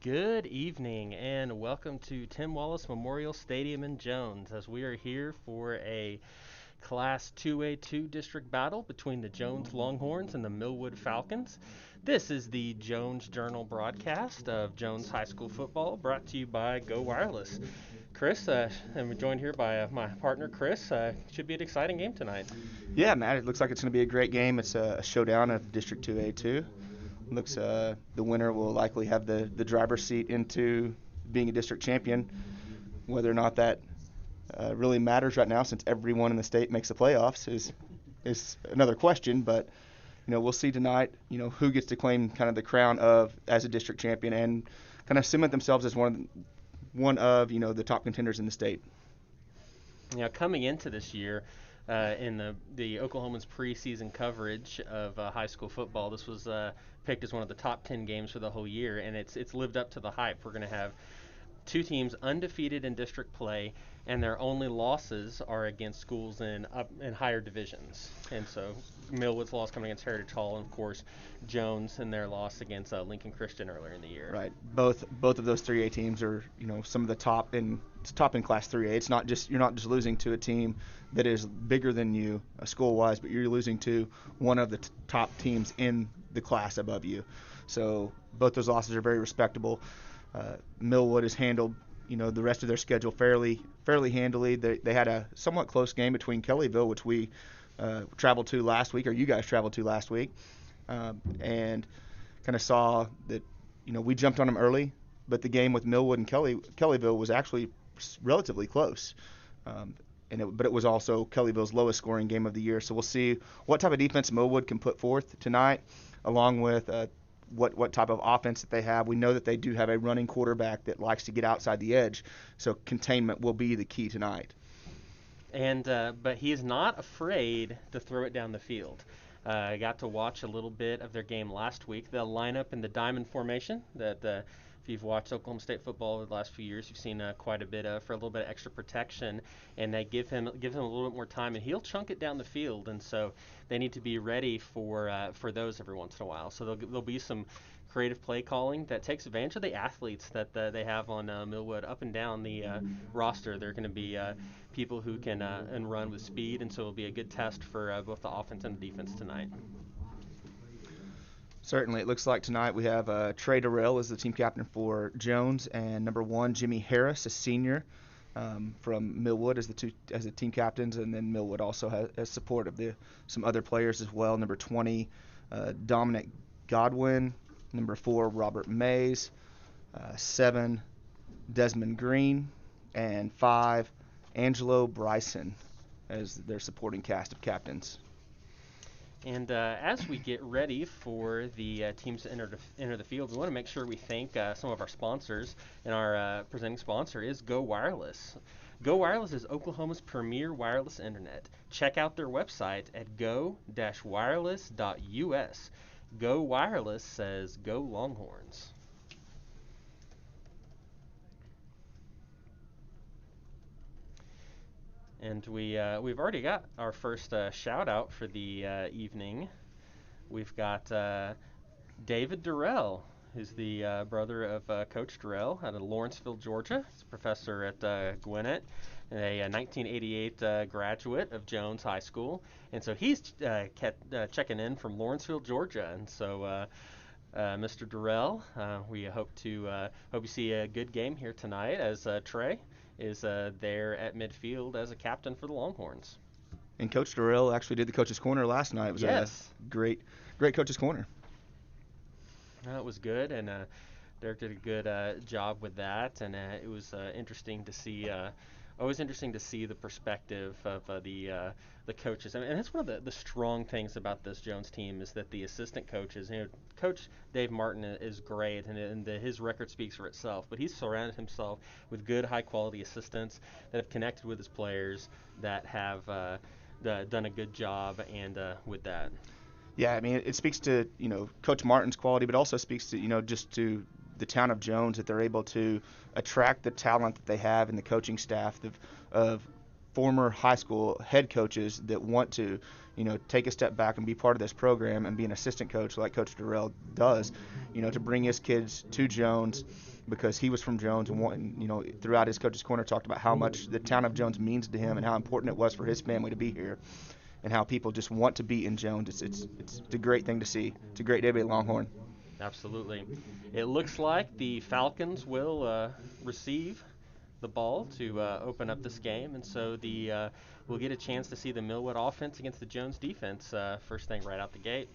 Good evening and welcome to Tim Wallace Memorial Stadium in Jones as we are here for a Class 2A2 district battle between the Jones Longhorns and the Millwood Falcons. This is the Jones Journal broadcast of Jones High School football brought to you by Go Wireless. Chris, I'm joined here by my partner Chris. Should be an exciting game tonight. Yeah, Matt, it looks like it's going to be a great game. It's a showdown of District 2A2. Looks the winner will likely have the driver's seat into being a district champion. Whether or not that really matters right now, since everyone in the state makes the playoffs, is another question. But we'll see tonight. Who gets to claim kind of the crown of as a district champion and kind of cement themselves as one of the top contenders in the state. Coming into this year, in the Oklahomans preseason coverage of high school football, this was picked as one of the top 10 games for the whole year, and it's lived up to the hype. We're going to have two teams undefeated in district play, and their only losses are against schools in higher divisions. And so Millwood's loss coming against Heritage Hall, and of course Jones and their loss against Lincoln Christian earlier in the year. Right. Both of those 3A teams are some of the top in Class 3A. It's not just you're not just losing to a team that is bigger than you school-wise, but you're losing to one of the top teams in the class above you. So both those losses are very respectable. Millwood has handled the rest of their schedule fairly handily. They had a somewhat close game between Kellyville, which we traveled to last week, or you guys traveled to last week, and kind of saw that we jumped on them early, but the game with Millwood and Kellyville was actually relatively close. But it was also Kellyville's lowest scoring game of the year. So we'll see what type of defense Millwood can put forth tonight, along with what type of offense that they have. We know that they do have a running quarterback that likes to get outside the edge, so containment will be the key tonight. And but he is not afraid to throw it down the field. I got to watch a little bit of their game last week. They'll line up in the diamond formation that if you've watched Oklahoma State football over the last few years, you've seen quite a bit for a little bit of extra protection, and they give him a little bit more time, and he'll chunk it down the field. And so they need to be ready for those every once in a while. So there'll be some creative play calling that takes advantage of the athletes that they have on Millwood up and down the roster. They're going to be people who can and run with speed, and so it'll be a good test for both the offense and the defense tonight. Certainly. It looks like tonight we have Trey Durrell as the team captain for Jones, and number 1, Jimmy Harris, a senior from Millwood, as the team captains, and then Millwood also has support of some other players as well. Number 20, Dominic Godwin. Number 4, Robert Mays. 7, Desmond Green. And 5, Angelo Bryson as their supporting cast of captains. And as we get ready for the teams to enter the field, we want to make sure we thank some of our sponsors. And our presenting sponsor is Go Wireless. Go Wireless is Oklahoma's premier wireless internet. Check out their website at go-wireless.us. Go Wireless says Go Longhorns. And we've already got our first shout out for the evening. We've got David Durrell, who's the brother of Coach Durrell out of Lawrenceville, Georgia. He's a professor at Gwinnett, a 1988 graduate of Jones High School, and so he's checking in from Lawrenceville, Georgia. And so, Mr. Durrell, we hope you see a good game here tonight as Trey is there at midfield as a captain for the Longhorns. And Coach Durrell actually did the Coach's Corner last night. It was a great Coach's Corner. It was good, and Derek did a good job with that, and it was interesting to see. Always interesting to see the perspective of the coaches. I mean, and that's one of the strong things about this Jones team is that the assistant coaches, Coach Dave Martin is great, and his record speaks for itself. But he's surrounded himself with good, high-quality assistants that have connected with his players, that have done a good job, and with that. Yeah, I mean, it speaks to Coach Martin's quality, but also speaks to just to the town of Jones, that they're able to attract the talent that they have in the coaching staff of former high school head coaches that want to, take a step back and be part of this program and be an assistant coach like Coach Durrell does, to bring his kids to Jones because he was from Jones and throughout his coach's corner talked about how much the town of Jones means to him and how important it was for his family to be here and how people just want to be in Jones. It's a great thing to see. It's a great day to be a Longhorn. Absolutely. It looks like the Falcons will receive the ball to open up this game, and so we'll get a chance to see the Millwood offense against the Jones defense first thing right out the gate.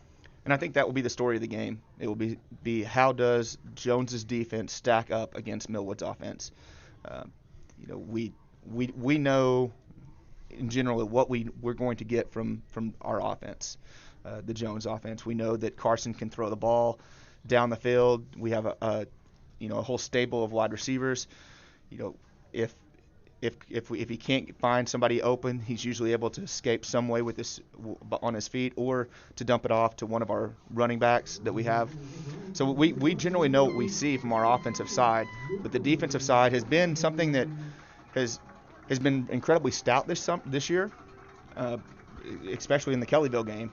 And I think that will be the story of the game. It will be how does Jones's defense stack up against Millwood's offense. We know in general what we're going to get from our offense, the Jones offense. We know that Carson can throw the ball down the field. We have a whole stable of wide receivers. If he can't find somebody open, he's usually able to escape some way with on his feet or to dump it off to one of our running backs that we have. So we generally know what we see from our offensive side, but the defensive side has been something that has been incredibly stout this year, especially in the Kellyville game.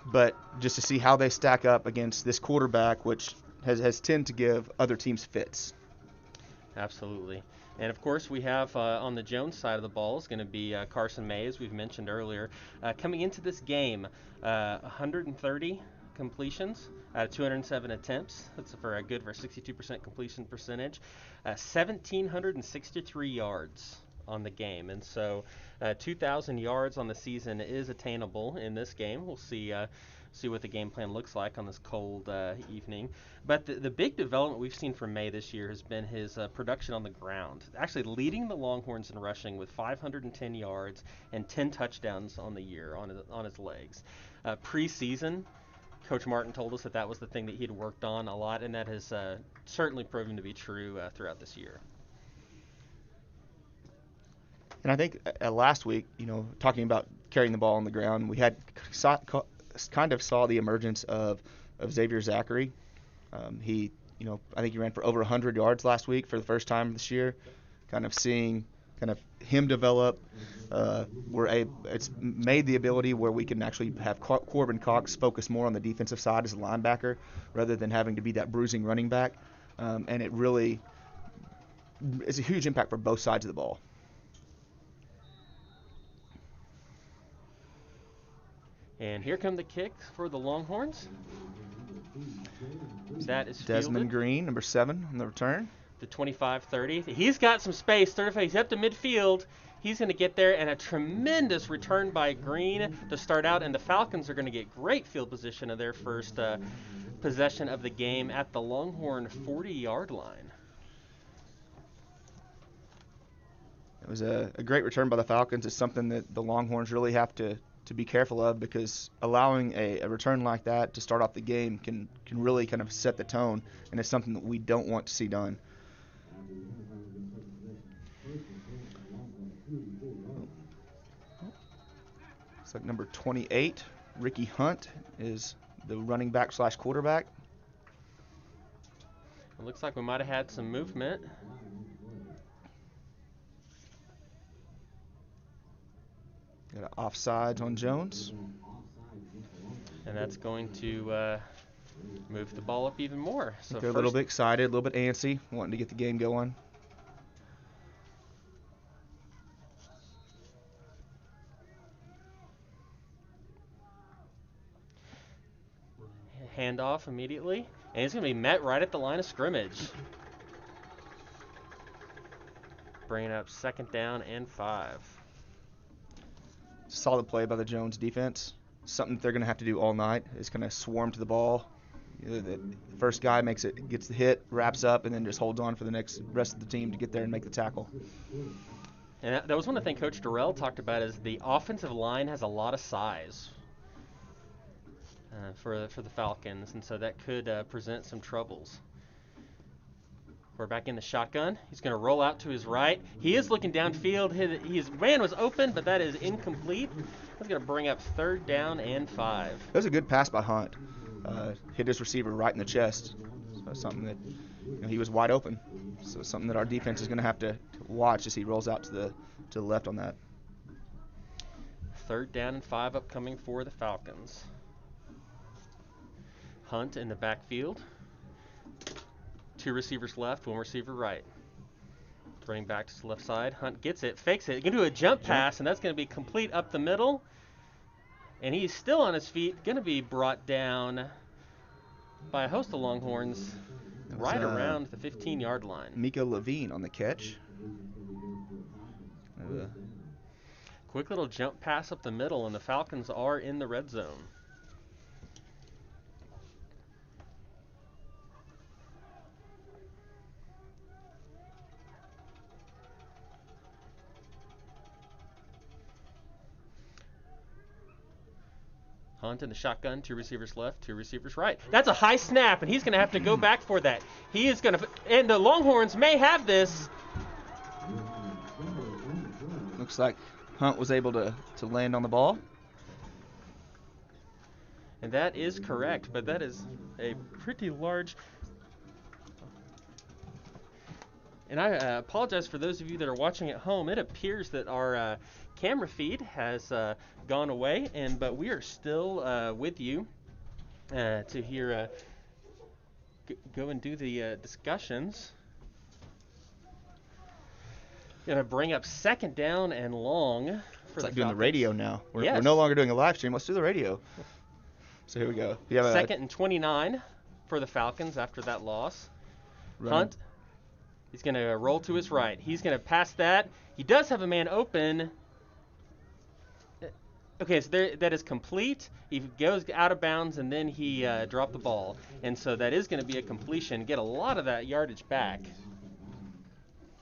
But just to see how they stack up against this quarterback, which has tended to give other teams fits. Absolutely. And, of course, we have on the Jones side of the ball is going to be Carson May, as we've mentioned earlier. Coming into this game, 130 completions out of 207 attempts. That's for a 62% completion percentage. 1,763 yards on the game. And so 2,000 yards on the season is attainable in this game. We'll see what the game plan looks like on this cold evening. But the big development we've seen from May this year has been his production on the ground, actually leading the Longhorns in rushing with 510 yards and 10 touchdowns on the year on his legs. Preseason, Coach Martin told us that was the thing that he'd worked on a lot, and that has certainly proven to be true throughout this year. And I think last week, talking about carrying the ball on the ground, we had kind of saw the emergence of Xavier Zachary. I think he ran for over 100 yards last week for the first time this year. Kind of seeing him develop. It's made the ability where we can actually have Corbin Cox focus more on the defensive side as a linebacker rather than having to be that bruising running back. And it really is a huge impact for both sides of the ball. And here come the kicks for the Longhorns. That is Desmond fielded. Green, number 7, on the return. The 25-30. He's got some space. 35. He's up to midfield. He's going to get there, and a tremendous return by Green to start out. And the Falcons are going to get great field position of their first possession of the game at the Longhorn 40-yard line. It was a great return by the Falcons. It's something that the Longhorns really have to be careful of because allowing a return like that to start off the game can really kind of set the tone, and it's something that we don't want to see done. It's like number 28, Ricky Hunt, is the running back / quarterback. It looks like we might have had some movement. Got offsides on Jones. And that's going to move the ball up even more. So they're a little bit excited, a little bit antsy, wanting to get the game going. Handoff immediately. And it's going to be met right at the line of scrimmage. Bringing up 2nd down and 5. Solid play by the Jones defense. Something that they're going to have to do all night is kind of swarm to the ball. The first guy gets the hit, wraps up, and then just holds on for the rest of the team to get there and make the tackle. And that was one of the things Coach Durrell talked about is the offensive line has a lot of size for the Falcons, and so that could present some troubles. We're back in the shotgun. He's going to roll out to his right. He is looking downfield. His man was open, but that is incomplete. That's going to bring up 3rd down and 5. That was a good pass by Hunt. Hit his receiver right in the chest. So something that he was wide open. So something that our defense is going to have to watch as he rolls out to the left on that. 3rd down and 5 upcoming for the Falcons. Hunt in the backfield. 2 receivers left, 1 receiver right. Running back to the left side. Hunt gets it, fakes it. Going to do a jump pass, and that's going to be complete up the middle. And he's still on his feet. Going to be brought down by a host of Longhorns right around the 15-yard line. Miko Levine on the catch. Quick little jump pass up the middle, and the Falcons are in the red zone. Hunt in the shotgun, 2 receivers left, 2 receivers right. That's a high snap, and he's going to have to go back for that. He is going to, and the Longhorns may have this. Looks like Hunt was able to land on the ball. And that is correct, but that is a pretty large. And I apologize for those of you that are watching at home. It appears that our camera feed has gone away, but we are still with you to hear go and do the discussions. Going to bring up 2nd down and long for it's like the doing Falcons. the radio now. We're Yes. no longer doing a live stream. Let's do the radio. So here we go. 2nd and 29 for the Falcons after that loss. Hunt. He's going to roll to his right. He's going to pass that. He does have a man open. Okay, so that is complete. He goes out of bounds, and then he dropped the ball. And so that is going to be a completion. Get a lot of that yardage back.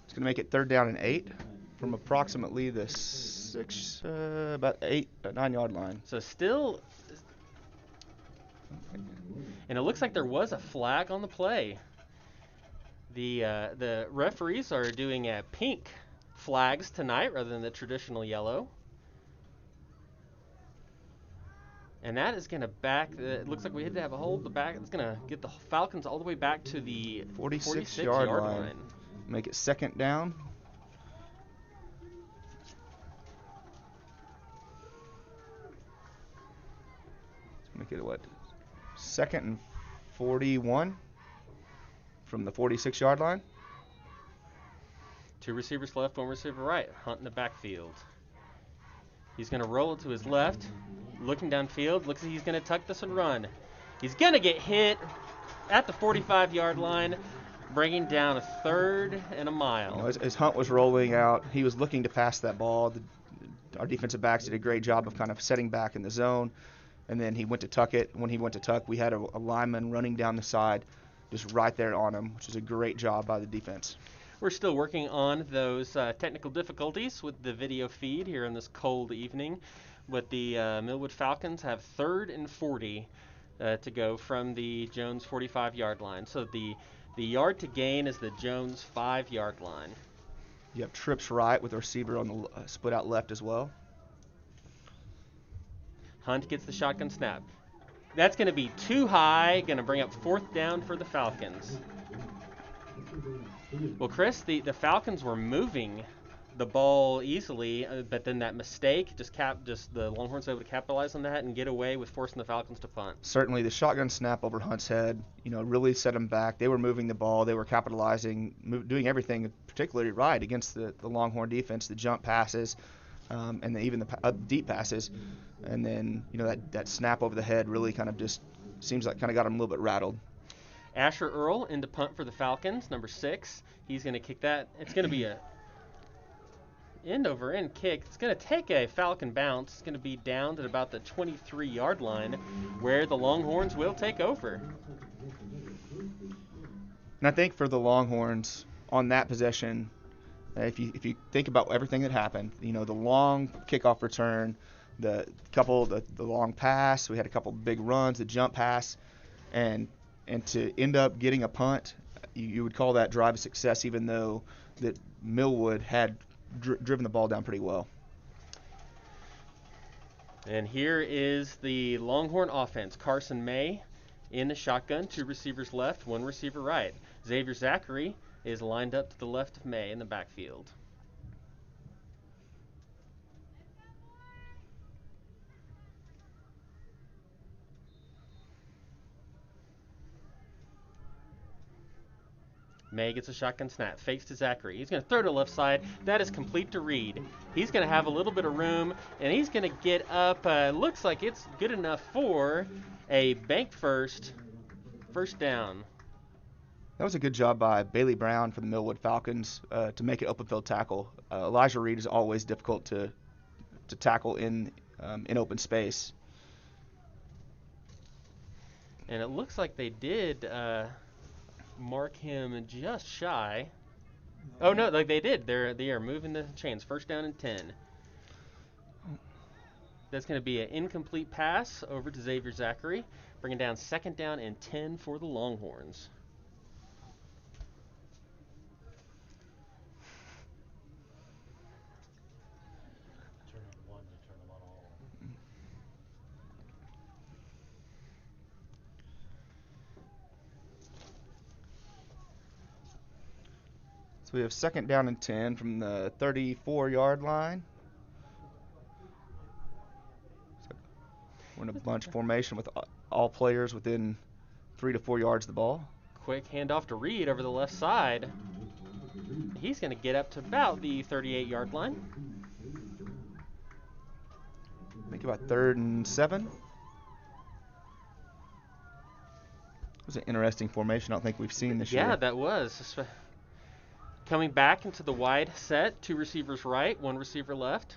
It's going to make it 3rd down and 8 from approximately the about 9-yard line. So still, and it looks like there was a flag on the play. The referees are doing pink flags tonight rather than the traditional yellow. And that is going to back. It looks like we had to have a hold the back. It's going to get the Falcons all the way back to the 46-yard line. Make it 2nd down. Make it what? 2nd and 41 from the 46-yard line. 2 receivers left, 1 receiver right. Hunt in the backfield. He's going to roll it to his left. Looking downfield. Looks like he's going to tuck this and run. He's going to get hit at the 45-yard line, bringing down a 3rd and a mile. You know, as Hunt was rolling out, he was looking to pass that ball. Our defensive backs did a great job of kind of setting back in the zone, and then he went to tuck it. When he went to tuck, we had a lineman running down the side just right there on him, which is a great job by the defense. We're still working on those technical difficulties with the video feed here on this cold evening, but the Millwood Falcons have 3rd and 40 to go from the Jones 45-yard line. So the yard to gain is the Jones 5-yard line. You have trips right with the receiver on the split out left as well. Hunt gets the shotgun snap. That's going to be too high, going to bring up 4th down for the Falcons. Well, Chris, the Falcons were moving the ball easily, but then that mistake just the Longhorns were able to capitalize on that and get away with forcing the Falcons to punt. Certainly, the shotgun snap over Hunt's head, really set them back. They were moving the ball, they were capitalizing, doing everything particularly right against the Longhorn defense, the jump passes, and even the deep passes, and then that snap over the head really kind of just seems like kind of got them a little bit rattled. Asher Earl into punt for the Falcons, number 6. He's going to kick that. It's going to be a end-over-end kick. It's going to take a Falcon bounce. It's going to be down at about the 23-yard line, where the Longhorns will take over. And I think for the Longhorns on that possession, if you think about everything that happened, the long kickoff return, the long pass, we had a couple big runs, the jump pass, and to end up getting a punt, you would call that drive a success, even though that Millwood had driven the ball down pretty well. And here is the Longhorn offense. Carson May in the shotgun, 2 receivers left, 1 receiver right. Xavier Zachary is lined up to the left of May in the backfield. May gets a shotgun snap, fakes to Zachary. He's going to throw to left side. That is complete to Reed. He's going to have a little bit of room, and he's going to get up. Looks like it's good enough for a bank first down. That was a good job by Bailey Brown for the Millwood Falcons to make an open field tackle. Elijah Reed is always difficult to tackle in open space. And it looks like they did mark him just shy. Oh no, like they did. They are moving the chains. First down and 10. That's going to be an incomplete pass over to Xavier Zachary, bringing down second down and 10 for the Longhorns. So we have second down and 10 from the 34-yard line. So we're in a bunch formation with all players within 3 to 4 yards of the ball. Quick handoff to Reed over the left side. He's going to get up to about the 38-yard line. I think about 3rd and 7. It was an interesting formation. I don't think we've seen this year. Yeah, that was. Coming back into the wide set, 2 receivers right, 1 receiver left.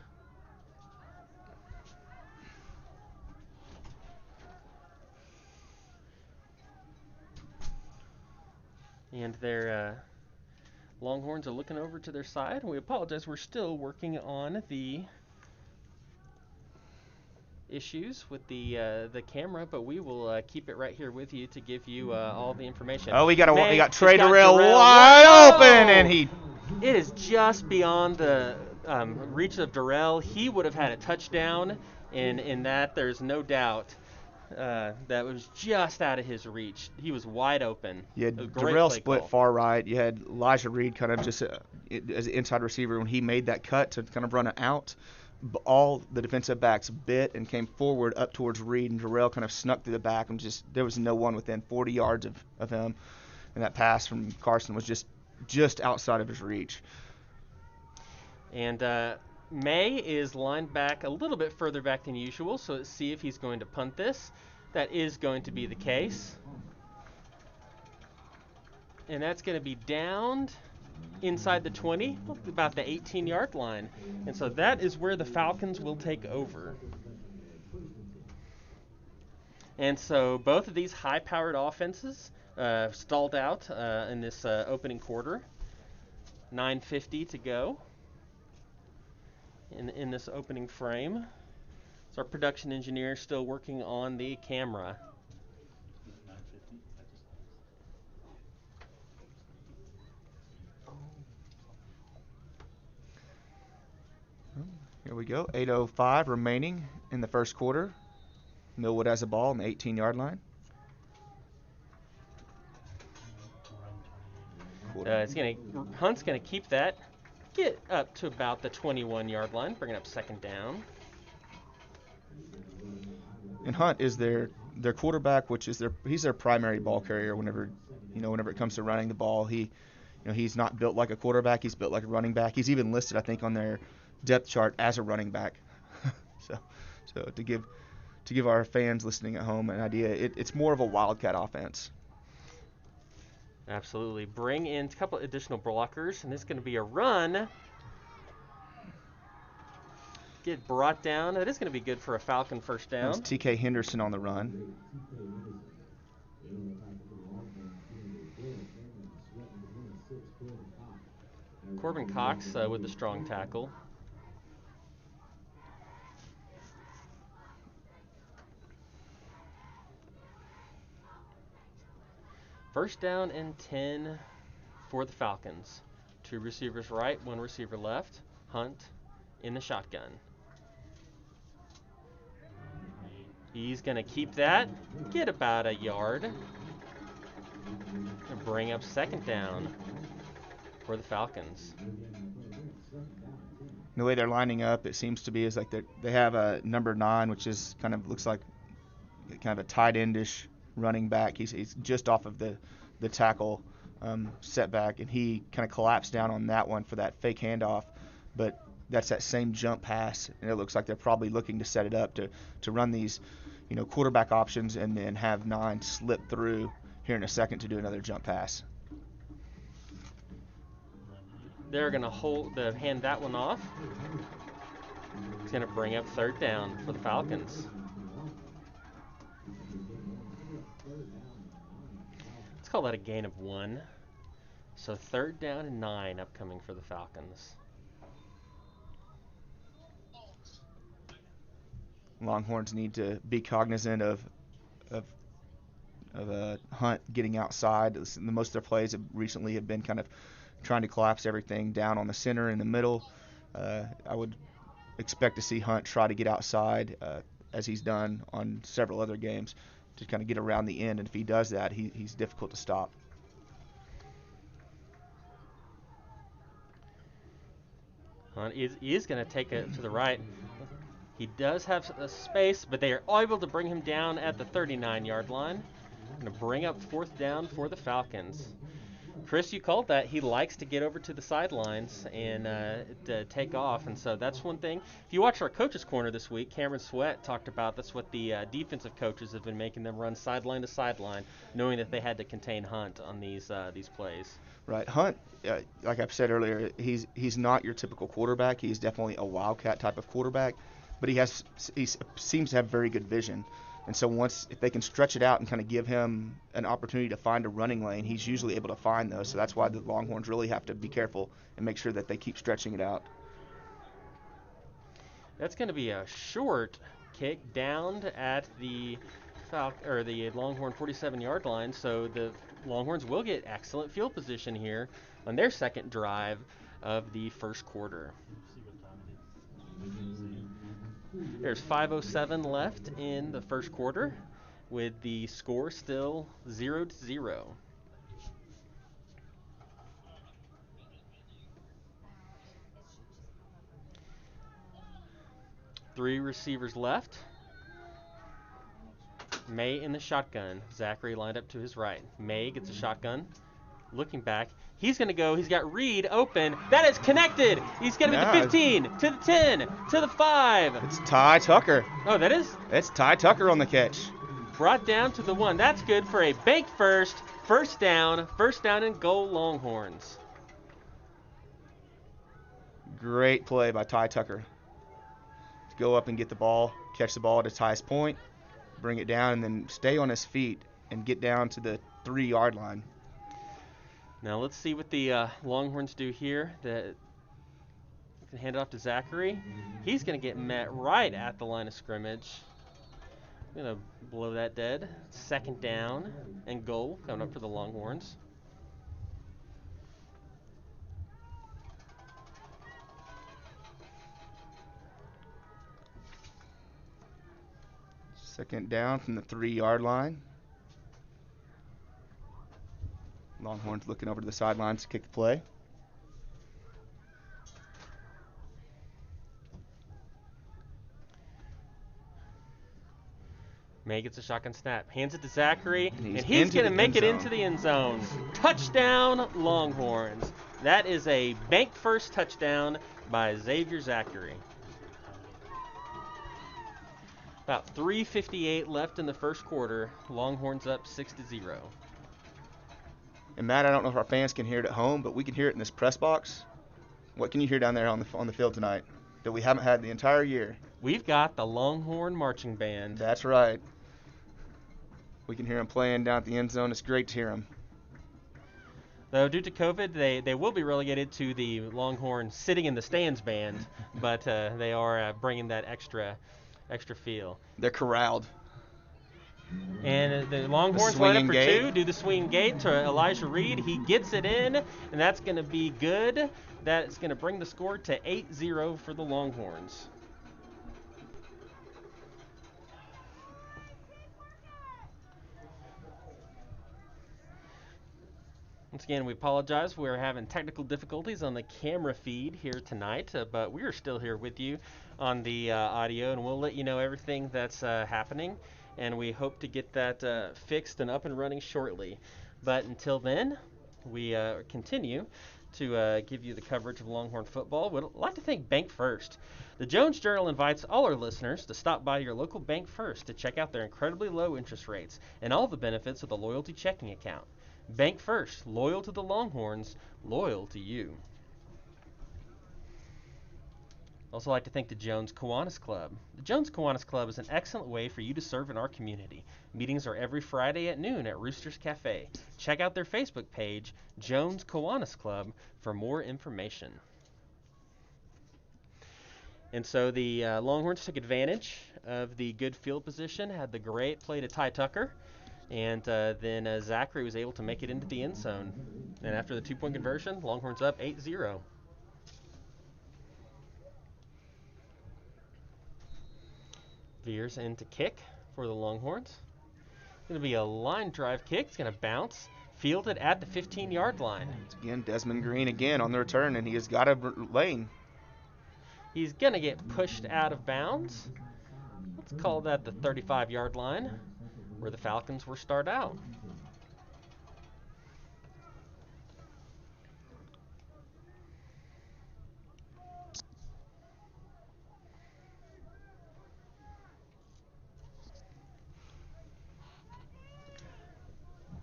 And their Longhorns are looking over to their side. We apologize, we're still working on the issues with the camera, but we will keep it right here with you to give you all the information. Oh, we got Trey Durrell wide open, and it is just beyond the reach of Durrell. He would have had a touchdown, and in that there's no doubt that was just out of his reach. He was wide open. Yeah, Durrell split far right. You had Elijah Reed kind of just as an inside receiver when he made that cut to kind of run it out. All the defensive backs bit and came forward up towards Reed, and Durrell kind of snuck through the back, and there was no one within 40 yards of him. And that pass from Carson was just outside of his reach. And May is lined back a little bit further back than usual, so let's see if he's going to punt this. That is going to be the case. And that's going to be downed inside the 20, about the 18-yard line. And so that is where the Falcons will take over. And so both of these high-powered offenses stalled out in this opening quarter. 9:50 to go in this opening frame. So our production engineer is still working on the camera. Here we go. 8:05 remaining in the first quarter. Millwood has a ball on the 18-yard line. Hunt's gonna keep that, get up to about the 21-yard line, bring it up second down. And Hunt is their quarterback, which is he's their primary ball carrier. Whenever it comes to running the ball, he's not built like a quarterback. He's built like a running back. He's even listed, I think, on their depth chart as a running back. so to give our fans listening at home an idea, it's more of a wildcat offense. Absolutely. Bring in a couple additional blockers, and this is going to be a run. Get brought down. That is going to be good for a Falcon first down. That's TK Henderson on the run. Corbin Cox with the strong tackle. First down and 10 for the Falcons. 2 receivers right, 1 receiver left. Hunt in the shotgun. He's going to keep that, get about a yard, and bring up second down for the Falcons. The way they're lining up, it seems to be is like they have a number 9, which is looks like kind of a tight endish running back. He's just off of the tackle setback, and he kind of collapsed down on that one for that fake handoff. But that's that same jump pass, and it looks like they're probably looking to set it up to run these, quarterback options and then have 9 slip through here in a second to do another jump pass. They're going to hand that one off. It's going to bring up 3rd down for the Falcons. Let's call that a gain of 1. So 3rd down and 9 upcoming for the Falcons. Longhorns need to be cognizant of Hunt getting outside. Most of their plays recently have been kind of trying to collapse everything down on the center and the middle. I would expect to see Hunt try to get outside, as he's done on several other games, to kind of get around the end. And if he does that, he's difficult to stop. Hunt is going to take it to the right. He does have a space, but they are able to bring him down at the 39-yard line. Going to bring up 4th down for the Falcons. Chris, you called that. He likes to get over to the sidelines and to take off, and so that's one thing. If you watch our Coaches Corner this week, Cameron Sweat talked about that's what the defensive coaches have been making them run sideline to sideline, knowing that they had to contain Hunt on these plays. Right. Hunt, like I've said earlier, he's not your typical quarterback. He's definitely a wildcat type of quarterback, but he seems to have very good vision. And so if they can stretch it out and kind of give him an opportunity to find a running lane, he's usually able to find those. So that's why the Longhorns really have to be careful and make sure that they keep stretching it out. That's going to be a short kick down at the Longhorn 47-yard line. So the Longhorns will get excellent field position here on their second drive of the first quarter. There's 5:07 left in the first quarter, with the score still 0-0. Three receivers left. May in the shotgun. Zachary lined up to his right. May gets a shotgun. Looking back. He's going to go. He's got Reed open. That is connected. He's going to the 15, to the 10, to the 5. It's Ty Tucker. Oh, that is? It's Ty Tucker on the catch. Brought down to the 1. That's good for a bank first down and goal Longhorns. Great play by Ty Tucker. To go up and get the ball, catch the ball at its highest point, bring it down, and then stay on his feet and get down to the 3-yard line. Now let's see what the Longhorns do here. Hand it off to Zachary. He's going to get met right at the line of scrimmage. Going to blow that dead. 2nd down and goal coming up for the Longhorns. Second down from the 3-yard line. Longhorns looking over to the sidelines to kick the play. May gets a shotgun snap. Hands it to Zachary, and he's into going to the make end it zone. into the end zone. Touchdown, Longhorns. That is a bank first touchdown by Xavier Zachary. About 3:58 left in the first quarter. Longhorns up 6-0. And Matt, I don't know if our fans can hear it at home, but we can hear it in this press box. What can you hear down there on the field tonight that we haven't had the entire year? We've got the Longhorn Marching Band. That's right. We can hear them playing down at the end zone. It's great to hear them. Though due to COVID, they will be relegated to the Longhorn Sitting in the Stands band, but they are bringing that extra feel. They're corralled. And the Longhorns line up for 2, do the swing gate to Elijah Reed. He gets it in, and that's going to be good. That's going to bring the score to 8-0 for the Longhorns. Once again, we apologize. We're having technical difficulties on the camera feed here tonight, but we are still here with you on the audio, and we'll let you know everything that's happening. And we hope to get that fixed and up and running shortly. But until then, we continue to give you the coverage of Longhorn football. Would like to thank Bank First. The Jones Journal invites all our listeners to stop by your local Bank First to check out their incredibly low interest rates and all the benefits of the loyalty checking account. Bank First, loyal to the Longhorns, loyal to you. Also like to thank the Jones Kiwanis Club. The Jones Kiwanis Club is an excellent way for you to serve in our community. Meetings are every Friday at noon at Rooster's Cafe. Check out their Facebook page, Jones Kiwanis Club, for more information. And so the Longhorns took advantage of the good field position, had the great play to Ty Tucker, and then Zachary was able to make it into the end zone. And after the two-point conversion, Longhorns up 8-0. Veers into kick for the Longhorns. It's going to be a line drive kick. It's going to bounce, fielded at the 15-yard line. Again, Desmond Green again on the return, and he has got a lane. He's going to get pushed out of bounds. Let's call that the 35-yard line, where the Falcons will start out.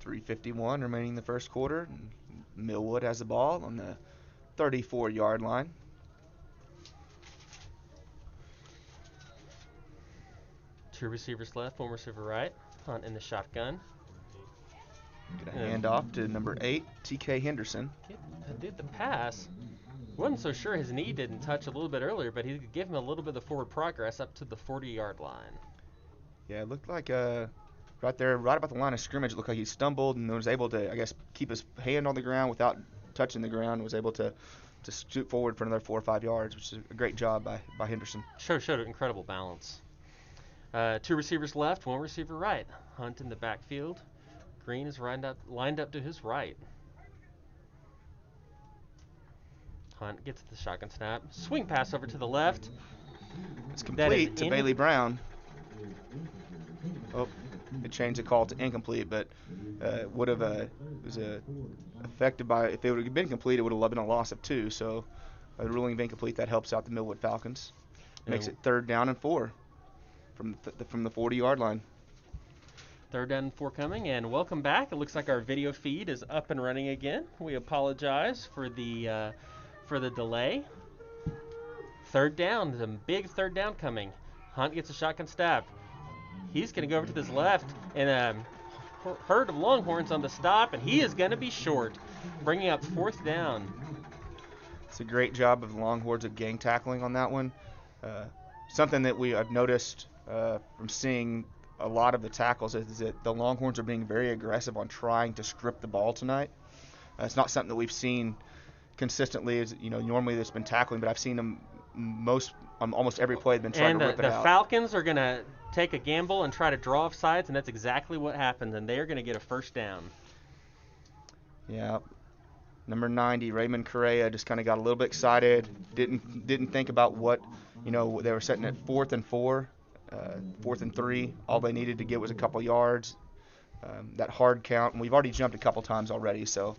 .351 remaining in the first quarter. Millwood has the ball on the 34-yard line. Two receivers left, one receiver right. Hunt in the shotgun. Get a handoff to number 8, TK Henderson. Did the pass. Wasn't so sure his knee didn't touch a little bit earlier, but he could give him a little bit of forward progress up to the 40-yard line. Yeah, it looked like right there, right about the line of scrimmage, it looked like he stumbled and was able to, I guess, keep his hand on the ground without touching the ground, and was able to shoot forward for another 4 or 5 yards, which is a great job by Henderson. Showed incredible balance. Two receivers left, one receiver right. Hunt in the backfield. Green is lined up to his right. Hunt gets the shotgun snap. Swing pass over to the left. It's complete to Bailey Brown. Oh, it changed the call to incomplete, but would have was affected by, if it would have been complete, it would have been a loss of 2. So a ruling of incomplete, that helps out the Millwood Falcons. Makes it 3rd down and 4 from the 40-yard line. 3rd down and 4 coming, and welcome back. It looks like our video feed is up and running again. We apologize for the delay. 3rd down, the big 3rd down coming. Hunt gets a shotgun stab. He's going to go over to this left, and herd of Longhorns on the stop, and he is going to be short, bringing up 4th down. It's a great job of the Longhorns of gang tackling on that one. Something that I've noticed from seeing a lot of the tackles is that the Longhorns are being very aggressive on trying to script the ball tonight. It's not something that we've seen consistently. As normally there's been tackling, but I've seen them almost every play. They've been trying to rip it out. And the Falcons are going to take a gamble and try to draw off sides, and that's exactly what happened. And they are going to get a 1st down. Yeah. Number 90, Raymond Correa, just kind of got a little bit excited. Didn't think about what, they were setting at 4th and 4, 4th and 3. All they needed to get was a couple yards. That hard count, and we've already jumped a couple times already, so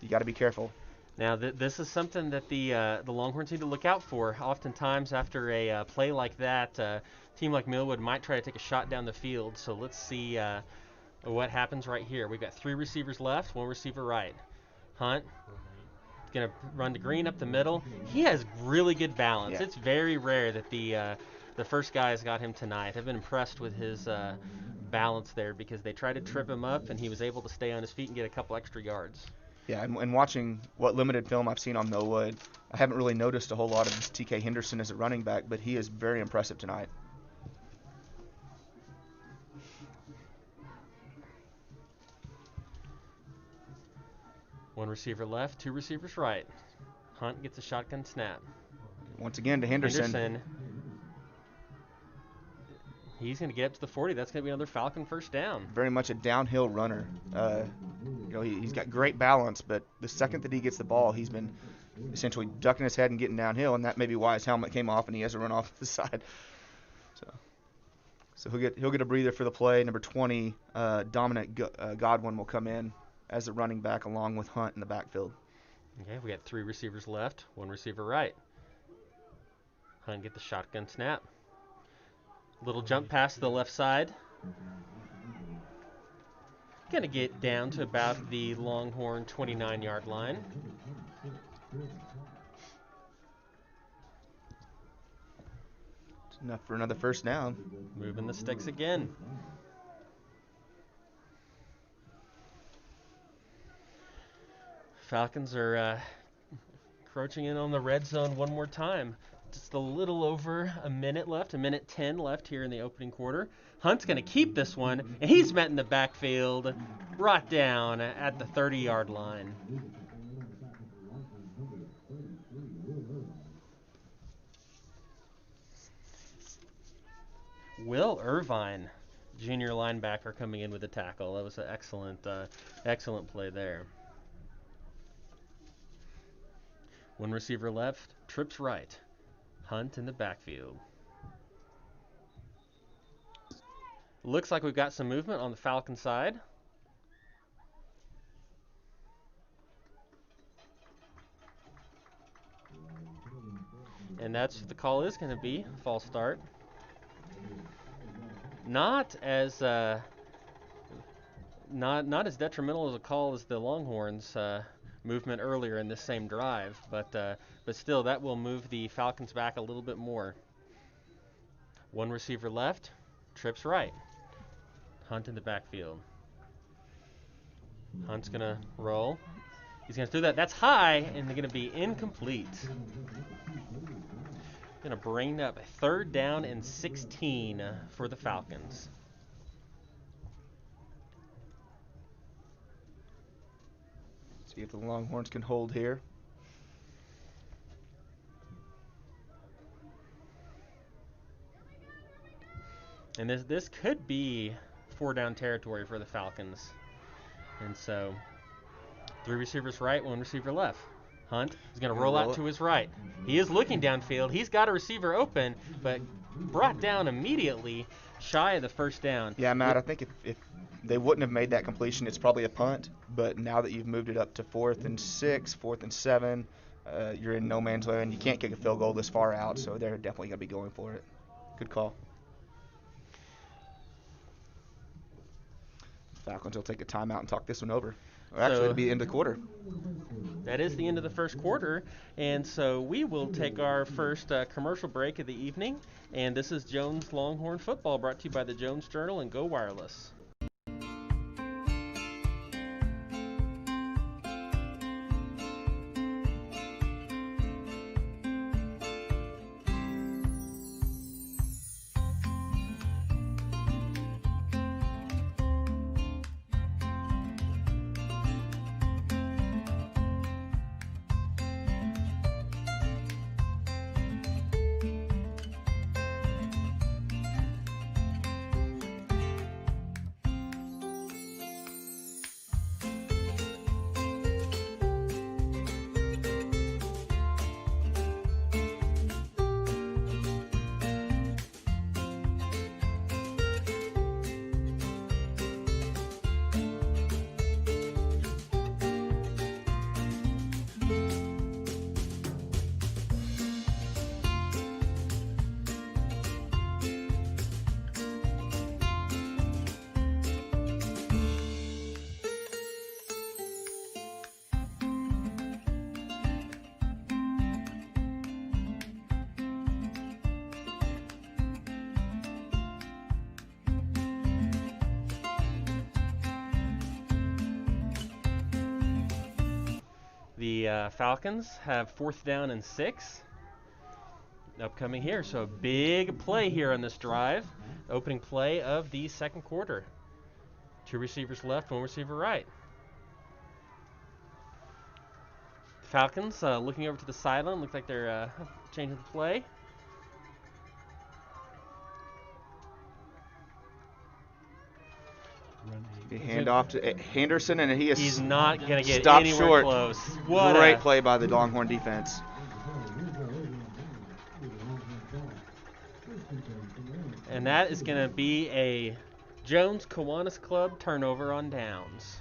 you got to be careful. Now, this is something that the Longhorns need to look out for. Oftentimes, after a play like that, a team like Millwood might try to take a shot down the field. So let's see what happens right here. We've got 3 receivers left, 1 receiver right. Hunt is going to run to Green up the middle. He has really good balance. Yeah. It's very rare that the first guys got him tonight. I've been impressed with his balance there, because they tried to trip him up, and he was able to stay on his feet and get a couple extra yards. Yeah, and watching what limited film I've seen on Millwood, I haven't really noticed a whole lot of this TK Henderson as a running back, but he is very impressive tonight. One receiver left, 2 receivers right. Hunt gets a shotgun snap. Once again to Henderson. He's going to get up to the 40. That's going to be another Falcon 1st down. Very much a downhill runner. He's got great balance, but the second that he gets the ball, he's been essentially ducking his head and getting downhill, and that may be why his helmet came off and he has to run off the side. So he'll get a breather for the play. Number 20, Dominic Godwin will come in as a running back along with Hunt in the backfield. Okay, we got 3 receivers left, 1 receiver right. Hunt get the shotgun snap. Little jump pass to the left side. Going to get down to about the Longhorn 29-yard line. It's enough for another first down. Moving the sticks again. Falcons are encroaching in on the red zone one more time. Just a little over a minute left, a minute 10 left here in the opening quarter. Hunt's going to keep this one, and he's met in the backfield, brought down at the 30-yard line. Will Irvine, junior linebacker, coming in with a tackle. That was an excellent play there. 1 receiver left, trips right. Hunt in the backfield. Looks like we've got some movement on the Falcon side. And that's what the call is going to be, false start. Not as detrimental as a call as the Longhorns movement earlier in this same drive, but still that will move the Falcons back a little bit more. 1 receiver left, trips right. Hunt in the backfield. Hunt's gonna roll. He's gonna throw that. That's high, and they're gonna be incomplete. Gonna bring up a 3rd down and 16 for the Falcons. See if the Longhorns can hold here. And this could be 4-down territory for the Falcons. And so 3 receivers right, 1 receiver left. Hunt is going to roll out to his right. He is looking downfield. He's got a receiver open, but brought down immediately, shy of the 1st down. Yeah, Matt, I think if they wouldn't have made that completion, it's probably a punt. But now that you've moved it up to 4th and 6, 4th and 7, you're in no man's land. You can't kick a field goal this far out, so they're definitely going to be going for it. Good call. Falcons will take a timeout and talk this one over. Actually, it'll be the end of the quarter. That is the end of the first quarter, and so we will take our first commercial break of the evening. And this is Jones Longhorn Football, brought to you by the Jones Journal and Go Wireless. The Falcons have 4th down and 6 upcoming here. So a big play here on this drive. Opening play of the second quarter. 2 receivers left, 1 receiver right. Falcons looking over to the sideline. Looks like they're changing the play. Hand off to Henderson, and he's not going to get stopped anywhere short. Close. Great play by the Longhorn defense. And that is going to be a Jones Kiwanis Club turnover on downs.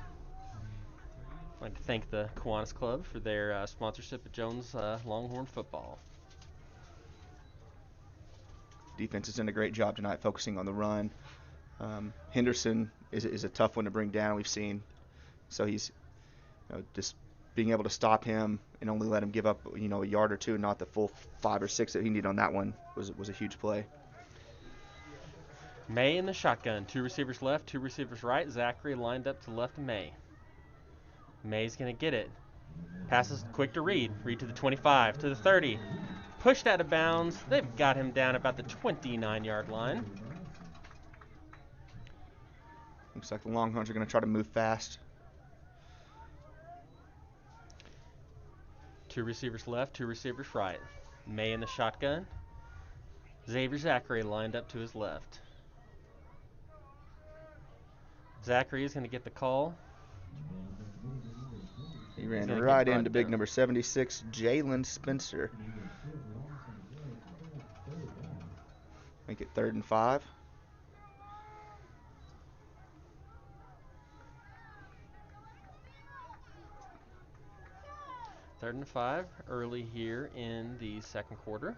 I'd like to thank the Kiwanis Club for their sponsorship of Jones Longhorn football. Defense has done a great job tonight focusing on the run. Henderson is a tough one to bring down, we've seen. So he's just being able to stop him and only let him give up a yard or two, not the full 5 or 6 that he needed on that one was a huge play. May in the shotgun. 2 receivers left, 2 receivers right. Zachary lined up to the left of May. May's going to get it. Passes quick to Reed. Reed to the 25, to the 30. Pushed out of bounds. They've got him down about the 29-yard line. Looks like the Longhorns are going to try to move fast. 2 receivers left, 2 receivers right. May in the shotgun. Xavier Zachary lined up to his left. Zachary is going to get the call. He ran right into big number 76, Jalen Spencer. Make it 3rd and 5. Third and 5 early here in the second quarter.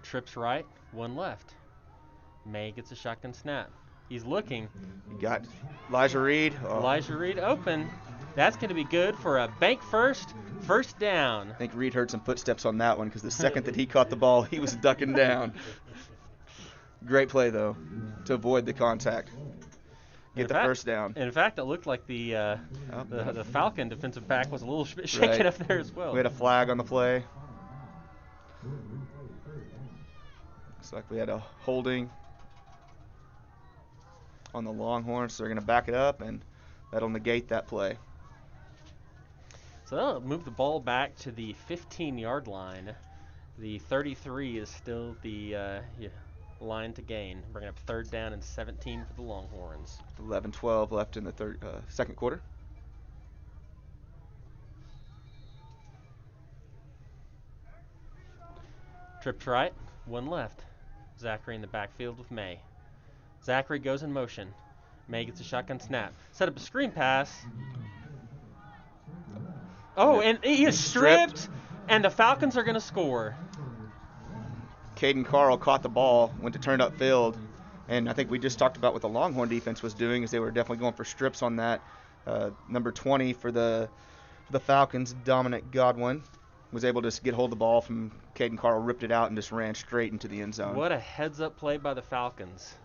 Trips right, 1 left. May gets a shotgun snap. He's looking. You got Elijah Reed. Oh. Elijah Reed open. That's going to be good for a bank first down. I think Reed heard some footsteps on that one because the second that he caught the ball, he was ducking down. Great play, though, to avoid the contact. Get the first down. In fact, it looked like the Falcon defensive back was a little bit shaken up there as well. We had a flag on the play. Looks like we had a holding on the Longhorns, so they're going to back it up, and that'll negate that play. So they'll move the ball back to the 15-yard line. The 33 is still the line to gain, bringing up 3rd down and 17 for the Longhorns. 11-12 left in the second quarter. Trips right, 1 left. Zachary in the backfield with May. Zachary goes in motion. May gets a shotgun snap. Set up a screen pass. Oh, and he is stripped, and the Falcons are going to score. Caden Carl caught the ball, went to turn upfield, and I think we just talked about what the Longhorn defense was doing is they were definitely going for strips on that. Number 20 for the Falcons, Dominic Godwin, was able to get hold of the ball from Caden Carl, ripped it out, and just ran straight into the end zone. What a heads-up play by the Falcons.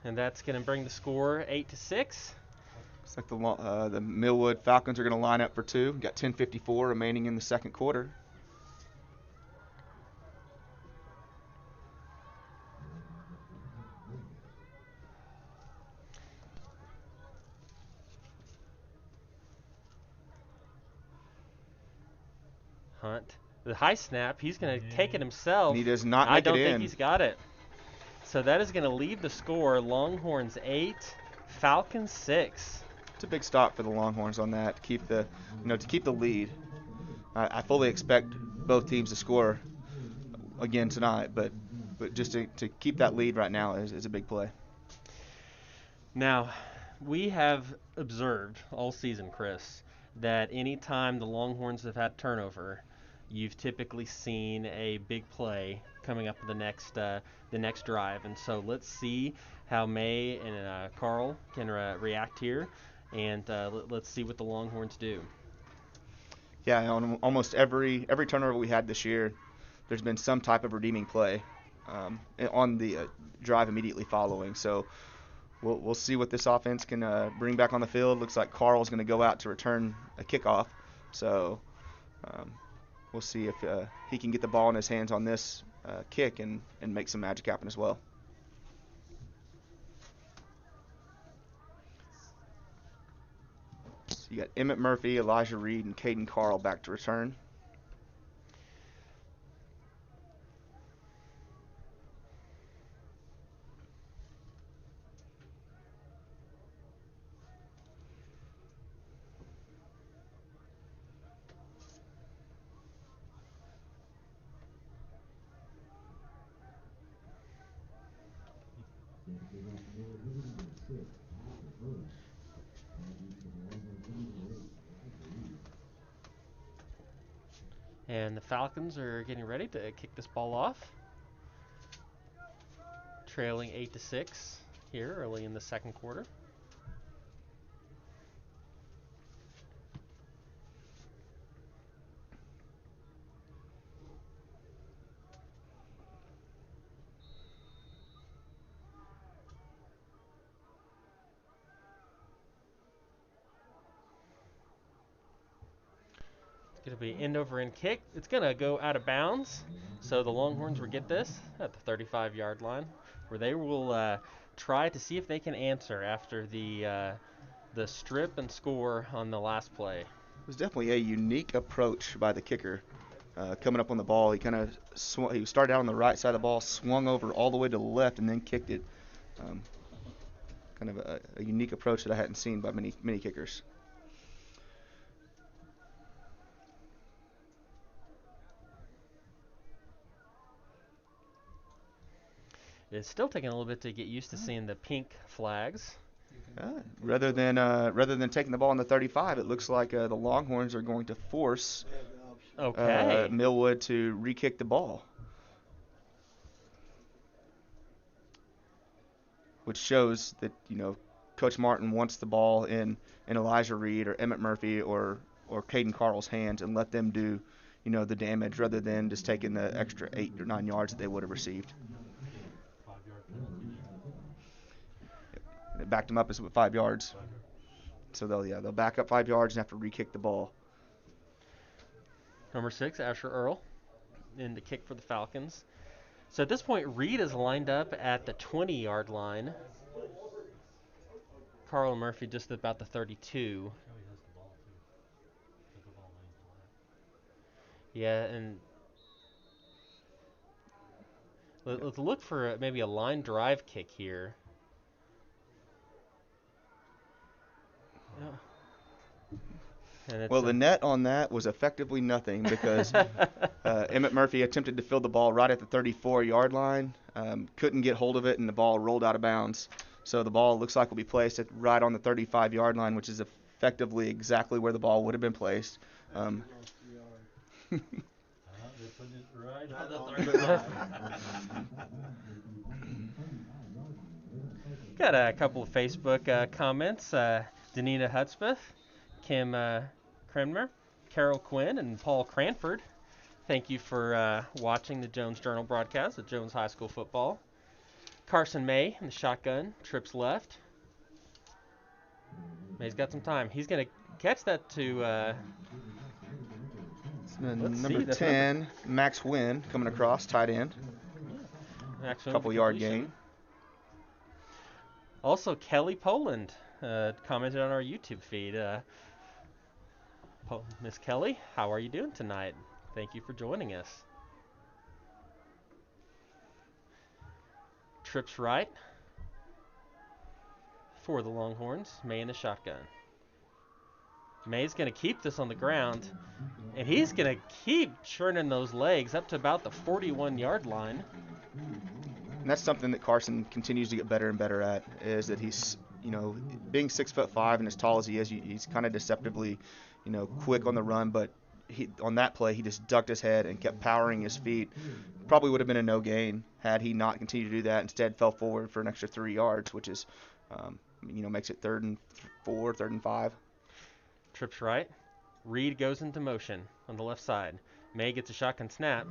And that's going to bring the score 8-6. Looks like the Millwood Falcons are going to line up for 2. Got 10:54 remaining in the second quarter. Hunt. The high snap, he's going to take it himself. And he does not make it in. I don't think he's got it. So that is going to leave the score Longhorns 8, Falcons 6. It's a big stop for the Longhorns on that to keep the lead. I fully expect both teams to score again tonight, but just to keep that lead right now is a big play. Now, we have observed all season, Chris, that anytime the Longhorns have had turnover, you've typically seen a big play coming up the next drive. And so let's see how May and Carl can react here, and let's see what the Longhorns do. Yeah, on almost every turnover we had this year, there's been some type of redeeming play on the drive immediately following. So we'll see what this offense can bring back on the field. Looks like Carl's going to go out to return a kickoff. So we'll see if he can get the ball in his hands on this kick and make some magic happen as well. So you got Emmett Murphy, Elijah Reed, and Caden Carl back to return. And the Falcons are getting ready to kick this ball off. Trailing 8-6 here early in the second quarter. It's going to be end over end kick. It's going to go out of bounds. So the Longhorns will get this at the 35-yard line, where they will try to see if they can answer after the strip and score on the last play. It was definitely a unique approach by the kicker. Coming up on the ball, he kind of he started out on the right side of the ball, swung over all the way to the left, and then kicked it. Kind of a unique approach that I hadn't seen by many kickers. It's still taking a little bit to get used to seeing the pink flags. Rather than taking the ball on the 35, it looks like the Longhorns are going to force Millwood to re-kick the ball, which shows that Coach Martin wants the ball in Elijah Reed or Emmett Murphy or Caden Carl's hands and let them do the damage rather than just taking the extra 8 or 9 yards that they would have received. It backed them up with 5 yards. So they'll back up 5 yards and have to re-kick the ball. Number 6, Asher Earl, in the kick for the Falcons. So at this point, Reed is lined up at the 20-yard line. Carl Murphy just about the 32. Yeah, and let's look for maybe a line drive kick here. Well, the net on that was effectively nothing because Emmett Murphy attempted to field the ball right at the 34-yard line, couldn't get hold of it, and the ball rolled out of bounds. So the ball looks like will be placed right on the 35-yard line, which is effectively exactly where the ball would have been placed. Got a couple of Facebook comments. Danita Hudspeth, Kim Kremner, Carol Quinn, and Paul Cranford. Thank you for watching the Jones Journal broadcast at Jones High School football. Carson May in the shotgun, trips left. May's got some time. He's going to catch that to number 10, Max Wynn, coming across, tight end. Couple yard gain. Also, Kelly Poland commented on our YouTube feed. Miss Kelly, how are you doing tonight? Thank you for joining us. Trips right for the Longhorns. May in the shotgun. May's going to keep this on the ground, and he's going to keep churning those legs up to about the 41-yard line. And that's something that Carson continues to get better and better at, is that he's, being 6'5" and as tall as he is, he's kind of deceptively, quick on the run, but on that play, he just ducked his head and kept powering his feet. Probably would have been a no gain had he not continued to do that. Instead, fell forward for an extra 3 yards, which is, makes it 3rd and 4, 3rd and 5. Trips right. Reed goes into motion on the left side. May gets a shotgun snap.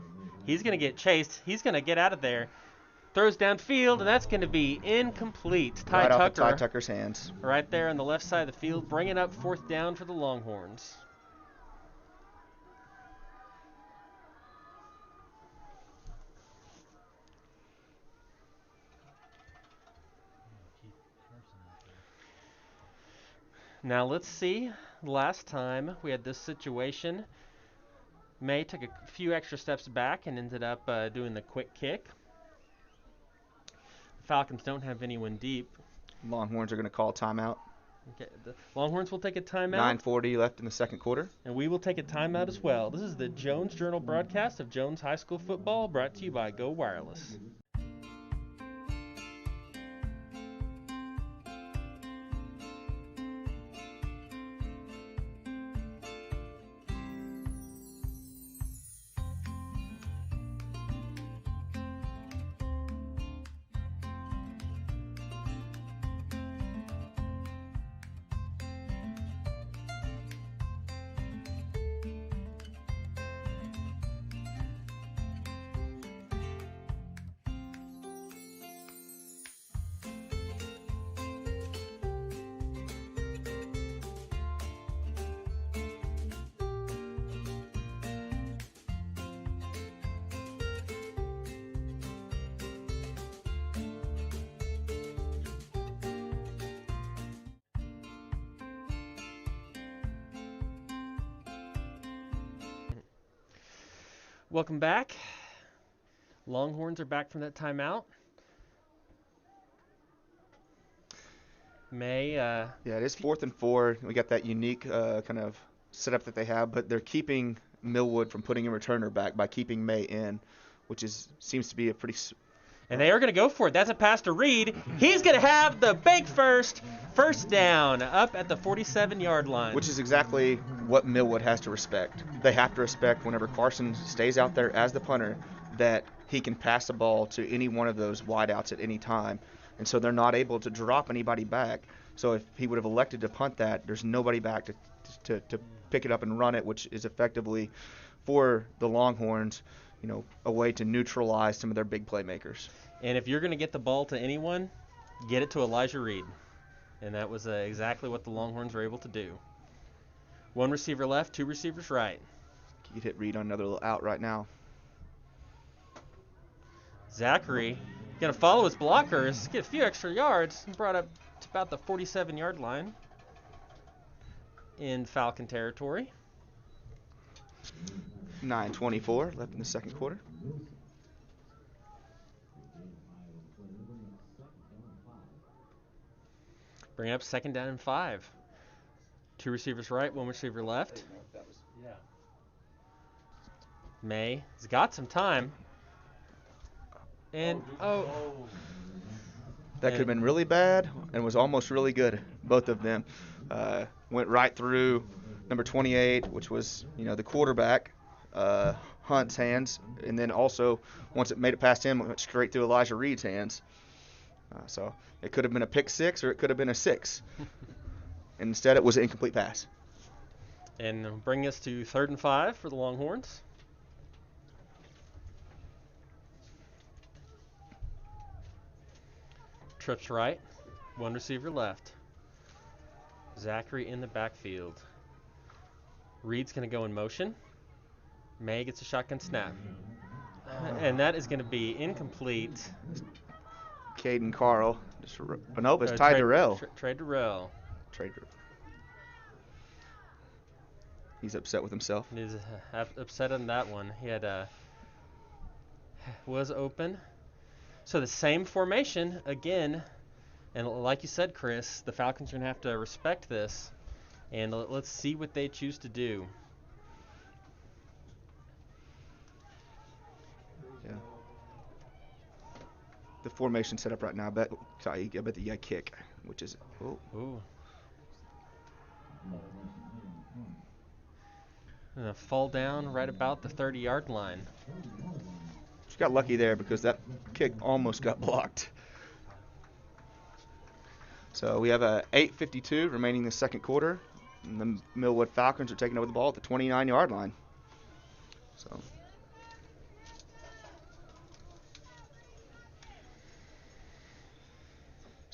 He's going to get chased. He's going to get out of there. Throws downfield, and that's going to be incomplete. Right off of Ty Tucker's hands. Right there on the left side of the field, bringing up 4th down for the Longhorns. Now let's see. Last time we had this situation, May took a few extra steps back and ended up doing the quick kick. Falcons don't have anyone deep. Longhorns are going to call timeout. Okay, the Longhorns will take a timeout. 9:40 left in the second quarter. And we will take a timeout as well. This is the Jones Journal broadcast of Jones High School football, brought to you by Go Wireless. Welcome back. Longhorns are back from that timeout. Yeah, it is 4th and 4. We got that unique kind of setup that they have, but they're keeping Millwood from putting a returner back by keeping May in, which seems to be a pretty. And they are going to go for it. That's a pass to Reed. He's going to have the bank first down up at the 47-yard line. Which is exactly what Millwood has to respect. They have to respect whenever Carson stays out there as the punter that he can pass the ball to any one of those wideouts at any time. And so they're not able to drop anybody back. So if he would have elected to punt that, there's nobody back to pick it up and run it, which is effectively for the Longhorns, a way to neutralize some of their big playmakers. And if you're going to get the ball to anyone, get it to Elijah Reed. And that was exactly what the Longhorns were able to do. 1 receiver left, 2 receivers right. You'd hit Reed on another little out right now. Zachary going to follow his blockers, get a few extra yards, and brought up to about the 47-yard line in Falcon territory. 9:24 left in the second quarter. Bring up 2nd down and 5. 2 receivers right, 1 receiver left. May has got some time. And, That could have been really bad and was almost really good, both of them. Went right through number 28, which was, the quarterback, Hunt's hands. And then also, once it made it past him, it went straight through Elijah Reed's hands. So it could have been a pick 6 or it could have been a 6. And instead, it was an incomplete pass. And bring us to 3rd and 5 for the Longhorns. Trips right, 1 receiver left. Zachary in the backfield. Reed's going to go in motion. May gets a shotgun snap. And that is going to be incomplete. Caden Carl. It's Trey Durrell. Trey Durrell. He's upset with himself. He's upset on that one. He had was open. So the same formation again, and like you said, Chris, the Falcons are going to have to respect this, and let's see what they choose to do. Yeah. The formation set up right now, I bet the kick, which is Ooh. And a fall down right about the 30-yard line. She got lucky there because that kick almost got blocked. So we have a 8:52 remaining in the second quarter. And the Millwood Falcons are taking over the ball at the 29-yard line. So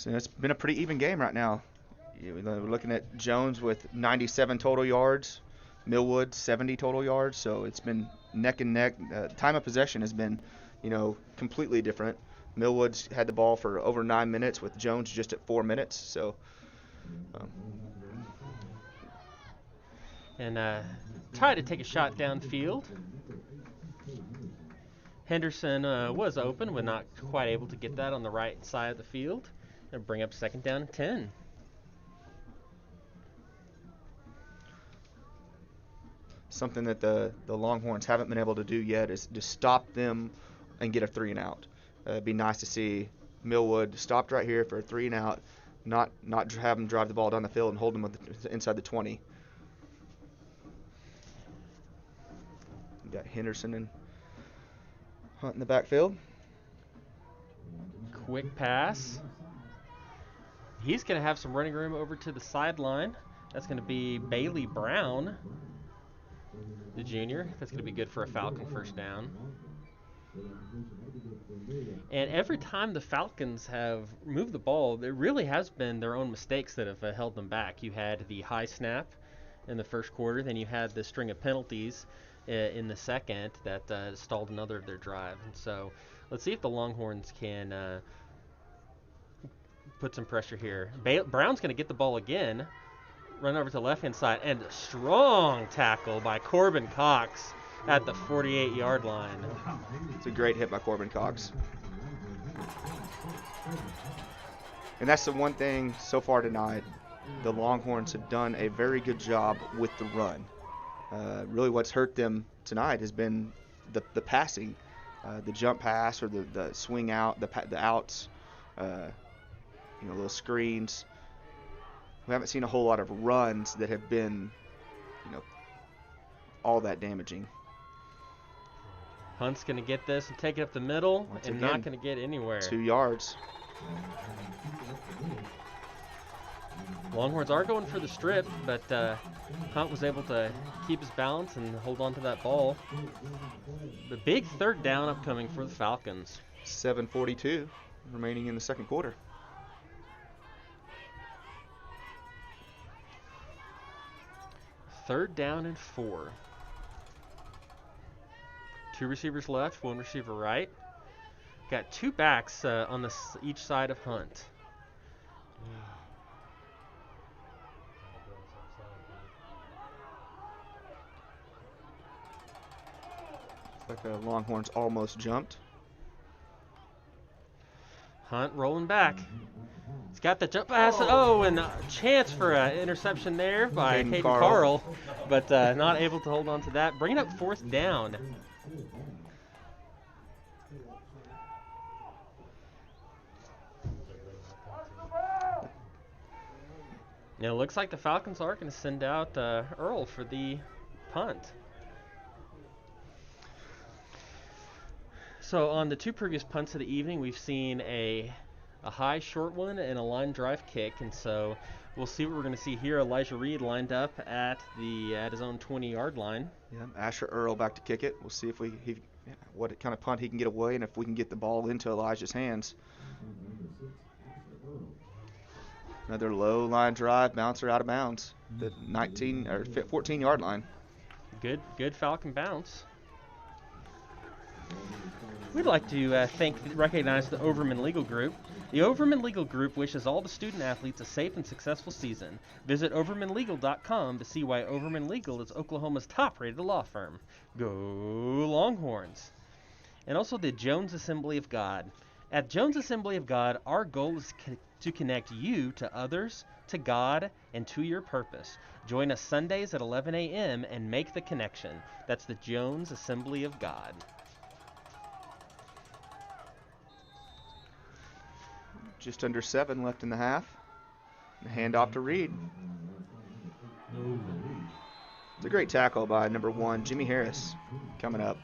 it's been a pretty even game right now. We're looking at Jones with 97 total yards, Millwood 70 total yards. So it's been neck and neck. Time of possession has been, completely different. Millwood's had the ball for over 9 minutes with Jones just at 4 minutes. So. And tried to take a shot downfield. Henderson was open, but not quite able to get that on the right side of the field. And bring up 2nd down and 10. Something that the Longhorns haven't been able to do yet is to stop them and get a 3 and out. It'd be nice to see Millwood stopped right here for a 3 and out, not have them drive the ball down the field and hold them inside the 20. You got Henderson and Hunt in the backfield. Quick pass. He's going to have some running room over to the sideline. That's going to be Bailey Brown, the junior. That's going to be good for a Falcon first down. And every time the Falcons have moved the ball, there really has been their own mistakes that have held them back. You had the high snap in the first quarter, then you had the string of penalties in the second that stalled another of their drive. And so let's see if the Longhorns can put some pressure here. Brown's going to get the ball again, run over to the left-hand side, and a strong tackle by Corbin Cox at the 48-yard line. It's a great hit by Corbin Cox. And that's the one thing so far tonight. The Longhorns have done a very good job with the run. Really what's hurt them tonight has been the passing, the jump pass or the swing out, the outs, little screens. We haven't seen a whole lot of runs that have been, all that damaging. Hunt's going to get this and take it up the middle Again, not going to get anywhere. 2 yards. Longhorns are going for the strip, but Hunt was able to keep his balance and hold on to that ball. The big third down upcoming for the Falcons. 7:42 remaining in the second quarter. Third down and 4. 2 receivers left, 1 receiver right. Got 2 backs on each side of Hunt. Looks like the Longhorns almost jumped. Hunt rolling back. He's got the jump pass. Oh, and a chance for an interception there by Caden Carl, but not able to hold on to that. Bringing up 4th down. Now it looks like the Falcons are going to send out Earl for the punt. So on the 2 previous punts of the evening, we've seen a high short one and a line drive kick, and so we'll see what we're going to see here. Elijah Reed lined up at his own 20-yard line. Yeah, Asher Earl back to kick it. We'll see if what kind of punt he can get away, and if we can get the ball into Elijah's hands. Another low line drive, bouncer out of bounds. The 14-yard line. Good Falcon bounce. We'd like to recognize the Overman Legal Group. The Overman Legal Group wishes all the student athletes a safe and successful season. Visit overmanlegal.com to see why Overman Legal is Oklahoma's top-rated law firm. Go Longhorns! And also the Jones Assembly of God. At Jones Assembly of God, our goal is to connect you to others, to God, and to your purpose. Join us Sundays at 11 a.m. and make the connection. That's the Jones Assembly of God. Just under 7 left in the half. The handoff to Reed. It's a great tackle by number 1, Jimmy Harris, coming up.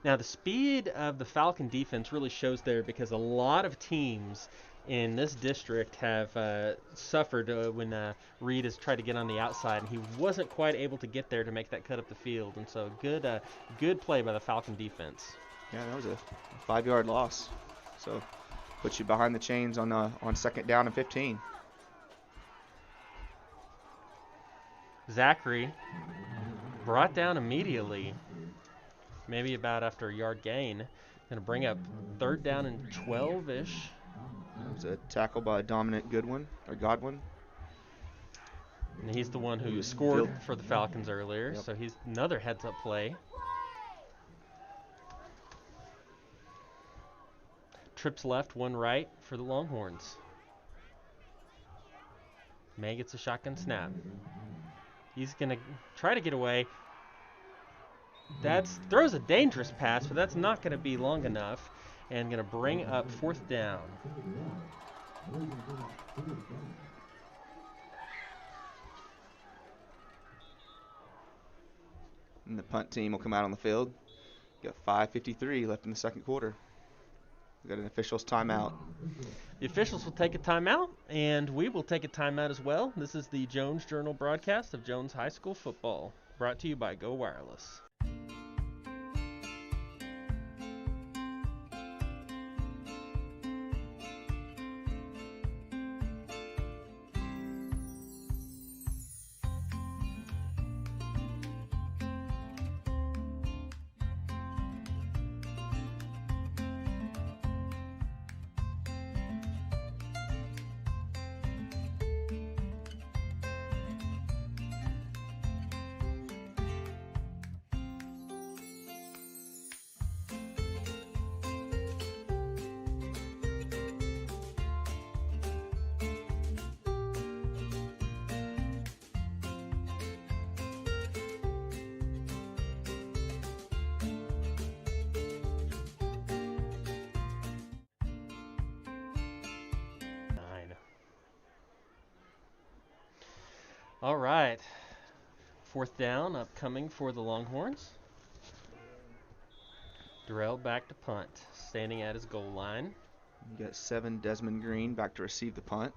Now, the speed of the Falcon defense really shows there because a lot of teams in this district have suffered when Reed has tried to get on the outside, and he wasn't quite able to get there to make that cut up the field. And so good play by the Falcon defense. Yeah, that was a 5-yard loss. So puts you behind the chains on 2nd down and 15. Zachary brought down immediately, maybe about after a yard gain. Going to bring up 3rd down and 12-ish. That was a tackle by Dominic Godwin. And he's the one who scored for the Falcons earlier, so he's another heads-up play. Trips left, 1 right for the Longhorns. May gets a shotgun snap. He's going to try to get away. Throws a dangerous pass, but that's not going to be long enough. And going to bring up 4th down. And the punt team will come out on the field. Got 5:53 left in the second quarter. We got an official's timeout. The officials will take a timeout, and we will take a timeout as well. This is the Jones Journal broadcast of Jones High School football, brought to you by Go Wireless. All right. 4th down upcoming for the Longhorns. Darrell back to punt, standing at his goal line. You got 7, Desmond Green back to receive the punt.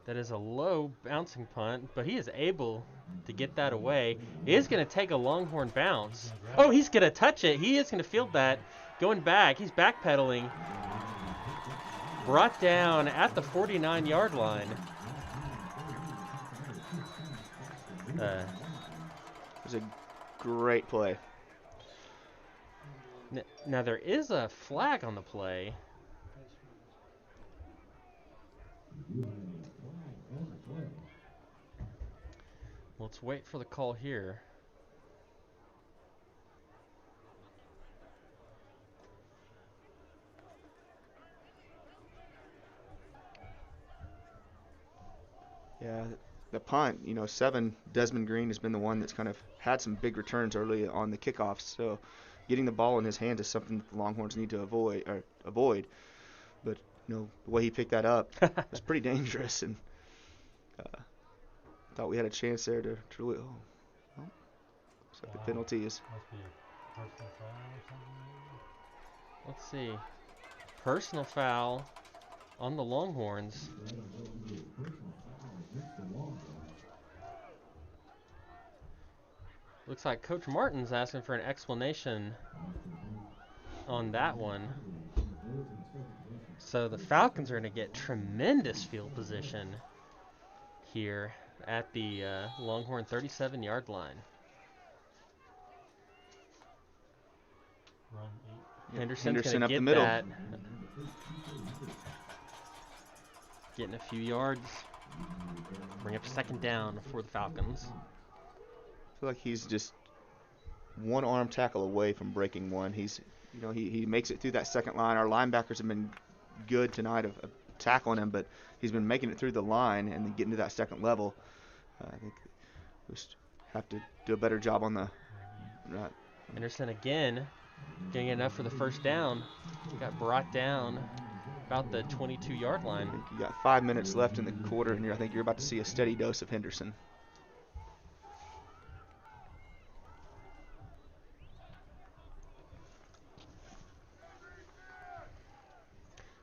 That is a low bouncing punt, but he is able to get that away. He is going to take a Longhorn bounce. Oh, he's going to touch it. He is going to field that. Going back. He's backpedaling. Brought down at the 49-yard line. It was a great play. Now, there is a flag on the play. Let's wait for the call here. Yeah, the punt, 7, Desmond Green has been the one that's kind of had some big returns early on the kickoffs. So getting the ball in his hands is something that the Longhorns need to avoid. But, the way he picked that up was pretty dangerous. And thought we had a chance there to really. Oh, looks like the penalty is. Let's see. Personal foul on the Longhorns. Looks like Coach Martin's asking for an explanation on that one. So the Falcons are going to get tremendous field position here at the Longhorn 37-yard line. Henderson's going to up get the middle. that. Getting a few yards. Bring up 2nd down for the Falcons. I feel like he's just one arm tackle away from breaking one. He's, he makes it through that second line. Our linebackers have been good tonight of tackling him, but he's been making it through the line and then getting to that second level. I think we just have to do a better job on the. Henderson again, getting enough for the 1st down. Got brought down about the 22-yard line. I think you got 5 minutes left in the quarter, and I think you're about to see a steady dose of Henderson.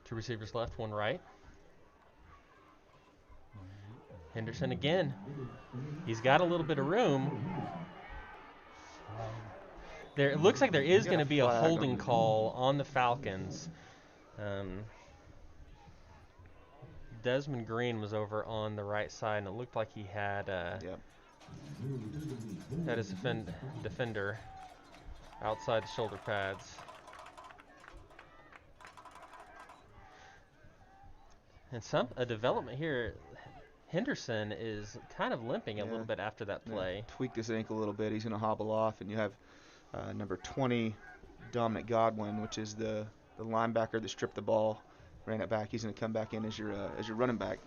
Two receivers left, one right. Henderson again. He's got a little bit of room. It looks like there is going to be a holding call on the Falcons. Desmond Green was over on the right side, and it looked like he had his defender outside the shoulder pads. And a development here. Henderson is kind of limping a little bit after that play. Tweaked his ankle a little bit. He's going to hobble off, and you have number 20, Dominic Godwin, which is the linebacker that stripped the ball, ran it back. He's going to come back in as your running back.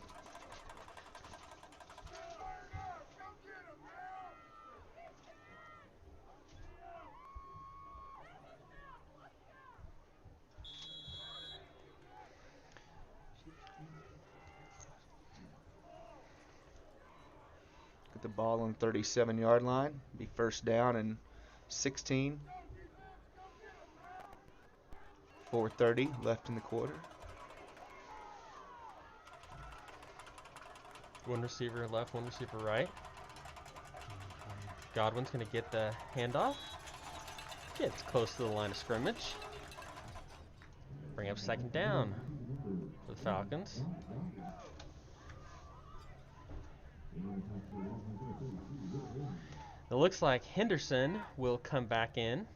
Get the ball on the 37-yard line. Be 1st down and 16. 4:30 left in the quarter. One receiver left, one receiver right. Godwin's going to get the handoff. Gets close to the line of scrimmage. Bring up 2nd down for the Falcons. It looks like Henderson will come back in.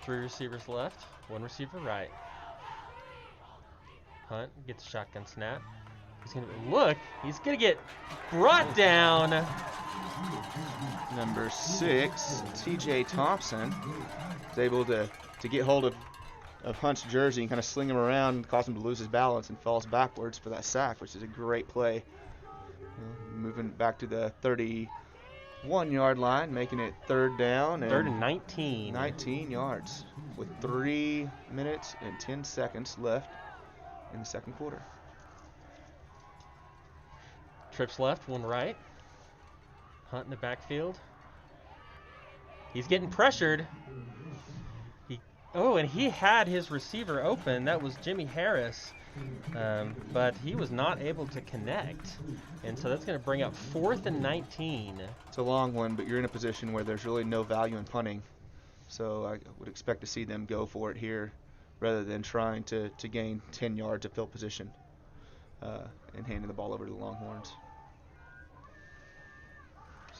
Three receivers left, one receiver right. Hunt gets a shotgun snap. He's gonna get brought down. Number 6, T.J. Thompson, is able to get hold of Hunt's jersey and kind of sling him around, cause him to lose his balance, and falls backwards for that sack, which is a great play. Moving back to the 31-yard line, making it third down. And 19. 19 yards with 3 minutes and 10 seconds left in the second quarter. Trips left, one right. Hunt in the backfield. He's getting pressured. And he had his receiver open. That was Jimmy Harris. But he was not able to connect. And so that's going to bring up 4th and 19. It's a long one, but you're in a position where there's really no value in punting. So I would expect to see them go for it here rather than trying to gain 10 yards of field position and handing the ball over to the Longhorns.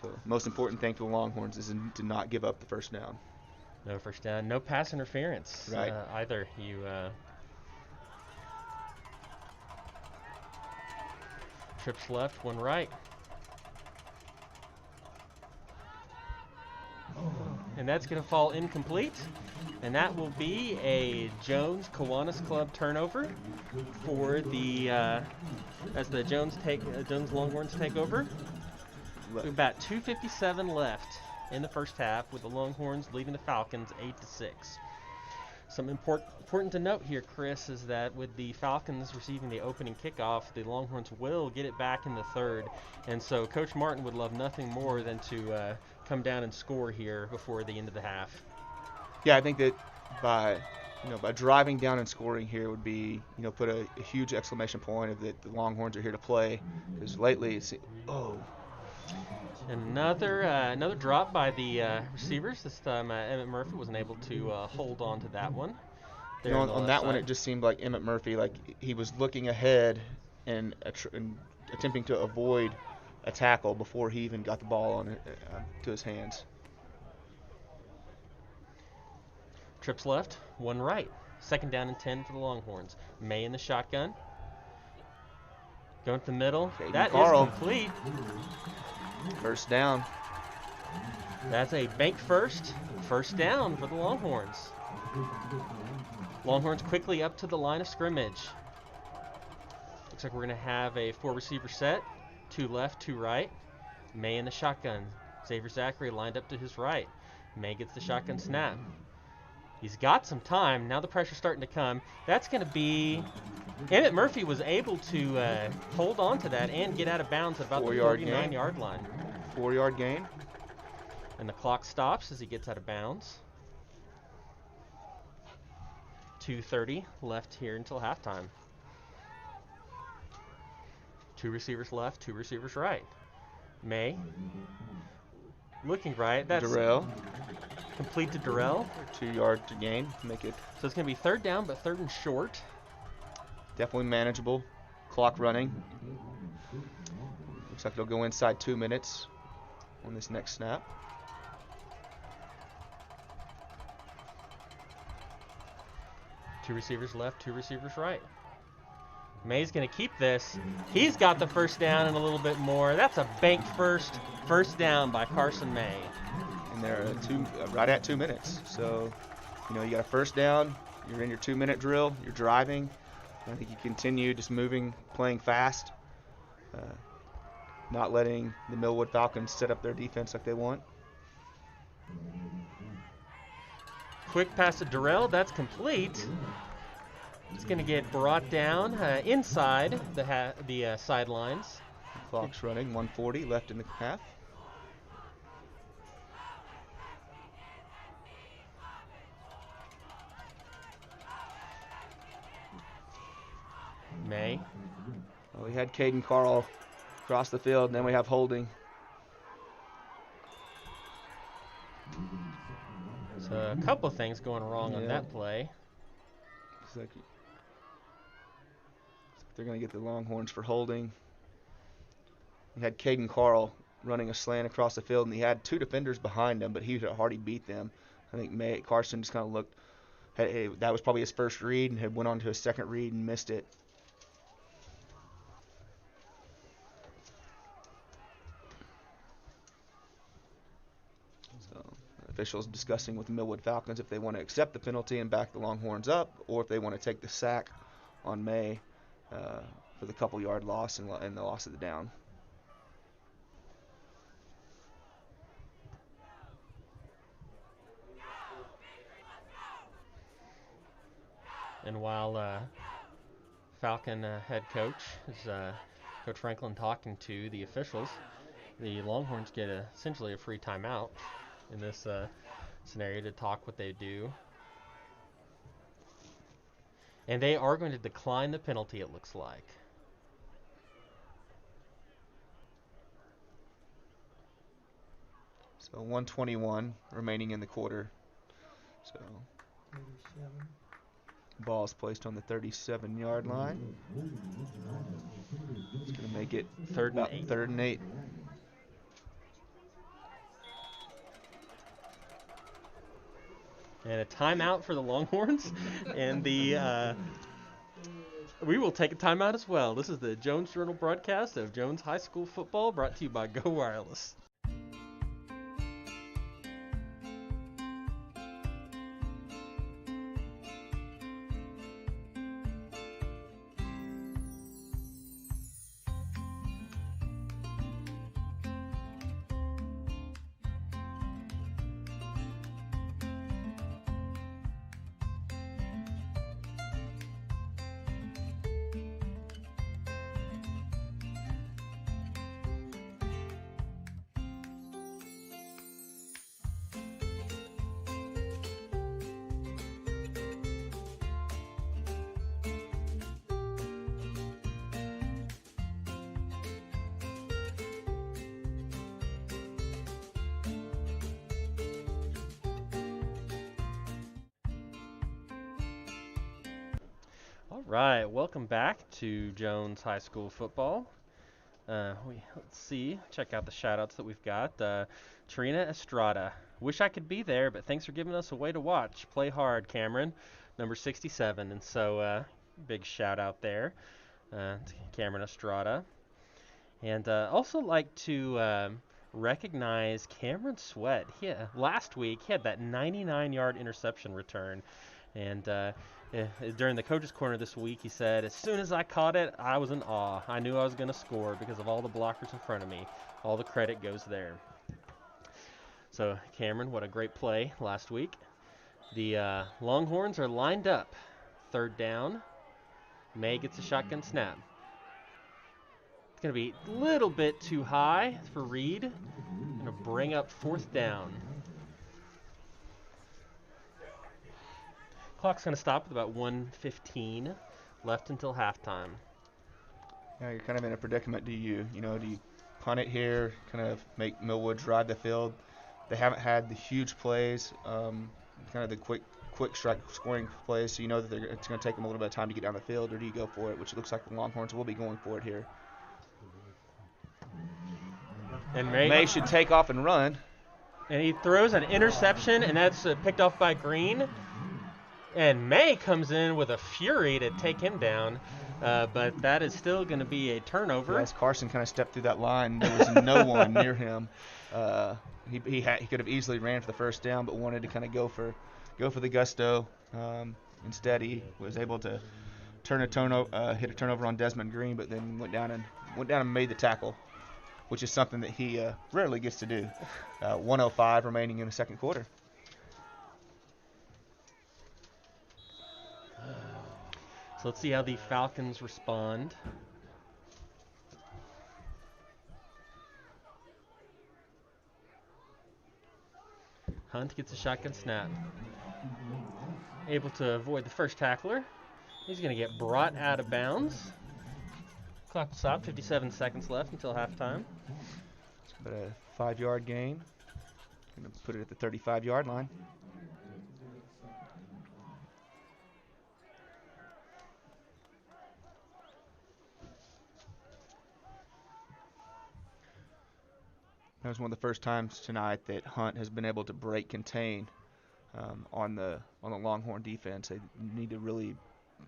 So most important thing for the Longhorns is to not give up the first down. No first down, no pass interference either. Trips left, one right. And that's going to fall incomplete. And that will be a Jones Kiwanis Club turnover for the as the Jones Longhorns take over. About 2:57 left in the first half, with the Longhorns leading the Falcons 8-6. Some important to note here, Chris, is that with the Falcons receiving the opening kickoff, the Longhorns will get it back in the third, and so Coach Martin would love nothing more than to come down and score here before the end of the half. Yeah, I think that by driving down and scoring here would be, put a huge exclamation point of that the Longhorns are here to play, because lately it's Another drop by the receivers. This time Emmett Murphy wasn't able to hold on to that one. On that one, it just seemed like Emmett Murphy, like he was looking ahead and attempting to avoid a tackle before he even got the ball to his hands. Trips left, one right. 2nd down and 10 for the Longhorns. May in the shotgun. Going to the middle. That is complete. First down. That's a bank first down for the Longhorns. Longhorns quickly up to the line of scrimmage. Looks like we're going to have a 4-receiver set. 2 left, 2 right. May in the shotgun. Xavier Zachary lined up to his right. May gets the shotgun snap. He's got some time. Now the pressure's starting to come. That's going to be... Emmett Murphy was able to hold on to that and get out of bounds at about the 49-yard line. 4-yard gain. And the clock stops as he gets out of bounds. 2:30 left here until halftime. 2 receivers left, 2 receivers right. May looking right. That's Durrell. Complete to Durrell. 2 yards to gain. Make it. So it's going to be 3rd down, but 3rd and short. Definitely manageable. Clock running. Looks like they'll go inside 2 minutes on this next snap. Two receivers left, 2 receivers right. May's going to keep this. He's got the first down and a little bit more. That's a bank first down by Carson May. And they're right at 2 minutes. So, you got a first down. You're in your 2-minute drill. You're driving. I think you continue just moving, playing fast, not letting the Millwood Falcons set up their defense like they want. Quick pass to Durrell. That's complete. It's going to get brought down inside the sidelines. Clock's running. 1:40 left in the half. May. Well, we had Caden Carl across the field, and then we have holding. So a couple of things going wrong on that play. Looks like they're going to get the Longhorns for holding. We had Caden Carl running a slant across the field, and he had 2 defenders behind him, but he had already beat them. I think Carson just kind of looked. That was probably his first read, and had went on to his second read and missed it. Officials discussing with the Millwood Falcons if they want to accept the penalty and back the Longhorns up, or if they want to take the sack on May for the couple-yard loss and the loss of the down. And while Falcon head coach is Coach Franklin talking to the officials, the Longhorns get essentially a free timeout in this scenario to talk what they do. And they are going to decline the penalty, it looks like. So 1:21 remaining in the quarter. So 37. Ball is placed on the 37-yard line. It's going to make it Third and 8. And a timeout for the Longhorns. And we will take a timeout as well. This is the Jones Journal broadcast of Jones High School football, brought to you by Go Wireless. All right, welcome back to Jones High School football. Let's check out the shout-outs that we've got. Trina Estrada, wish I could be there, but thanks for giving us a way to watch. Play hard, Cameron, number 67. And so big shout-out there to Cameron Estrada. And also like to recognize Cameron Sweat. Last week, he had that 99-yard interception return. And during the coach's corner this week, he said, as soon as I caught it, I was in awe. I knew I was going to score because of all the blockers in front of me. All the credit goes there. So, Cameron, what a great play last week. The Longhorns are lined up. Third down. May gets a shotgun snap. It's going to be a little bit too high for Reed. Going to bring up fourth down. Clock's going to stop with about 1:15 left until halftime. Yeah, you're kind of in a predicament. Do you punt it here, kind of make Millwood drive the field? They haven't had the huge plays, kind of the quick strike scoring plays, so you know that it's going to take them a little bit of time to get down the field, or do you go for it, which it looks like the Longhorns will be going for it here. And May should take off and run. And he throws an interception, and that's picked off by Green. And May comes in with a fury to take him down, but that is still going to be a turnover. As Carson kind of stepped through that line, there was no one near him. He could have easily ran for the first down, but wanted to kind of go for the gusto. Instead, he was able to hit a turnover on Desmond Green, but then went down and made the tackle, which is something that he rarely gets to do. 1:05 remaining in the second quarter. So let's see how the Falcons respond. Hunt gets a shotgun snap. Able to avoid the first tackler. He's going to get brought out of bounds. Clock will stop, 57 seconds left until halftime. It's about a 5-yard gain. Going to put it at the 35-yard line. That was one of the first times tonight that Hunt has been able to break contain on the Longhorn defense. They need to really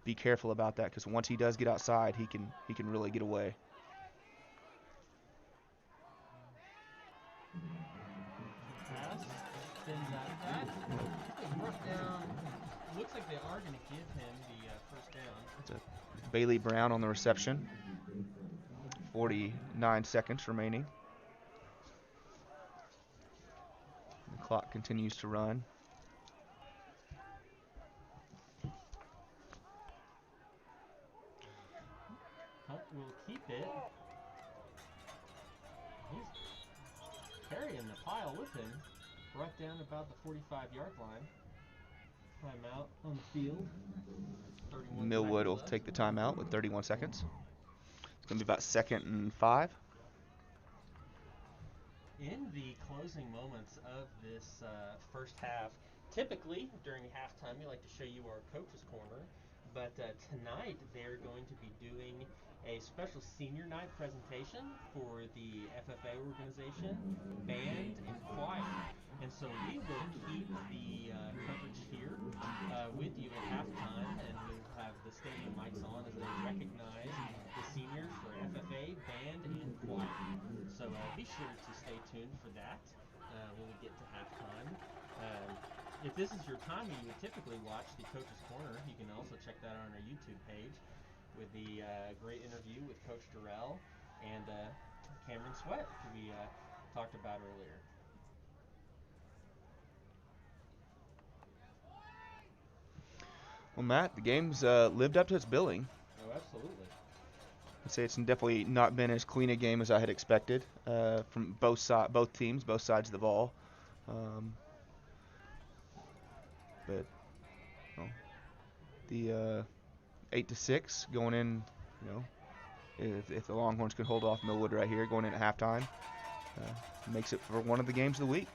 be careful about that, because once he does get outside, he can really get away. Pass, spins out of that. Looks like they are going to give him the first down. It's a Bailey Brown on the reception. 49 seconds remaining. The clock continues to run. pile with him. Brought down about the 45-yard line. Timeout on the field. 31 Millwood seconds will left. take the timeout with 31 seconds. It's going to be about 2nd and 5. In the closing moments of this first half, typically during halftime we like to show you our coaches corner, but tonight they're going to be doing a special senior night presentation for the FFA organization, band and choir. And so we will keep the coverage here with you at halftime, and we'll have the stadium mics on as they recognize the seniors for FFA, band, and choir. So be sure to stay tuned for that when we get to halftime. If this is your time when you would typically watch the Coach's Corner, you can also check that out on our YouTube page with the great interview with Coach Durrell and Cameron Sweat, who we talked about earlier. Well, Matt, the game's lived up to its billing. Oh, absolutely. I'd say it's definitely not been as clean a game as I had expected from both teams, both sides of the ball. But the 8-6 going in, if the Longhorns can hold off Millwood right here going in at halftime, makes it for one of the games of the week.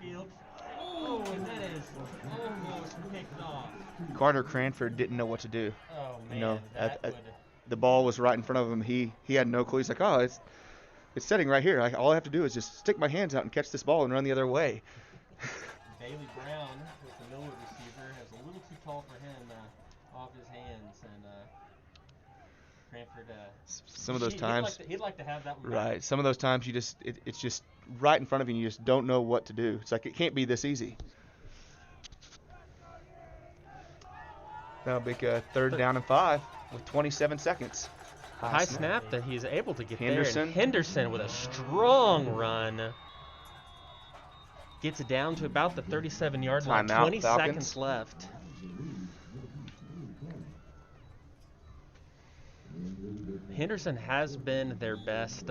Downfield. Oh, and that is almost picked off. Carter Cranford didn't know what to do. Oh man, the ball was right in front of him. He had no clue. He's like, oh, it's sitting right here. All I have to do is just stick my hands out and catch this ball and run the other way. Bailey Brown with the Millwood receiver is a little too tall for him off his hands, and Cranford. Some of those times, he'd like to have that one. Right. Back. Some of those times it's just right in front of you, and you just don't know what to do. It's like it can't be this easy. Now big 3rd down and 5 with 27 seconds. High snap that he's able to get Henderson. there. And Henderson with a strong run. Gets it down to about the 37-yard line. 20 seconds left. Henderson has been their best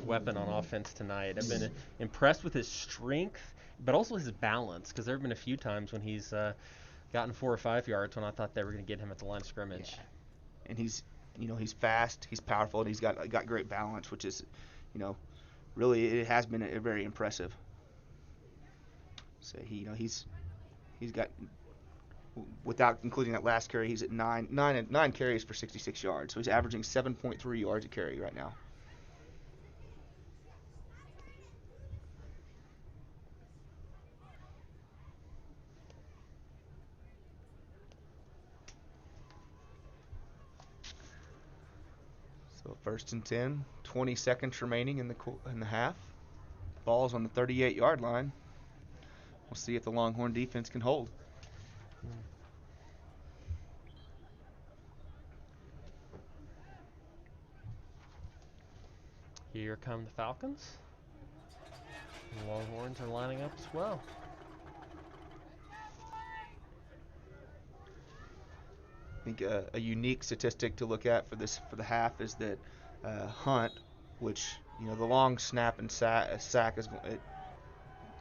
weapon on offense tonight. I've been impressed with his strength, but also his balance, because there have been a few times when he's gotten 4 or 5 yards when I thought they were going to get him at the line of scrimmage. Yeah. And he's fast, he's powerful, and he's got great balance, which is, really it has been a very impressive. So he's got, without including that last carry, he's at nine carries for 66 yards. So he's averaging 7.3 yards a carry right now. So 1st and 10, 20 seconds remaining in the half. Ball's on the 38-yard line. We'll see if the Longhorn defense can hold. Here come the Falcons. The Longhorns are lining up as well. I think a unique statistic to look at for the half is that Hunt, which the long snap and sack is it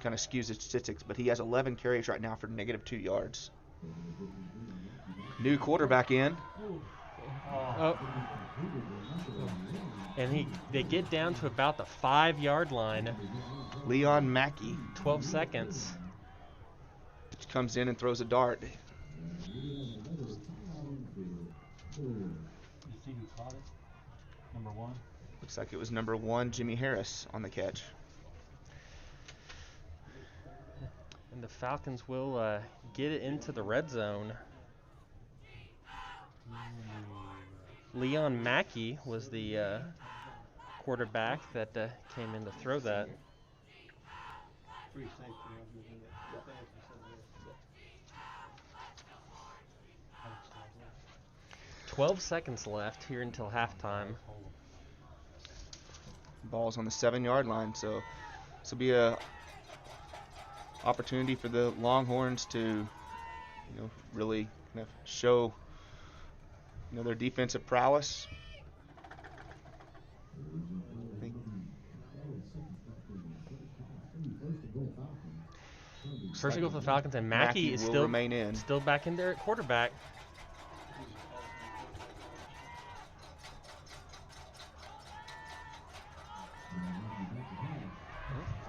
kind of skews the statistics, but he has 11 carries right now for -2 yards. New quarterback in. Oh. And they get down to about the 5-yard line. Leon Mackey. 12 seconds. Comes in and throws a dart. You see who caught it? Number 1? Looks like it was number 1, Jimmy Harris, on the catch. And the Falcons will get it into the red zone. Leon Mackey was the quarterback that came in to throw that. 12 seconds left here until halftime. Ball's on the 7-yard line, so this will be a opportunity for the Longhorns to, really kind of show, their defensive prowess. First and goal for the Falcons, and Mackey is still remain in. Still back in there at quarterback.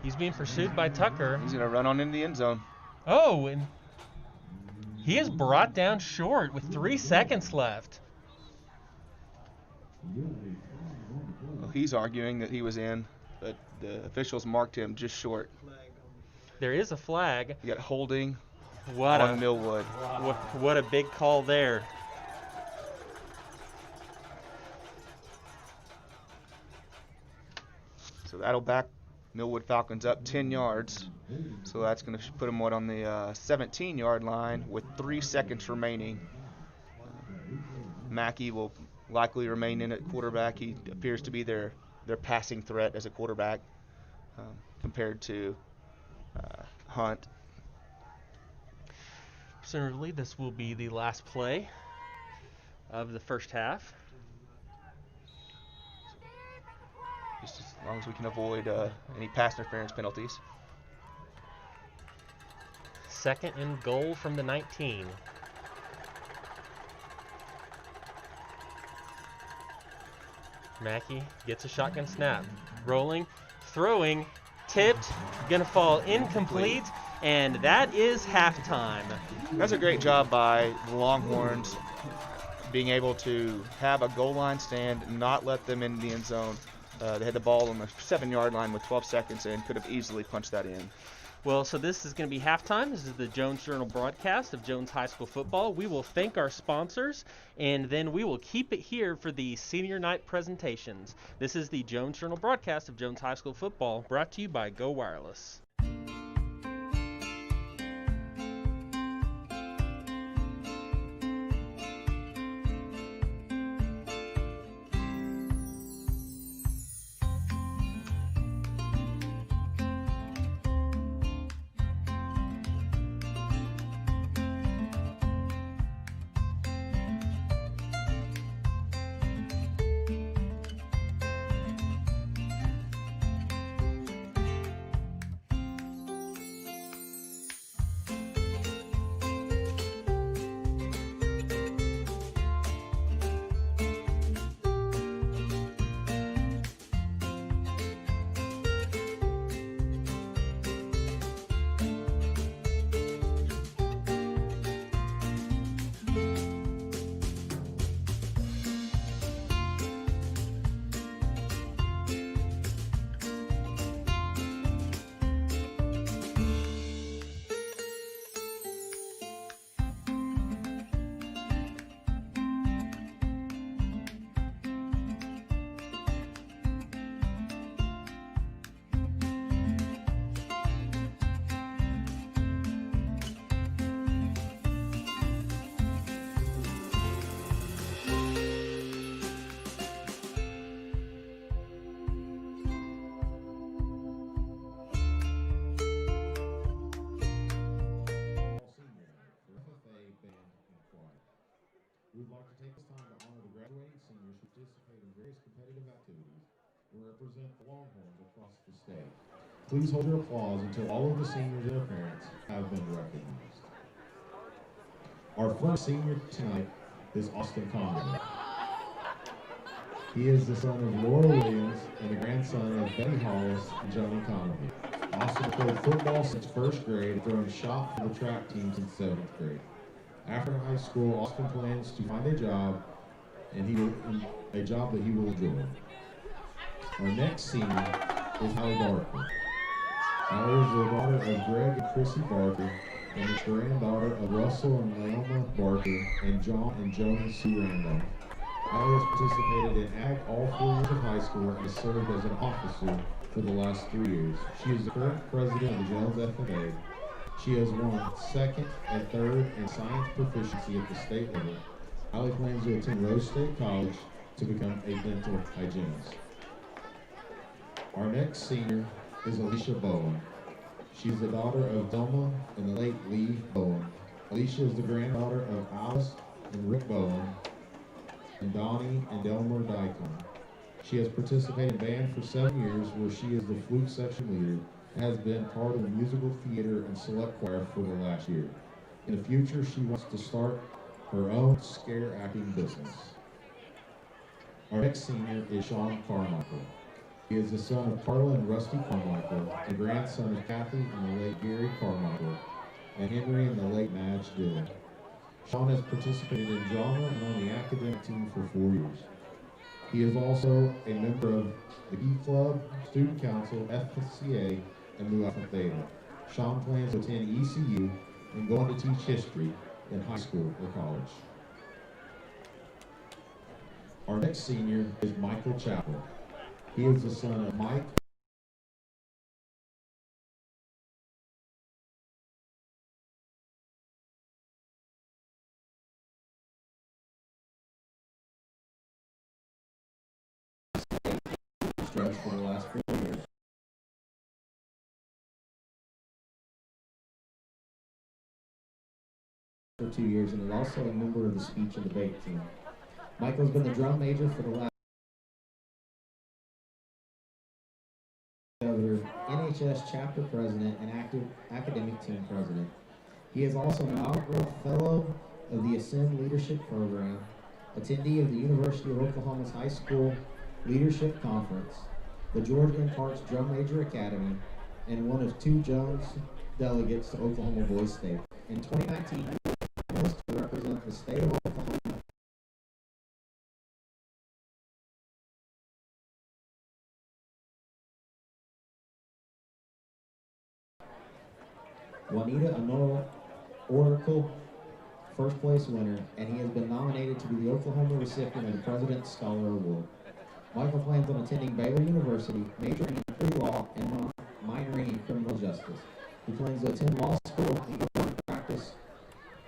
He's being pursued by Tucker. He's going to run on in the end zone. Oh, and he is brought down short with 3 seconds left. Well, he's arguing that he was in, but the officials marked him just short. There is a flag. You got holding on Millwood. What a big call there. So that'll back Millwood Falcons up 10 yards. So that's going to put them on the 17-yard line with 3 seconds remaining. Mackey will likely remain in at quarterback. He appears to be their passing threat as a quarterback compared to Hunt. Presumably, this will be the last play of the first half. Just as long as we can avoid any pass interference penalties. 2nd and goal from the 19. Mackey gets a shotgun snap. Rolling, throwing, tipped, gonna fall incomplete, and that is halftime. That's a great job by the Longhorns being able to have a goal line stand and not let them in the end zone. They had the ball on the 7-yard line with 12 seconds and could have easily punched that in. Well, so this is going to be halftime. This is the Jones Journal broadcast of Jones High School football. We will thank our sponsors, and then we will keep it here for the senior night presentations. This is the Jones Journal broadcast of Jones High School football, brought to you by Go Wireless. We'd like to take this time to honor the graduating seniors who participate in various competitive activities and represent the Longhorns across the state. Please hold your applause until all of the seniors and their parents have been recognized. Our first senior tonight is Austin Conley. He is the son of Laura Williams and the grandson of Betty Hollis and Johnny Conley. Austin played football since 1st grade, throwing shot for the track team since 7th grade. After high school, Austin plans to find a job, and a job that he will enjoy. Our next senior is Hallie Barker. Hallie is the daughter of Greg and Chrissy Barker, and is the granddaughter of Russell and Naoma Barker, and John and Joni Sue Randolph. Hallie has participated in ag all 4 years of high school and has served as an officer for the last 3 years. She is the current president of the Jones FFA. She has won 2nd and 3rd in science proficiency at the state level. Hallie plans to attend Rose State College to become a dental hygienist. Our next senior is Alicia Bowen. She's the daughter of Delma and the late Lee Bowen. Alicia is the granddaughter of Alice and Rick Bowen and Donnie and Delmer Dykon. She has participated in band for 7 years, where she is the flute section leader. and has been part of the musical theater and select choir for the last year. In the future, she wants to start her own scare acting business. Our next senior is Sean Carmichael. He is the son of Carla and Rusty Carmichael, the grandson of Kathy and the late Gary Carmichael, and Henry and the late Madge Dillon. Sean has participated in drama and on the academic team for 4 years. He is also a member of the Key Club, Student Council, FCA, and Mu Alpha Theta. Sean plans to attend ECU and go on to teach history in high school or college. Our next senior is Michael Chappell. He is the son of Mike stretch for the last 4 years. For 2 years, and is also a member of the speech and debate team. Michael's been the drum major for the last NHS chapter president and active academic team president. He is also an inaugural fellow of the Ascend Leadership Program, attendee of the University of Oklahoma's High School Leadership Conference, the George M. Parks Drum Major Academy, and one of 2 Jones delegates to Oklahoma Boys State. In 2019, he was to represent the state of Oklahoma. Juanita Honora Oracle, first place winner, and he has been nominated to be the Oklahoma recipient of the President's Scholar Award. Michael plans on attending Baylor University, majoring in pre-law and minoring in criminal justice. He plans to attend law school and go on to practice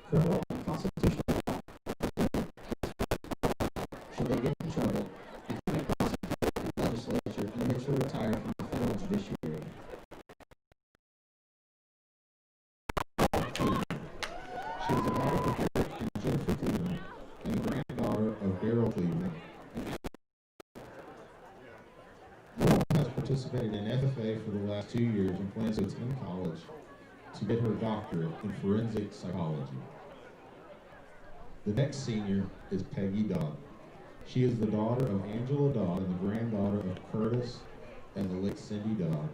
criminal and constitutional law. Should they get in trouble, become a prosecutor in the legislature and eventually retire from the federal judiciary. She is the daughter of Eric and Jennifer Cleveland and the granddaughter of Darrell Cleveland. Laura has participated in FFA for the last 2 years and plans to attend college to get her doctorate in forensic psychology. The next senior is Peggy Dodd. She is the daughter of Angela Dodd and the granddaughter of Curtis and the late Cindy Dodd.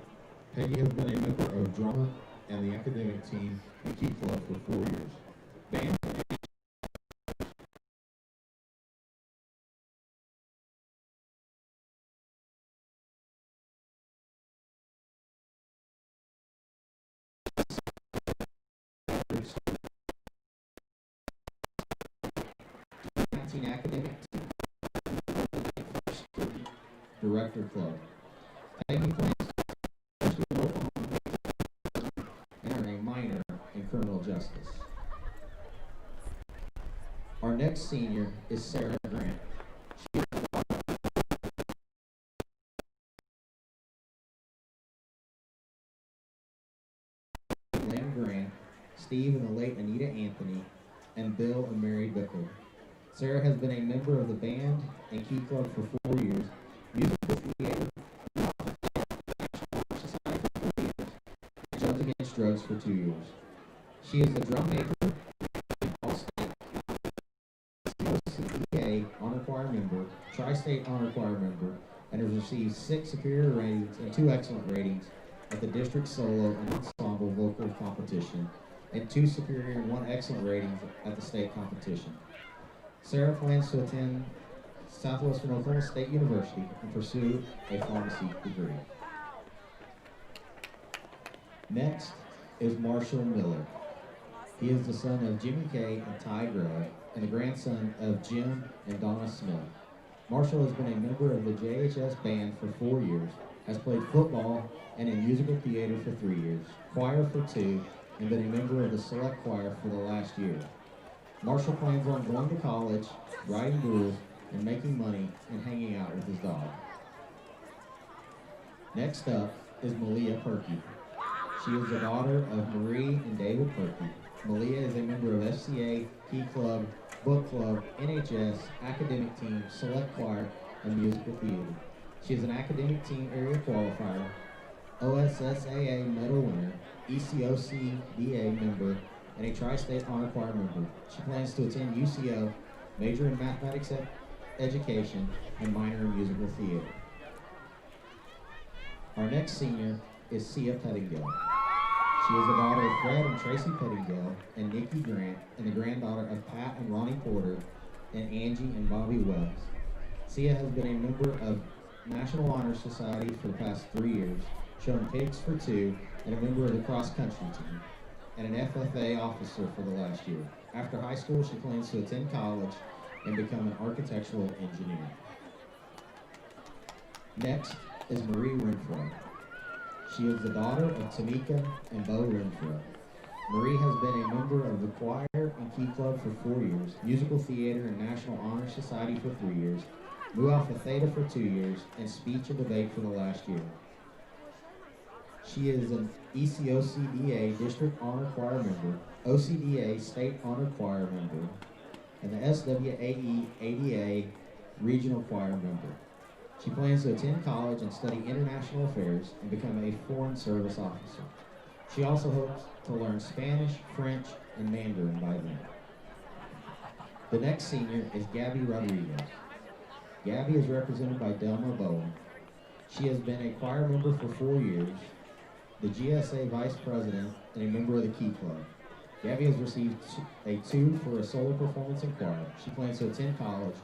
Peggy has been a member of drama and the academic team and Key Club for 4 years. Band academic team, director club. Peggy plans to enter a minor in criminal justice. Our next senior is Sarah Grant. Lynn Grant, Steve and the late Anita Anthony, and Bill and Mary Bickle. Sarah has been a member of the band and Key Club for 4 years, musical theater, society for 4 years, and Drugs Against Drugs for 2 years. She is the drum major, All-State, CPA Honor Choir member, Tri-State Honor Choir member, and has received 6 superior ratings and 2 excellent ratings at the district solo and ensemble vocal competition, and 2 superior and 1 excellent ratings at the state competition. Sarah plans to attend Southwestern Oklahoma State University and pursue a pharmacy degree. Next is Marshall Miller. He is the son of Jimmy Kay and Ty Grubb and the grandson of Jim and Donna Smith. Marshall has been a member of the JHS band for 4 years, has played football and in musical theater for 3 years, choir for 2, and been a member of the select choir for the last year. Marshall plans on going to college, riding bulls, and making money and hanging out with his dog. Next up is Malia Perky. She is the daughter of Marie and David Perky. Malia is a member of FCA, Key Club, Book Club, NHS, Academic Team, Select Choir, and Musical Theater. She is an Academic Team area qualifier, OSSAA medal winner, ECOCDA member, and a Tri-State Honor Choir member. She plans to attend UCO, major in mathematics education, and minor in musical theater. Our next senior is Sia Pettingill. She is the daughter of Fred and Tracy Pettingill and Nikki Grant, and the granddaughter of Pat and Ronnie Porter, and Angie and Bobby Wells. Sia has been a member of National Honor Society for the past 3 years, shown Pigs for 2, and a member of the cross-country team, and an FFA officer for the last year. After high school, she plans to attend college and become an architectural engineer. Next is Marie Renfro. She is the daughter of Tamika and Bo Renfro. Marie has been a member of the choir and key club for 4 years, musical theater and National Honor Society for 3 years, Mu Alpha Theta for 2 years, and speech and debate for the last year. She is an ECOCDA District Honor Choir member, OCDA State Honor Choir member, and the SWAE ADA Regional Choir member. She plans to attend college and study international affairs and become a foreign service officer. She also hopes to learn Spanish, French, and Mandarin by then. The next senior is Gabby Rodriguez. Gabby is represented by Delma Bowen. She has been a choir member for 4 years, the GSA Vice President, and a member of the Key Club. Gabby has received a 2 for a solo performance in choir. She plans to attend college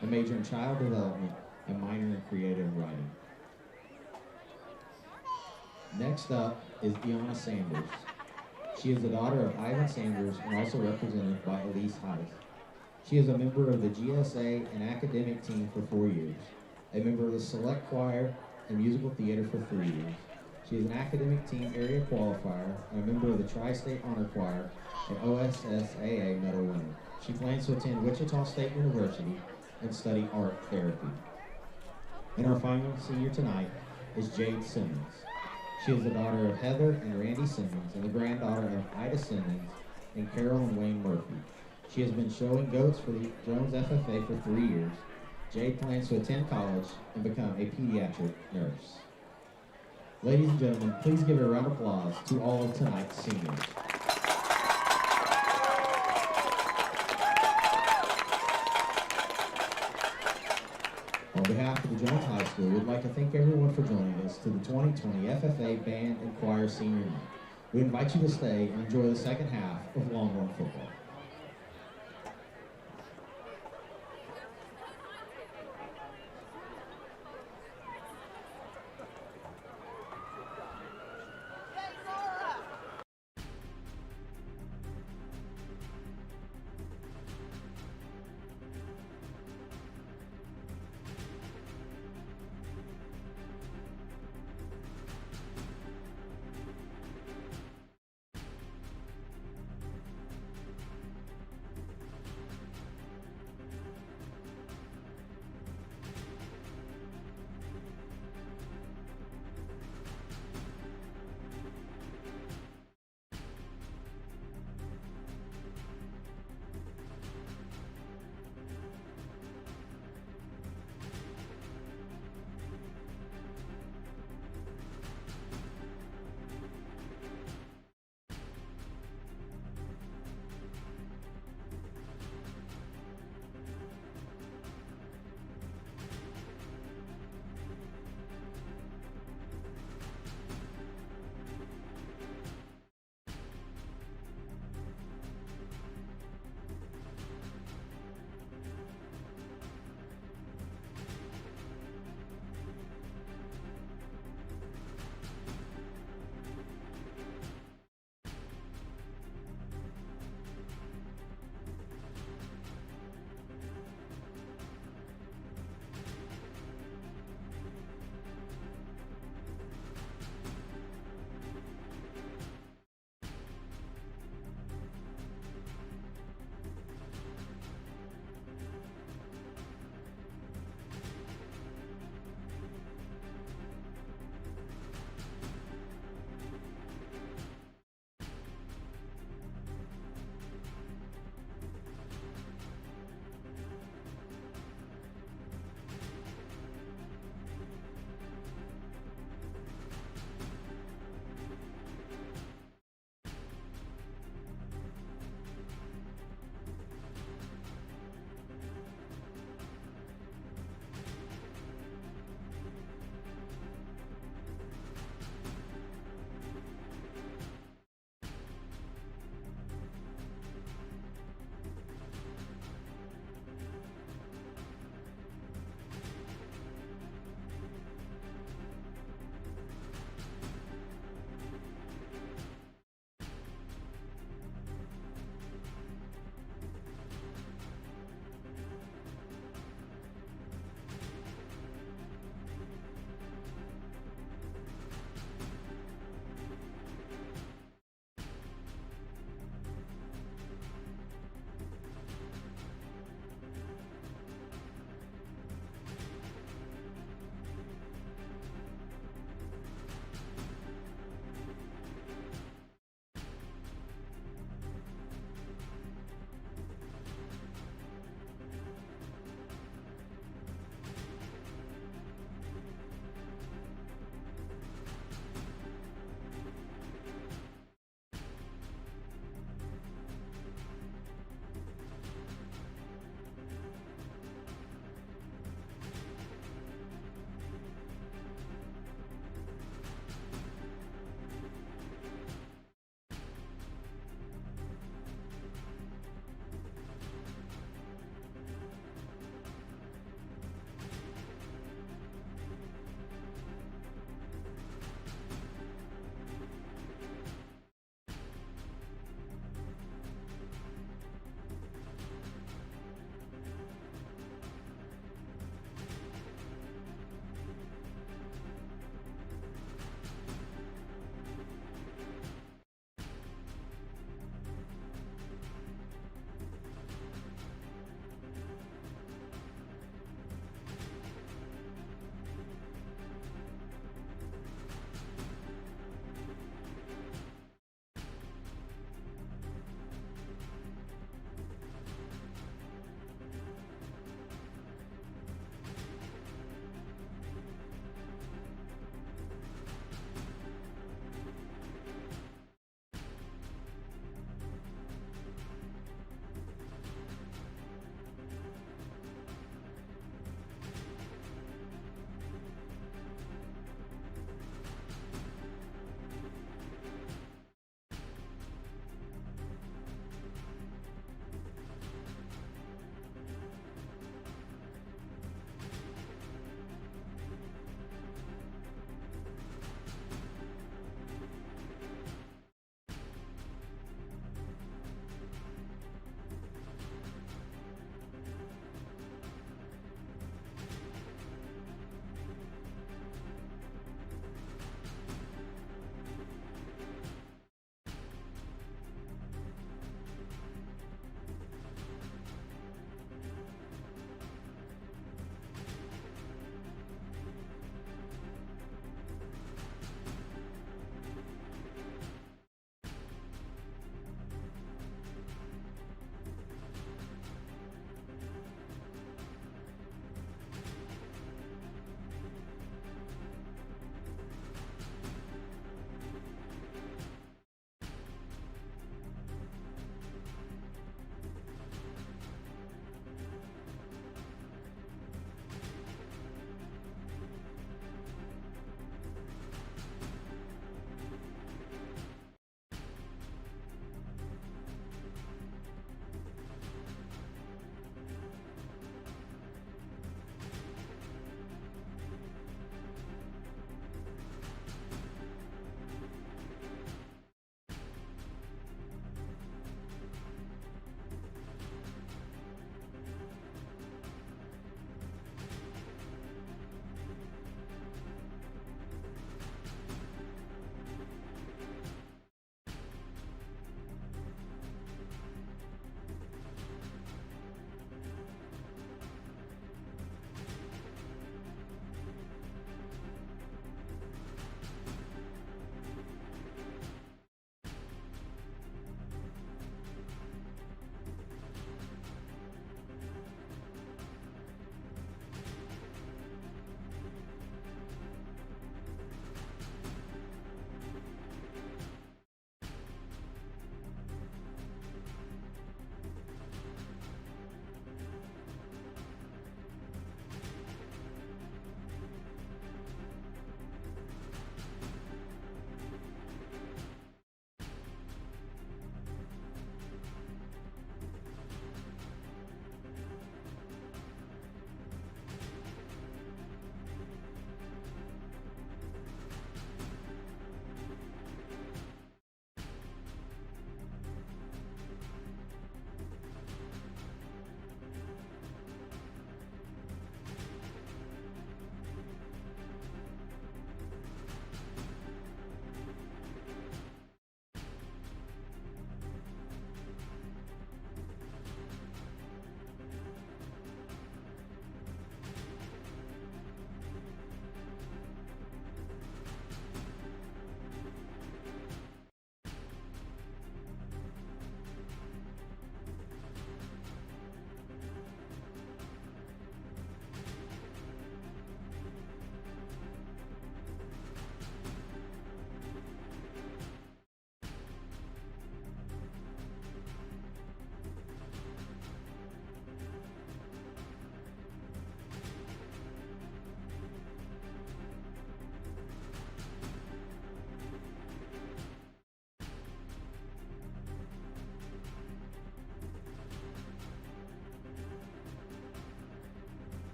and major in child development and minor in creative writing. Next up is Deanna Sanders. She is the daughter of Ivan Sanders and also represented by Elise Heiss. She is a member of the GSA and academic team for 4 years, a member of the select choir and musical theater for 3 years. She is an academic team area qualifier and a member of the Tri-State Honor Choir and OSSAA medal winner. She plans to attend Wichita State University and study art therapy. And our final senior tonight is Jade Simmons. She is the daughter of Heather and Randy Simmons and the granddaughter of Ida Simmons and Carol and Wayne Murphy. She has been showing goats for the Jones FFA for 3 years. Jade plans to attend college and become a pediatric nurse. Ladies and gentlemen, please give a round of applause to all of tonight's seniors. On behalf of the Jones High School, we'd like to thank everyone for joining us to the 2020 FFA Band and Choir Senior Night. We invite you to stay and enjoy the second half of Longhorn football.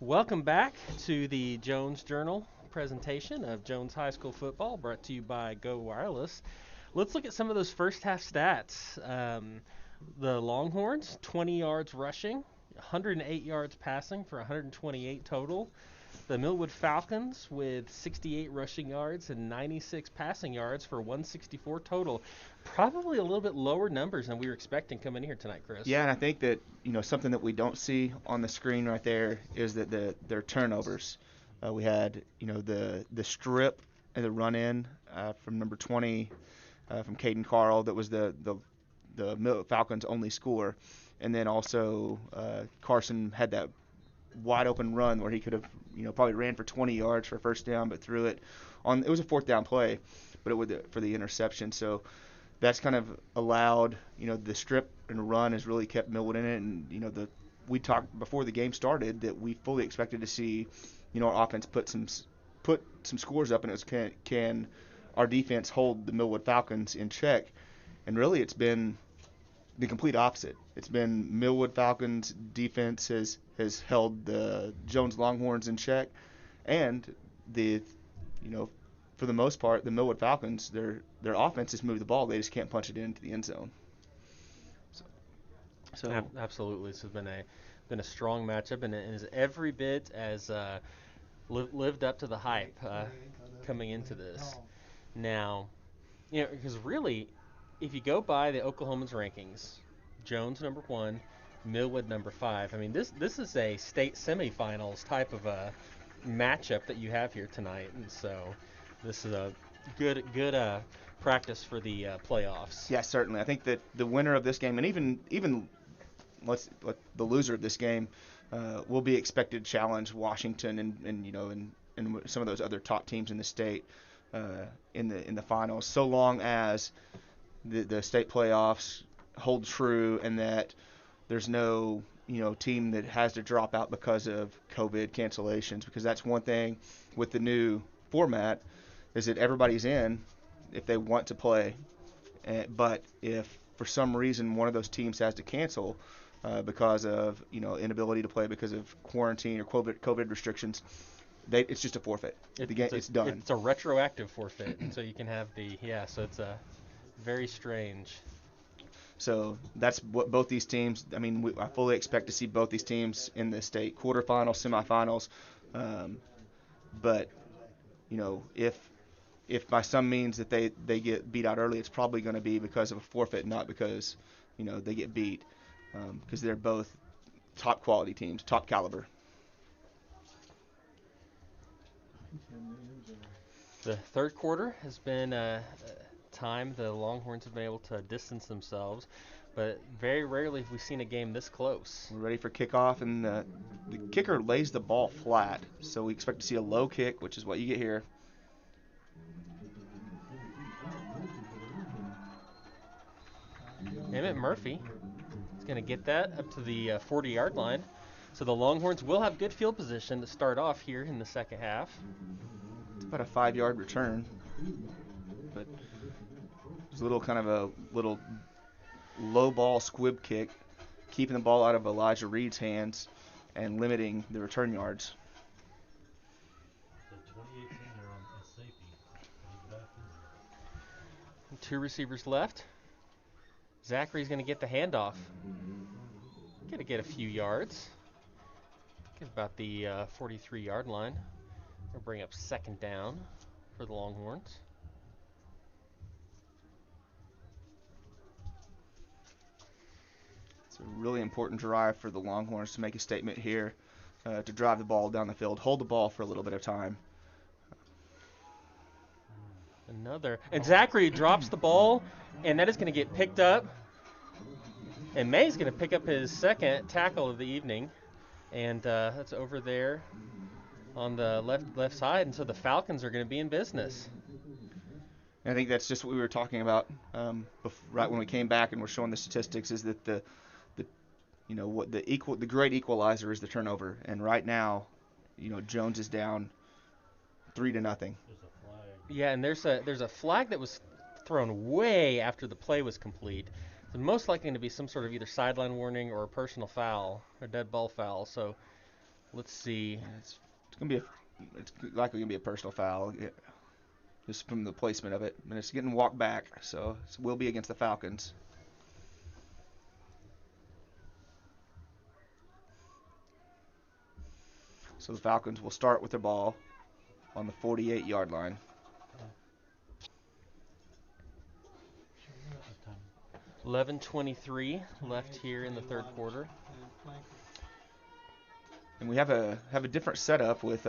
Welcome back to the Jones Journal presentation of Jones High School football, brought to you by Go Wireless. Let's look at some of those first half stats. The Longhorns, 20 yards rushing, 108 yards passing for 128 total. The Millwood Falcons with 68 rushing yards and 96 passing yards for 164 total. Probably a little bit lower numbers than we were expecting coming here tonight, Chris. Yeah, and I think that something that we don't see on the screen right there is that their turnovers. We had the strip and the run in from number 20 from Caden Carl that was the Falcons' only score, and then also Carson had that wide open run where he could have probably ran for 20 yards for a first down, but threw it on. It was a fourth down play, but it was for the interception. So that's kind of allowed the strip and run has really kept Millwood in it. And we talked before the game started that we fully expected to see our offense put some scores up, and it was can our defense hold the Millwood Falcons in check. And really it's been the complete opposite. It's been Millwood Falcons defense has held the Jones Longhorns in check, and for the most part, the Millwood Falcons, their offense has moved the ball. They just can't punch it into the end zone. So Absolutely, this has been a strong matchup, and it is every bit as lived up to the hype coming into this. Now, because really, if you go by the Oklahomans rankings, Jones number 1, Millwood number 5. I mean, this is a state semifinals type of a matchup that you have here tonight, and so this is a good practice for the playoffs. Yeah, certainly. I think that the winner of this game, and even the loser of this game, will be expected to challenge Washington and some of those other top teams in the state in the finals, so long as the state playoffs hold true and that there's no team that has to drop out because of COVID cancellations, because that's one thing with the new format is that everybody's in if they want to play, but if for some reason one of those teams has to cancel because of inability to play because of quarantine or COVID restrictions, it's just a forfeit. It's done. It's a retroactive forfeit, and so you can have so it's a very strange. So that's what both these teams. I mean, I fully expect to see both these teams in the state quarterfinals, semifinals. But if by some means that they get beat out early, it's probably going to be because of a forfeit, not because they get beat, because they're both top quality teams, top caliber. The third quarter has been time the Longhorns have been able to distance themselves, but very rarely have we seen a game this close. We're ready for kickoff, and the kicker lays the ball flat, so we expect to see a low kick, which is what you get here. Emmett Murphy is going to get that up to the 40-yard line. So the Longhorns will have good field position to start off here in the second half. It's about a 5-yard return, but it's a little low ball squib kick, keeping the ball out of Elijah Reed's hands and limiting the return yards. So 2018 they're on safety. He's back in there. 2 receivers left. Zachary's going to get the handoff. Going to get a few yards. Get about the 43-yard line. We'll bring up second down for the Longhorns. It's a really important drive for the Longhorns to make a statement here, to drive the ball down the field, hold the ball for a little bit of time. And Zachary drops the ball, and that is going to get picked up. And May's going to pick up his second tackle of the evening, and that's over there on the left side. And so the Falcons are going to be in business. And I think that's just what we were talking about right when we came back and we're showing the statistics, is that the great equalizer is the turnover. And right now, Jones is down 3-0. Yeah, and there's a flag that was thrown way after the play was complete. So most likely going to be some sort of either sideline warning or a personal foul or dead ball foul. So Let's see. It's likely gonna be a personal foul, just from the placement of it, and it's getting walked back, so it will be against the Falcons. So the Falcons will start with their ball on the 48-yard line. 11:23 left here in the third quarter. And we have a different setup with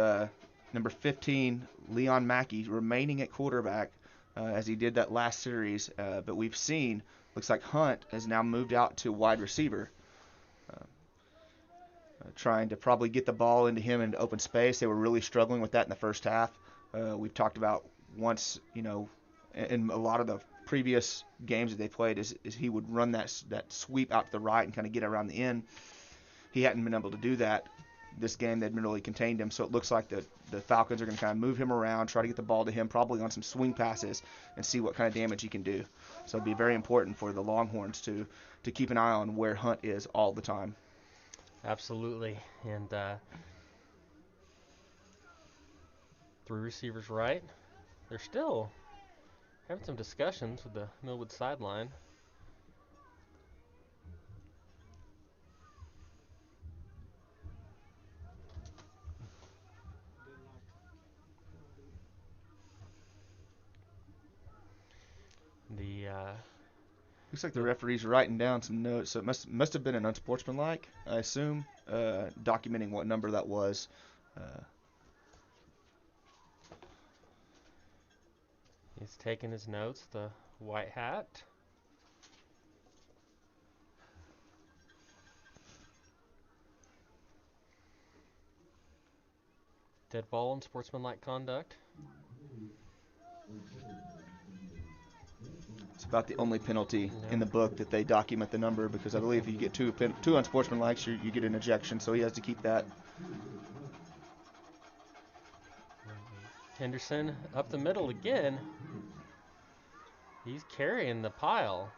number 15, Leon Mackey, remaining at quarterback as he did that last series. But we've seen, looks like Hunt has now moved out to wide receiver, trying to probably get the ball into him into open space. They were really struggling with that in the first half. We've talked about once, in a lot of the previous games that they played, is he would run that sweep out to the right and kind of get around the end. He hadn't been able to do that. This game, they'd really contained him, so it looks like the Falcons are going to kind of move him around, try to get the ball to him, probably on some swing passes, and see what kind of damage he can do. So it'd be very important for the Longhorns to keep an eye on where Hunt is all the time. Absolutely. And 3 receivers right. They're still having some discussions with the Millwood sideline. Looks like the referee's writing down some notes, so it must have been an unsportsmanlike, I assume, documenting what number that was. He's taking his notes, the white hat. Dead ball and sportsmanlike conduct. It's about the only penalty in the book that they document the number, because I believe if you get two unsportsmanlikes, you get an ejection, so he has to keep that. Henderson up the middle again. He's carrying the pile.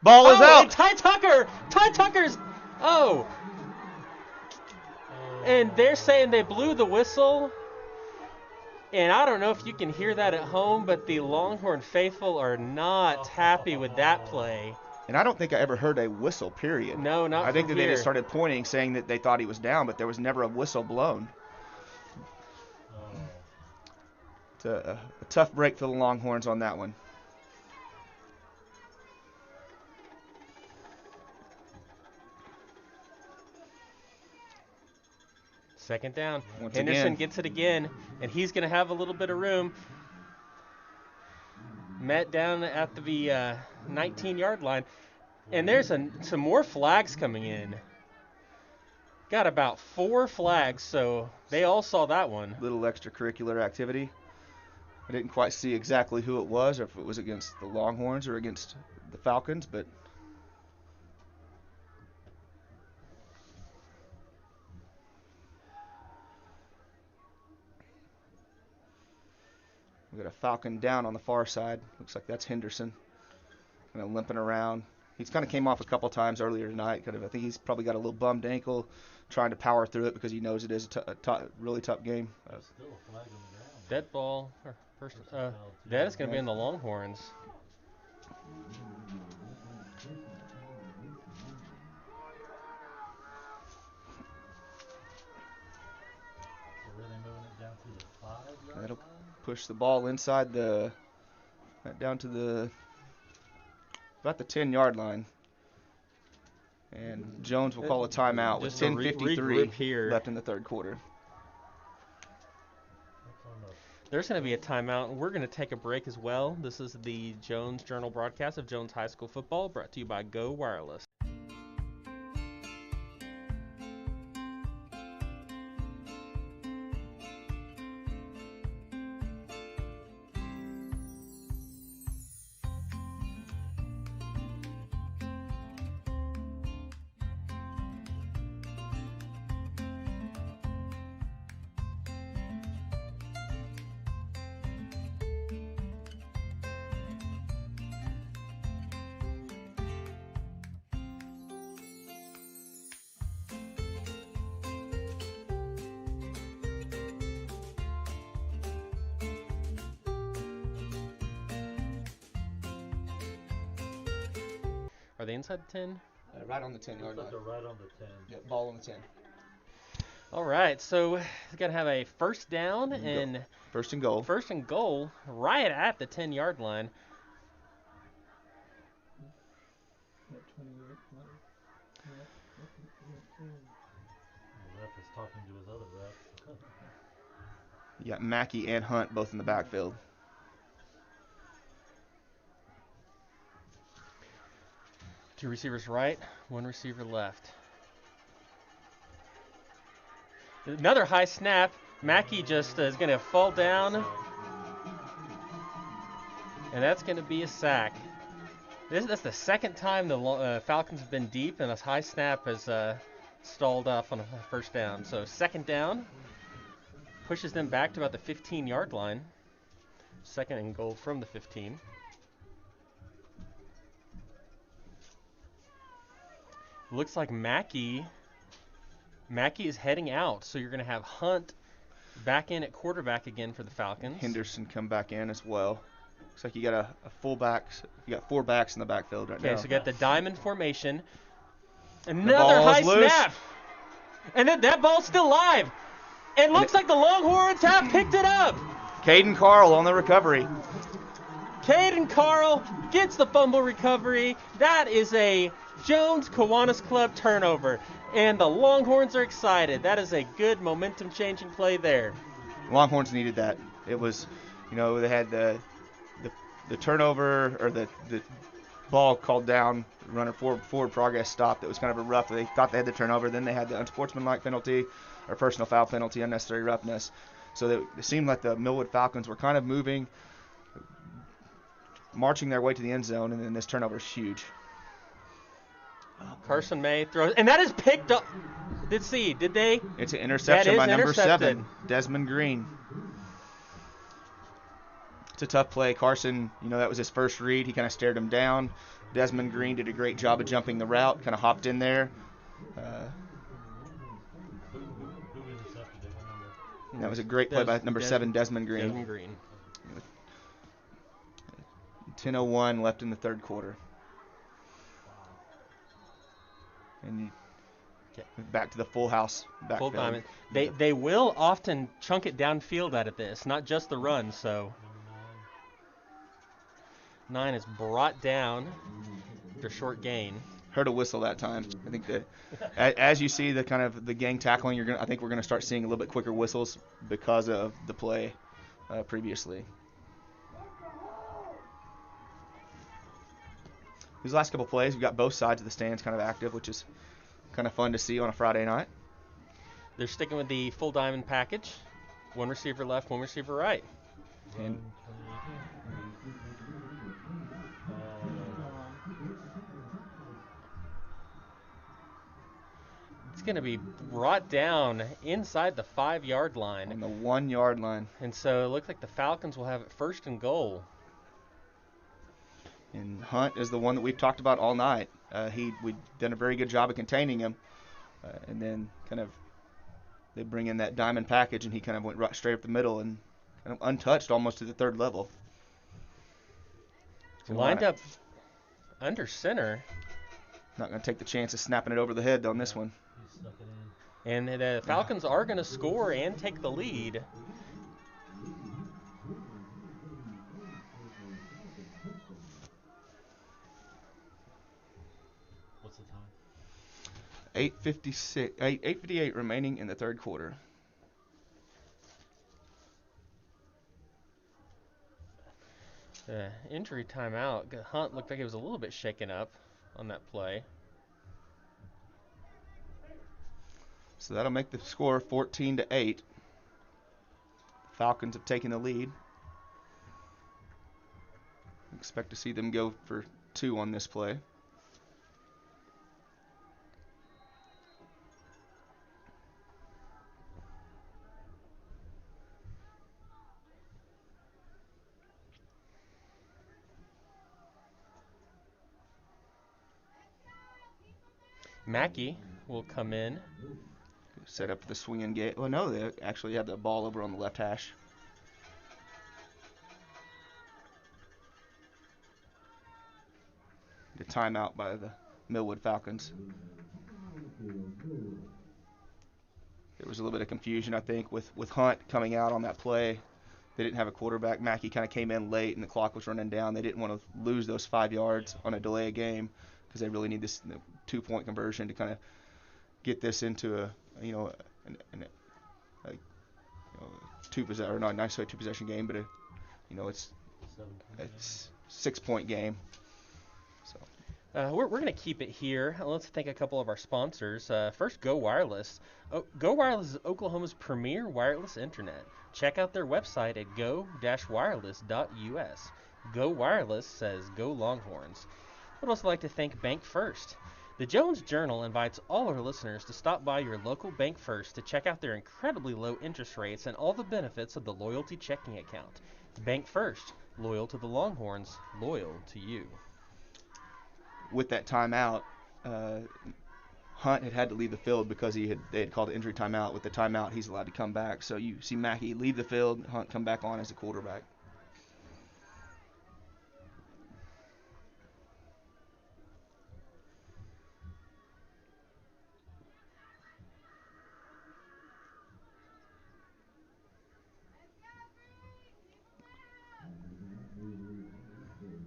Ball is out! And Ty Tucker's... Oh! And they're saying they blew the whistle. And I don't know if you can hear that at home, but the Longhorn faithful are not happy with that play. And I don't think I ever heard a whistle, period. No, not I think from that here. they just started pointing, saying that they thought he was down, but there was never a whistle blown. It's a tough break for the Longhorns on that one. Second down. Once Henderson again. gets it again, and he's going to have a little bit of room. Met down at the 19-yard line. And there's some more flags coming in. Got about 4 flags, so they all saw that one. Little extracurricular activity. I didn't quite see exactly who it was, or if it was against the Longhorns or against the Falcons, but we got a Falcon down on the far side. Looks like that's Henderson, kind of limping around. He's kind of came off a couple times earlier tonight. I think he's probably got a little bummed ankle, trying to power through it because he knows it is a really tough game. Still a flag on the ground. Dead ball. That is going to be in the Longhorns. So were they moving it down to the 5-yard That'll line? push the ball inside down to about the 10-yard line. And Jones will call a timeout with Just to regroup 10:53 here. left in the third quarter. There's going to be a timeout, and we're going to take a break as well. This is the Jones Journal broadcast of Jones High School football, brought to you by Go Wireless. Are they inside the 10? Right on the 10-yard Looks line. like they're right on the 10. Yep, ball on the 10. All right, so we're going to have a first down and First and goal. first and goal right at the 10-yard line. The ref is talking to his other refs. You got Mackey and Hunt both in the backfield. Two receivers right, one receiver left. Another high snap. Mackey just is going to fall down. And that's going to be a sack. That's the second time the Falcons have been deep, and a high snap has stalled off on a first down. So second down pushes them back to about the 15-yard line. Second and goal from the 15. Looks like Mackey is heading out, so you're going to have Hunt back in at quarterback again for the Falcons. Henderson come back in as well. Looks like you got a fullback. You got 4 backs in the backfield right now. Okay, so you got the diamond formation. Another high loose. snap. And then that ball's still live. And looks like the Longhorns have picked it up. Caden Carl on the recovery. Caden Carl gets the fumble recovery. That is a Jones Kiwanis Club turnover. And the Longhorns are excited. That is a good momentum-changing play there. Longhorns needed that. It was, they had the turnover or the ball called down, runner forward progress stopped. It was kind of a rough. They thought they had the turnover. Then they had the unsportsmanlike penalty or personal foul penalty, unnecessary roughness. So it seemed like the Millwood Falcons were kind of moving, marching their way to the end zone, and then this turnover is huge. Carson May throws, and that is picked up. Did they? It's an interception by number intercepted. 7, Desmond Green. It's a tough play. Carson, that was his first read. He kind of stared him down. Desmond Green did a great job of jumping the route, kind of hopped in there. Who intercepted it? What number? That was a great play by number 7, Desmond Green. Desmond Green. 10:01 left in the third quarter. And back to the full house backfield. Full diamond. They will often chunk it downfield out of this, not just the run. So 9 is brought down after short gain. Heard a whistle that time. I think that as you see the kind of the gang tackling, I think we're going to start seeing a little bit quicker whistles because of the play previously. These last couple plays, we've got both sides of the stands kind of active, which is kind of fun to see on a Friday night. They're sticking with the full diamond package. One receiver left, one receiver right. And it's going to be brought down inside the 5-yard line. on the 1-yard line. And so it looks like the Falcons will have it first and goal. And Hunt is the one that we've talked about all night. We've done a very good job of containing him. And then kind of they bring in that diamond package, and he kind of went right straight up the middle and kind of untouched almost to the third level. Lined up under center. Not going to take the chance of snapping it over the head on this one. He stuck it in. And the Falcons are going to score and take the lead. What's the time? 8:58 remaining in the third quarter. Injury timeout. Hunt looked like he was a little bit shaken up on that play. So that'll make the score 14-8. Falcons have taken the lead. Expect to see them go for 2 on this play. Mackey will come in. Set up the swinging gate. Well, no, they actually had the ball over on the left hash. timeout by the Millwood Falcons. There was a little bit of confusion, I think, with Hunt coming out on that play. They didn't have a quarterback. Mackey kind of came in late, and the clock was running down. They didn't want to lose those 5 yards on a delay of game because they really need this 2-point conversion to kind of get this into a two-possession, or not necessarily a two-possession game, but it's 6-point game. So. We're going to keep it here. Let's thank a couple of our sponsors. First, Go Wireless. Go Wireless is Oklahoma's premier wireless internet. Check out their website at go-wireless.us. Go Wireless says Go Longhorns. We'd also like to thank Bank First. The Jones Journal invites all our listeners to stop by your local Bank First to check out their incredibly low interest rates and all the benefits of the loyalty checking account. Bank First, loyal to the Longhorns, loyal to you. With that timeout, Hunt had to leave the field because they had called an injury timeout. With the timeout, he's allowed to come back. So you see Mackey leave the field, Hunt come back on as a quarterback.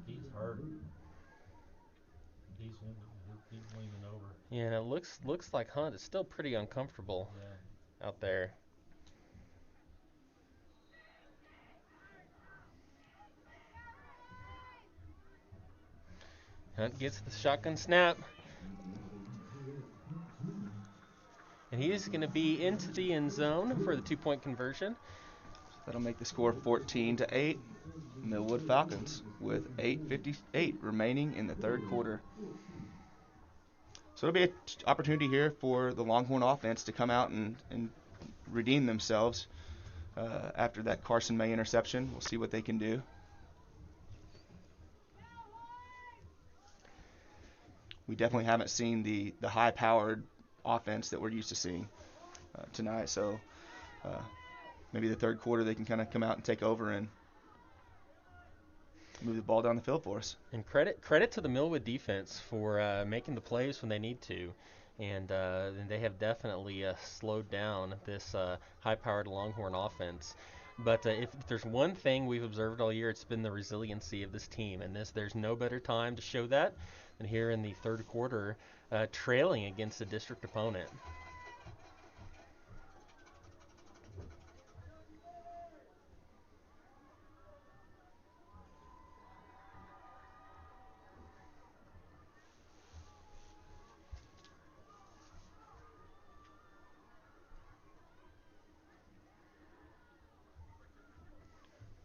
He's hurt. He's leaning over. Yeah, and it looks like Hunt is still pretty uncomfortable out there. Hunt gets the shotgun snap. And he is going to be into the end zone for the 2-point conversion. That'll make the score 14-8. Millwood Falcons with 8:58 remaining in the third quarter. So it'll be an opportunity here for the Longhorn offense to come out and redeem themselves after that Carson May interception. We'll see what they can do. We definitely haven't seen the high-powered offense that we're used to seeing tonight. So maybe the third quarter they can kind of come out and take over and move the ball down the field for us. And credit to the Millwood defense for making the plays when they need to. And they have definitely slowed down this high-powered Longhorn offense. But if there's one thing we've observed all year, it's been the resiliency of this team. And there's no better time to show that than here in the third quarter, trailing against a district opponent.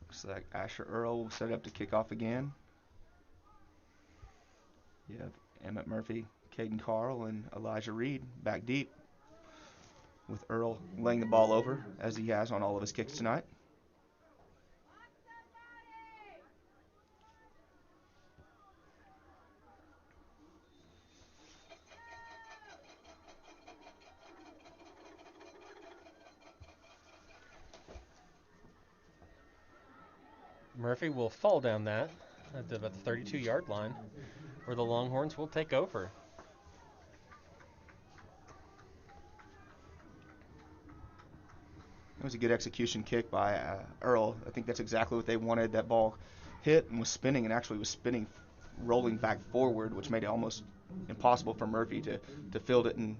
Looks like Asher Earl will set up to kick off again. You have Emmett Murphy, Caden Carl, and Elijah Reed back deep, with Earl laying the ball over as he has on all of his kicks tonight. Murphy will fall down that at about the 32-yard line, where the Longhorns will take over. It was a good execution kick by Earl. I think that's exactly what they wanted. That ball hit and was spinning, and actually was spinning, rolling back forward, which made it almost impossible for Murphy to field it and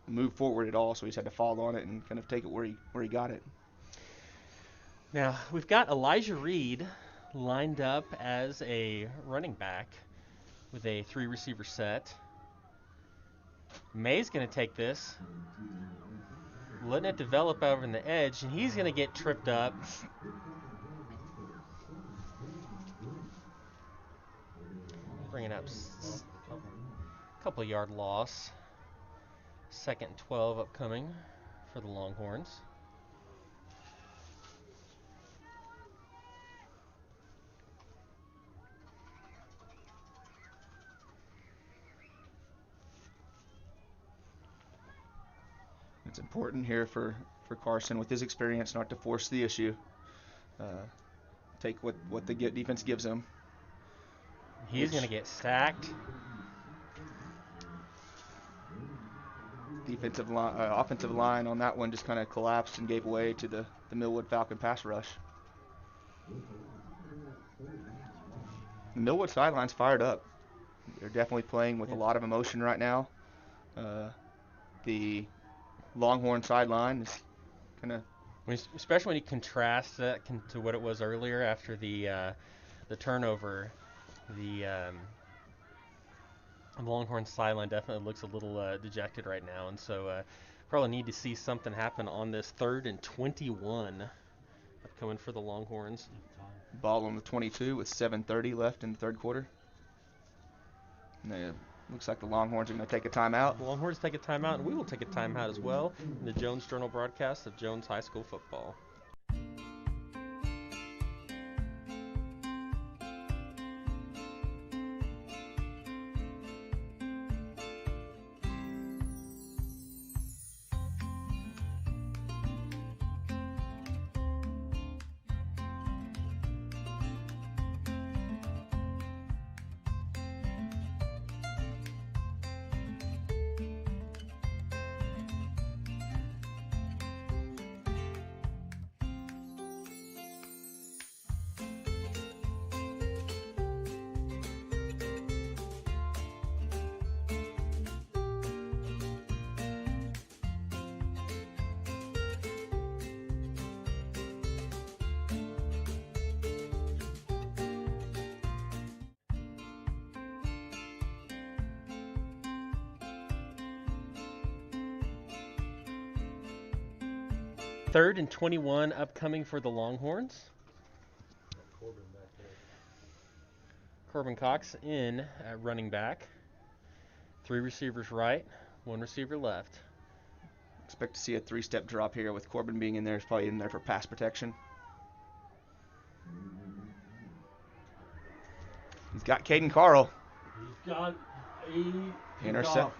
move forward at all. So he just had to fall on it and kind of take it where he got it. Now, we've got Elijah Reed lined up as a running back with a 3-receiver set. May's going to take this, letting it develop over in the edge, and he's going to get tripped up. Bringing up a couple yard loss. 2nd and 12 upcoming for the Longhorns. It's important here for Carson, with his experience, not to force the issue. Take what the defense gives him. He's going to get sacked. Offensive line on that one just kind of collapsed and gave way to the Millwood Falcon pass rush. The Millwood sideline's fired up. They're definitely playing with a lot of emotion right now. The Longhorn sideline is kind of, especially when you contrast that to what it was earlier after the turnover. The Longhorn sideline definitely looks a little dejected right now, and so probably need to see something happen on this 3rd and 21 coming for the Longhorns. ball on the 22 with 7:30 left in the third quarter. And it looks like the Longhorns are going to take a timeout. The Longhorns take a timeout, and we will take a timeout as well in the Jones Journal broadcast of Jones High School football. Third and 21 upcoming for the Longhorns. Corbin Cox in at running back. 3 receivers right, 1 receiver left. Expect to see a 3-step drop here with Corbin being in there. He's probably in there for pass protection. He's got Caden Carl. He's got a Intercept.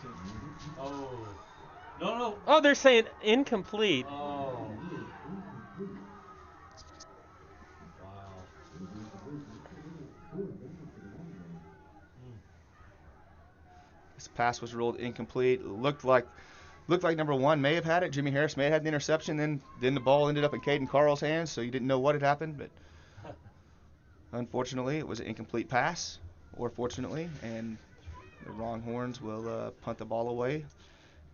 Oh. No. Oh, they're saying incomplete. Oh. Wow. This pass was ruled incomplete. Looked like number 1 may have had it. Jimmy Harris may have had the interception. Then the ball ended up in Caden Carl's hands, so you didn't know what had happened. But unfortunately, it was an incomplete pass, or fortunately, and the Longhorns will punt the ball away.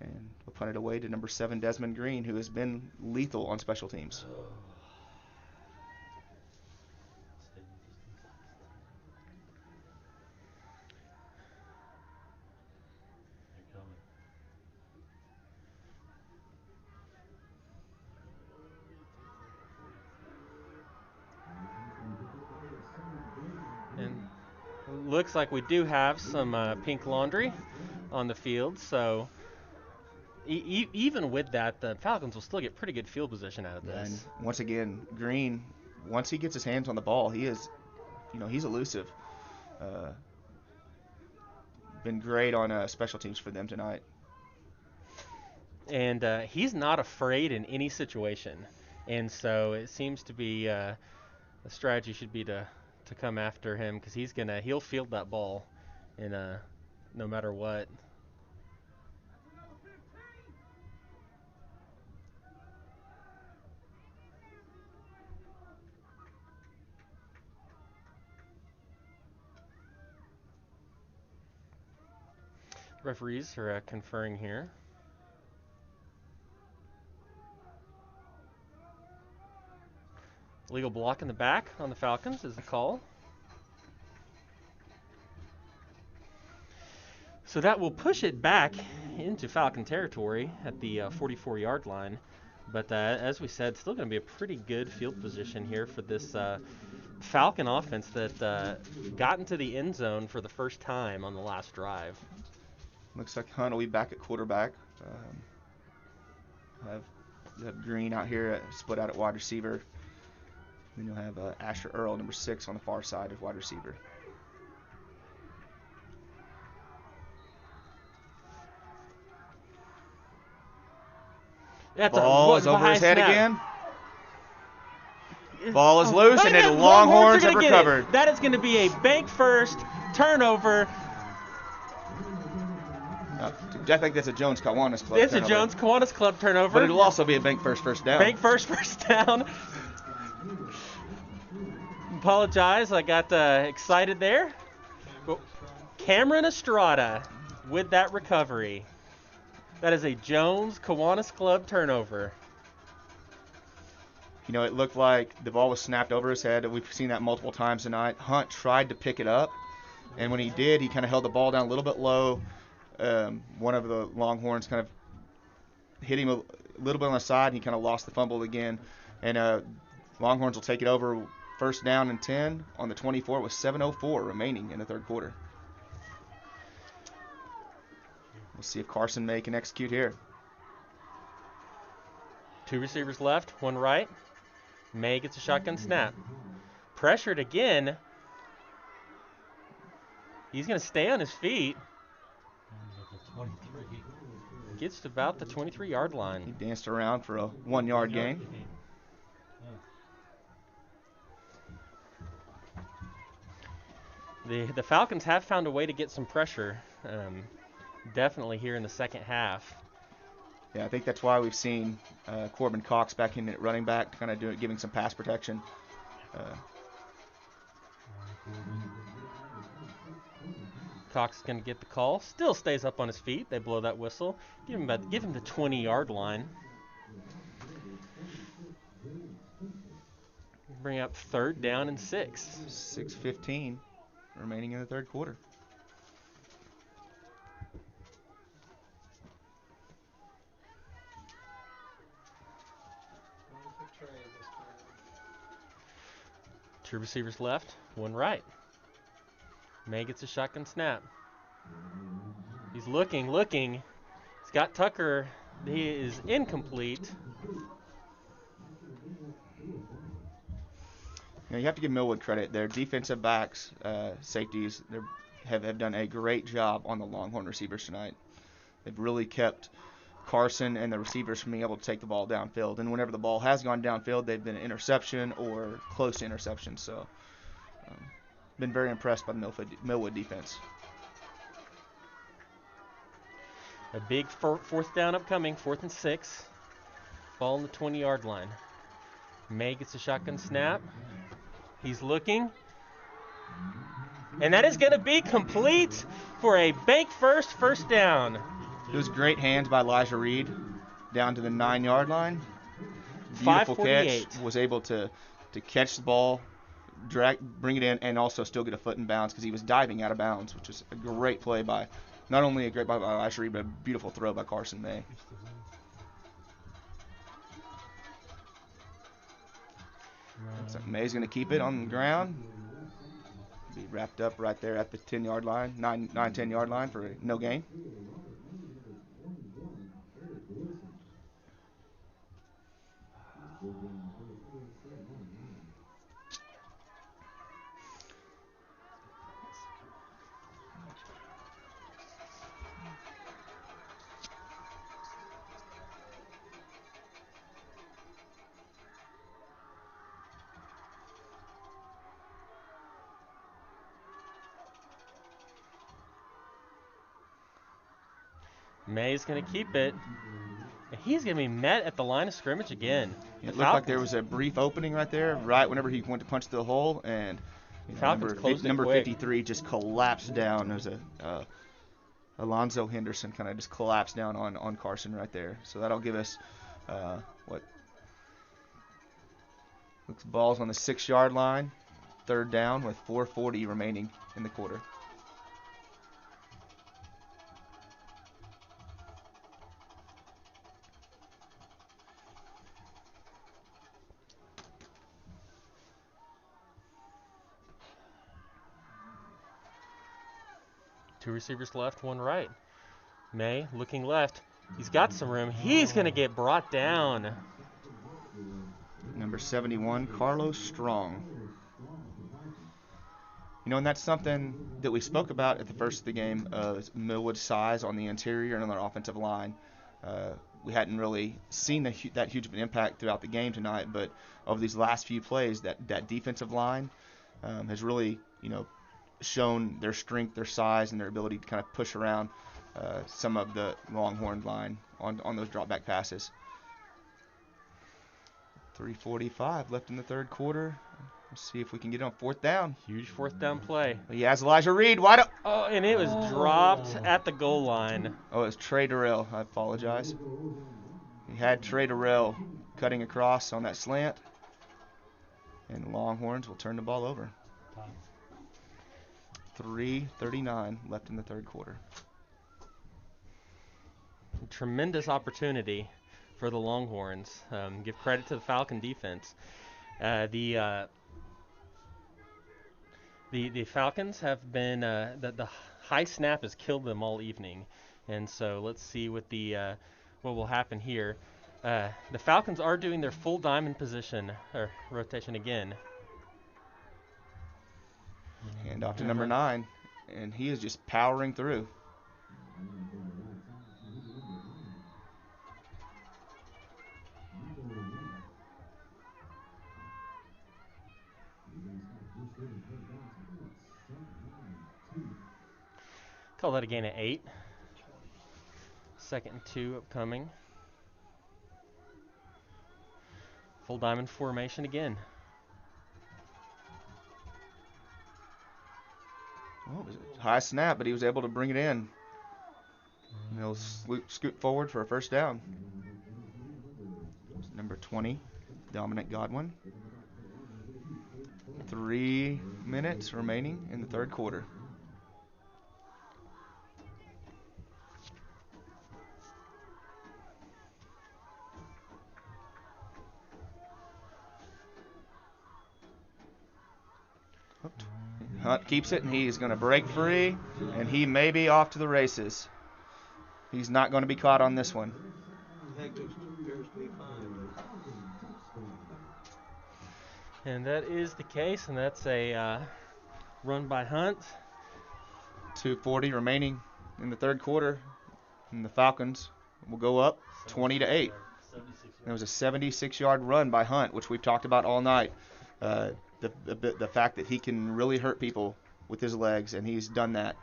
And we'll punt it away to number 7, Desmond Green, who has been lethal on special teams. And looks like we do have some pink laundry on the field, so even with that, the Falcons will still get pretty good field position out of this. And once again, Green, once he gets his hands on the ball, he is, he's elusive. Been great on special teams for them tonight. And he's not afraid in any situation. And so it seems to be the strategy should be to come after him, because he'll field that ball in no matter what. Referees are conferring here. Legal block in the back on the Falcons is the call. So that will push it back into Falcon territory at the 44-yard line. But as we said, still going to be a pretty good field position here for this Falcon offense that got into the end zone for the first time on the last drive. Looks like Hunt will be back at quarterback. Have Green out here, split out at wide receiver. Then you'll have Asher Earl, number 6, on the far side of wide receiver. Ball is over his head again. Ball is loose, and the Longhorns have recovered. That is going to be a bank first turnover. I think that's a Jones Kiwanis Club It's turnover. a Jones Kiwanis Club turnover. But it'll also be a bank first down. Bank first down. Apologize, I got excited there. Well, Cameron Estrada with that recovery. That is a Jones Kiwanis Club turnover. You know, it looked like the ball was snapped over his head. We've seen that multiple times tonight. Hunt tried to pick it up, and when he did, he kind of held the ball down a little bit low. One of the Longhorns kind of hit him a little bit on the side, and he kind of lost the fumble again. And Longhorns will take it over, first down and 10 on the 24 with 7:04 remaining in the third quarter. We'll see if Carson May can execute here. 2 receivers left, 1 right. May gets a shotgun snap. Pressured again. He's going to stay on his feet. Gets to about the 23-yard He line. danced around for a 1-yard gain. The Falcons have found a way to get some pressure, definitely here in the second half. Yeah, I think that's why we've seen Corbin Cox back in at running back, kind of giving some pass protection. Cox is going to get the call. Still stays up on his feet. They blow that whistle. Give him the 20-yard line. Bring up third down and 6. 6:15 remaining in the third quarter. Two receivers left, 1 right. May gets a shotgun snap. He's looking. He's got Tucker. He is incomplete. Now, you have to give Millwood credit. Their defensive backs, safeties, have done a great job on the Longhorn receivers tonight. They've really kept Carson and the receivers from being able to take the ball downfield. And whenever the ball has gone downfield, they've been an interception or close to interception. So, been very impressed by the Millwood defense. A big fourth down upcoming, 4th and 6. Ball on the 20-yard line. May gets a shotgun snap. He's looking. And that is going to be complete for a bank first down. It was great hands by Elijah Reed down to the 9-yard line. Beautiful catch. Was able to catch the ball, bring it in, and also still get a foot in bounds because he was diving out of bounds, which is a great play by, not only a great play by Elijah Reed, but a beautiful throw by Carson May. May's going to keep it on the ground. Be wrapped up right there at the 10-yard line, 10-yard line for no gain. May's going to keep it. And he's going to be met at the line of scrimmage again. It looked like there was a brief opening right there, right whenever he went to punch the hole, and number 53 just collapsed down. There's Alonzo Henderson kind of just collapsed down on Carson right there. So that'll give us looks balls on the 6-yard line, third down with 4:40 remaining in the quarter. Two receivers left, 1 right. May looking left. He's got some room. He's going to get brought down. Number 71, Carlos Strong. You know, and that's something that we spoke about at the first of the game, Millwood's size on the interior and on their offensive line. We hadn't really seen that huge of an impact throughout the game tonight, but over these last few plays, that defensive line has really, shown their strength, their size, and their ability to kind of push around some of the Longhorn line on those drop back passes. 3:45 left in the third quarter. Let's see if we can get it on fourth down. Huge fourth down play. He has Elijah Reed wide up. Oh, and it was dropped at the goal line. Oh, it was Trey Durrell. I apologize. He had Trey Durrell cutting across on that slant. And the Longhorns will turn the ball over. 3:39 left in the third quarter. Tremendous opportunity for the Longhorns. Give credit to the Falcon defense. The Falcons have been the high snap has killed them all evening, and so let's see what will happen here. The Falcons are doing their full diamond position or rotation again. Hand off to number 9, and he is just powering through. Call that a gain of 8. 2nd and 2 upcoming. Full diamond formation again. Well, it was a high snap, but he was able to bring it in. And he'll scoot forward for a first down. Number 20, Dominic Godwin. 3 minutes remaining in the third quarter. Hunt keeps it, and he's going to break free, and he may be off to the races. He's not going to be caught on this one. And that is the case, and that's a run by Hunt. 2:40 remaining in the third quarter, and the Falcons will go up 20-8. It was a 76-yard run by Hunt, which we've talked about all night. The fact that he can really hurt people with his legs, and he's done that.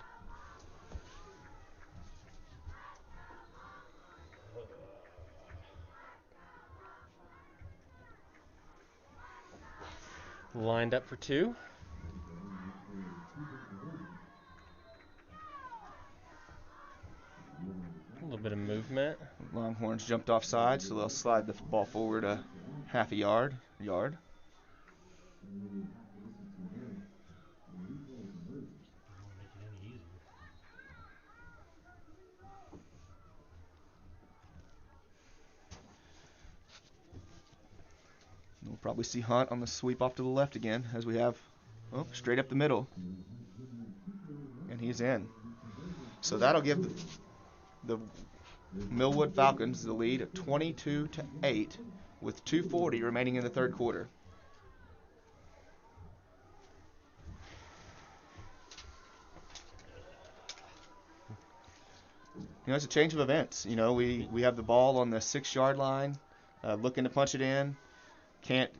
Lined up for 2. A little bit of movement. Longhorns jumped offside, so they'll slide the ball forward a half a yard. We'll probably see Hunt on the sweep off to the left again, as we have straight up the middle. And he's in. So that'll give the Millwood Falcons the lead of 22-8 with 2:40 remaining in the third quarter. It's a change of events. We have the ball on the 6-yard line, looking to punch it in. Can't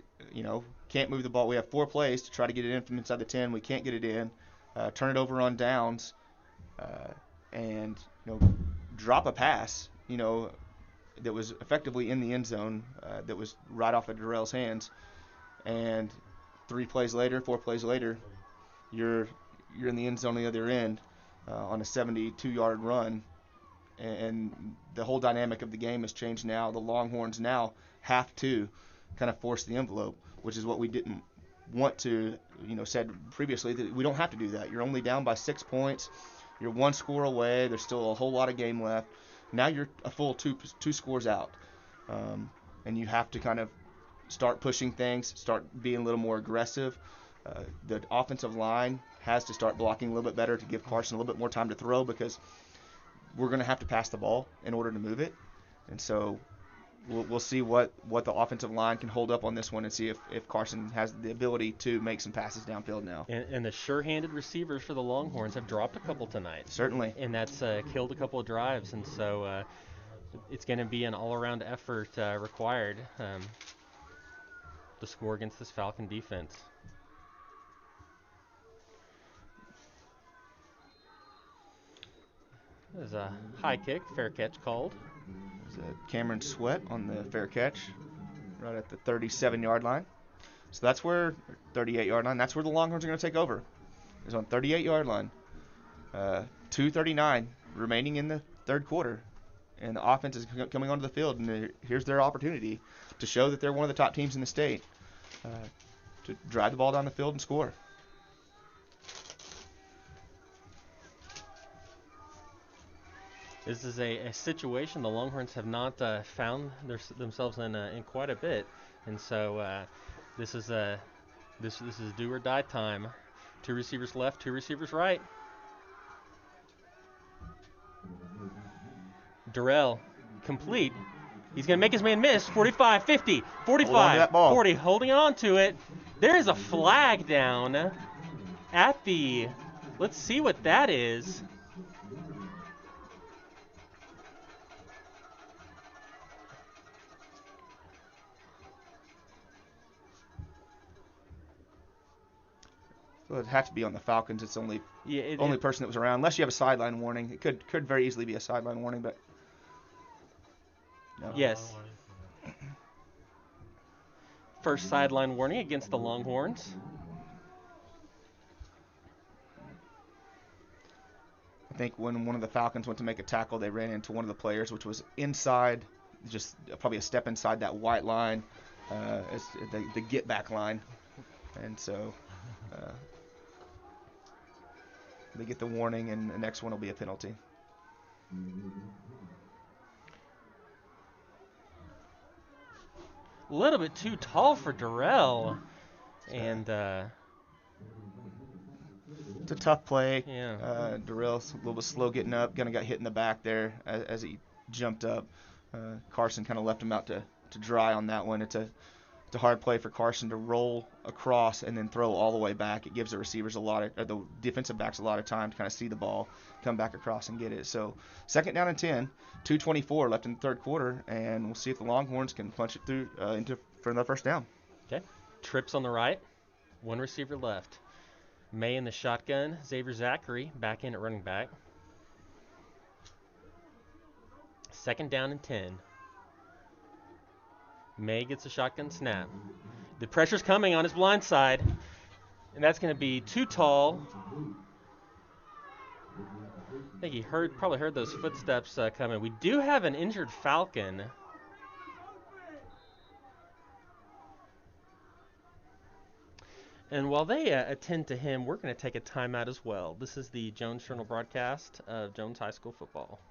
move the ball. We have 4 plays to try to get it in from inside the 10. We can't get it in. Turn it over on downs, and drop a pass. That was effectively in the end zone. That was right off of Durrell's hands. And 4 plays later, you're in the end zone on the other end on a 72-yard run. And the whole dynamic of the game has changed now. The Longhorns now have to kind of force the envelope, which is what we didn't want to, said previously that we don't have to do that. You're only down by 6 points. You're 1 score away. There's still a whole lot of game left. Now you're a full two scores out. And you have to kind of start pushing things, start being a little more aggressive. The offensive line has to start blocking a little bit better to give Carson a little bit more time to throw, because we're going to have to pass the ball in order to move it. And so we'll see what the offensive line can hold up on this one, and see if Carson has the ability to make some passes downfield now. And the sure-handed receivers for the Longhorns have dropped a couple tonight. Certainly. And that's killed a couple of drives. And so it's going to be an all-around effort required to score against this Falcon defense. There's a high kick, fair catch called. There's a Cameron Sweat on the fair catch, right at the 37-yard line. So that's where, 38-yard line, that's where the Longhorns are going to take over. Is on 38-yard line. 2:39 remaining in the third quarter. And the offense is coming onto the field, and here's their opportunity to show that they're one of the top teams in the state, to drive the ball down the field and score. This is a situation the Longhorns have not found themselves in quite a bit, and so this is do or die time. 2 receivers left, 2 receivers right. Durrell, complete. He's going to make his man miss. 45, 50, 45, 40, holding on to it. There is a flag down at the, let's see what that is. So it'd have to be on the Falcons. It's the only person that was around, unless you have a sideline warning. It could very easily be a sideline warning, but no. Yes. First sideline warning against the Longhorns. I think when one of the Falcons went to make a tackle, they ran into one of the players, which was inside, just probably a step inside that white line, the get back line, and so they get the warning, and the next one will be a penalty. A little bit too tall for Durrell, and it's a tough play. Yeah. Durrell's a little bit slow getting up, kind of got hit in the back there as he jumped up. Carson kind of left him out to dry on that one. It's a hard play for Carson to roll across and then throw all the way back. It gives the receivers the defensive backs a lot of time to kind of see the ball, come back across and get it. So 2nd down and 10, 2:24 left in the third quarter, and we'll see if the Longhorns can punch it through for the first down. Okay. Trips on the right, 1 receiver left. May in the shotgun, Xavier Zachary back in at running back. 2nd down and 10. May gets a shotgun snap. The pressure's coming on his blind side, and that's going to be too tall. I think he probably heard those footsteps coming. We do have an injured Falcon. And while they attend to him, we're going to take a timeout as well. This is the Jones Journal broadcast of Jones High School football.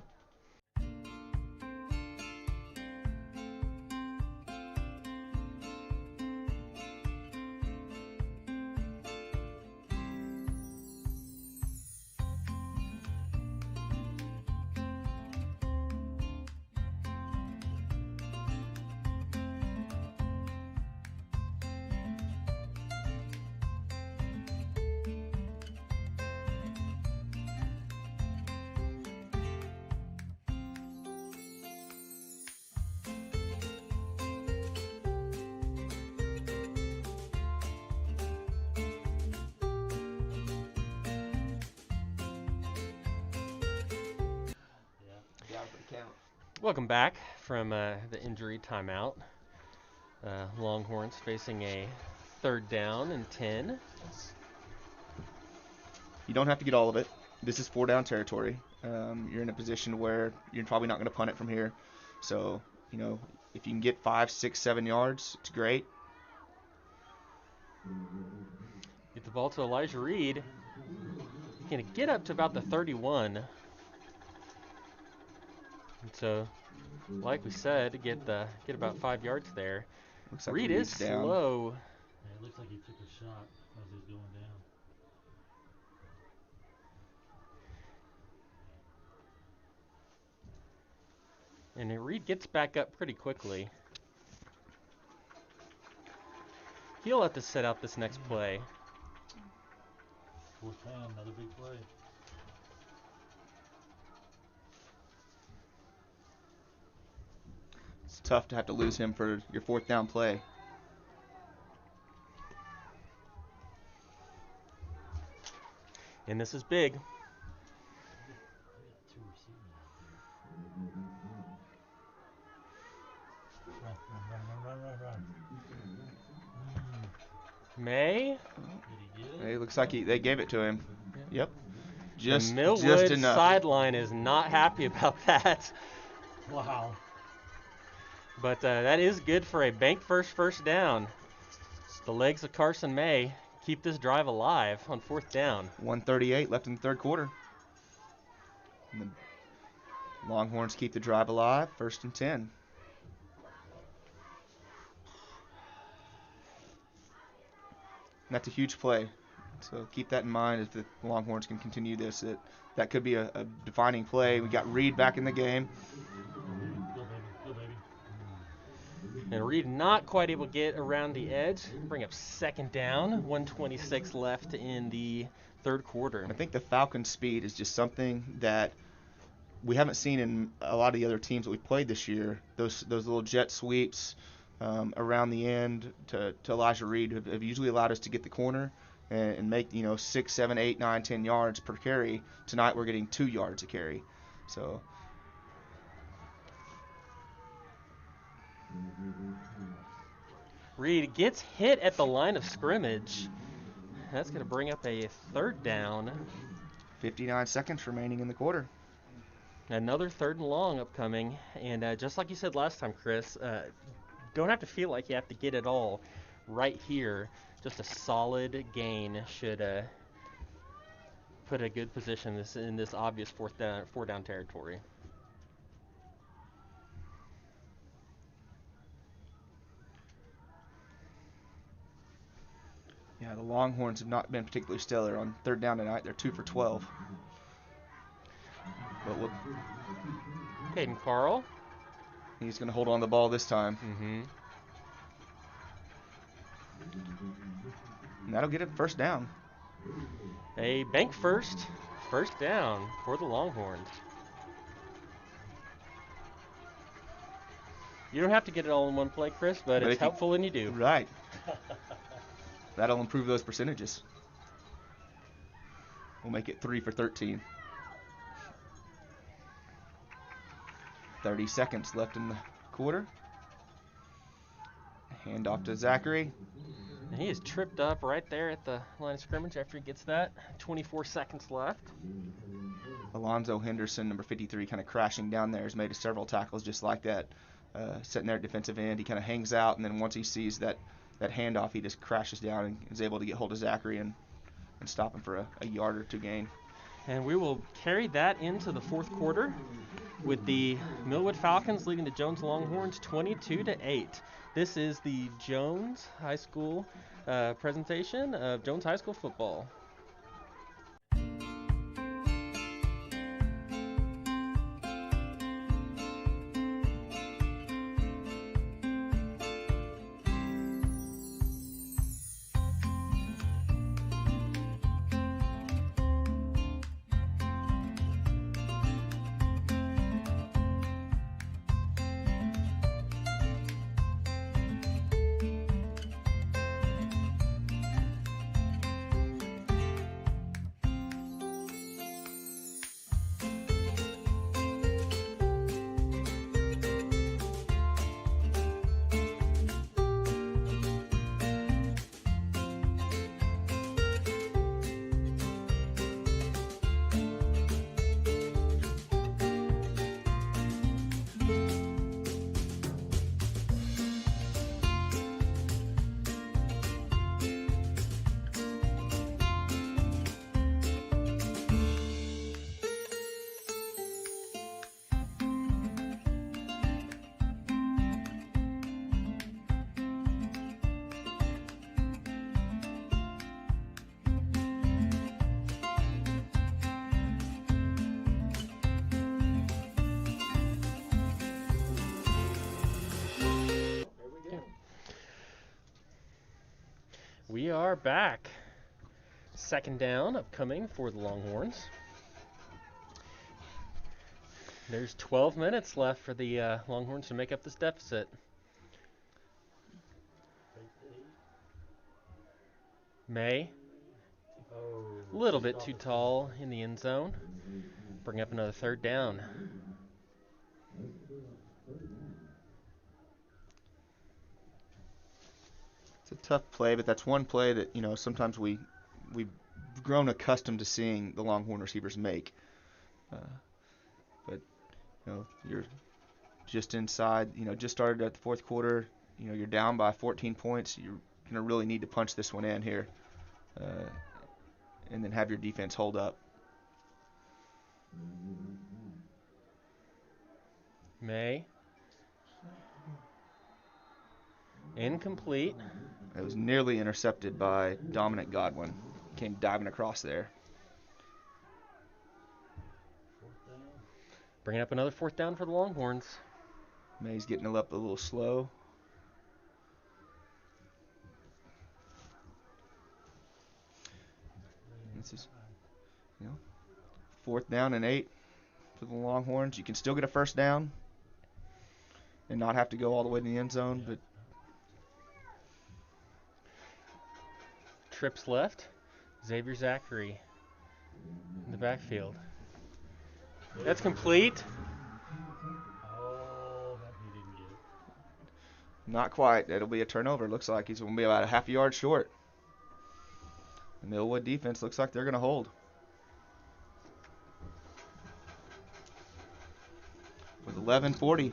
Welcome back from the injury timeout. Longhorns facing a 3rd down and 10. You don't have to get all of it. This is 4-down territory. You're in a position where you're probably not going to punt it from here. So, if you can get 5, 6, 7 yards, it's great. Get the ball to Elijah Reed. He's going to get up to about the 31. And so, like we said, get about 5 yards there. Looks like Reed is slow. Yeah, it looks like he took a shot as he was going down. And Reed gets back up pretty quickly. He'll have to set out this next play. 4th down, another big play. It's tough to have to lose him for your 4th down play. And this is big. 2 receivers. May. Did he get it? It looks like they gave it to him. Yep. Just The Millwood enough. sideline is not happy about that. Wow. But that is good for a bank first down. The legs of Carson May keep this drive alive on 4th down. 1:38 left in the third quarter. And the Longhorns keep the drive alive, 1st and 10. And that's a huge play. So keep that in mind if the Longhorns can continue this. That could be a defining play. We got Reed back in the game. Go, baby. Go, baby. And Reed not quite able to get around the edge. Bring up 2nd down. 1:26 left in the third quarter. I think the Falcons' speed is just something that we haven't seen in a lot of the other teams that we played this year. Those little jet sweeps around the end to Elijah Reed have usually allowed us to get the corner and make 6, 7, 8, 9, 10 yards per carry. Tonight we're getting 2 yards a carry. So Reed gets hit at the line of scrimmage. That's going to bring up a 3rd down. 59 seconds remaining in the quarter. Another 3rd and long upcoming. And just like you said last time, Chris, don't have to feel like you have to get it all right here. Just a solid gain should put a good position in this obvious 4 down territory. Yeah, the Longhorns have not been particularly stellar on 3rd down tonight. They're 2 for 12. But Caden Carl. he's going to hold on to the ball this time. Mm-hmm. And that'll get it 1st down. A bank first down for the Longhorns. You don't have to get it all in one play, Chris, but it's helpful when you do. Right. That'll improve those percentages. We'll make it 3 for 13. 30 seconds left in the quarter. Hand off to Zachary. And he is tripped up right there at the line of scrimmage after he gets that. 24 seconds left. Alonzo Henderson, number 53, kind of crashing down there, has made several tackles just like that. Sitting there at defensive end, he kind of hangs out, and then once he sees that handoff, he just crashes down and is able to get hold of Zachary and stop him for a yard or 2 gain. And we will carry that into the 4th quarter with the Millwood Falcons leading the Jones Longhorns 22-8. This is the Jones High School presentation of Jones High School football. We are back. 2nd down upcoming for the Longhorns. There's 12 minutes left for the Longhorns to make up this deficit. May. A little bit too tall in the end zone. Bring up another 3rd down. It's a tough play, but that's one play that, sometimes we've grown accustomed to seeing the Longhorn receivers make. But you're just inside. Just started at the fourth quarter. You're down by 14 points. You're gonna really need to punch this one in here, and then have your defense hold up. May. Incomplete. It was nearly intercepted by Dominic Godwin. Came diving across there. Bringing up another fourth down for the Longhorns. May's getting it up a little slow. This is, 4th down and 8 for the Longhorns. You can still get a first down and not have to go all the way to the end zone, but Trips left. Xavier Zachary in the backfield. That's complete. Oh, that he didn't get it. not quite. It'll be a turnover. Looks like he's going to be about a half a yard short. The Millwood defense looks like they're going to hold. With 11:40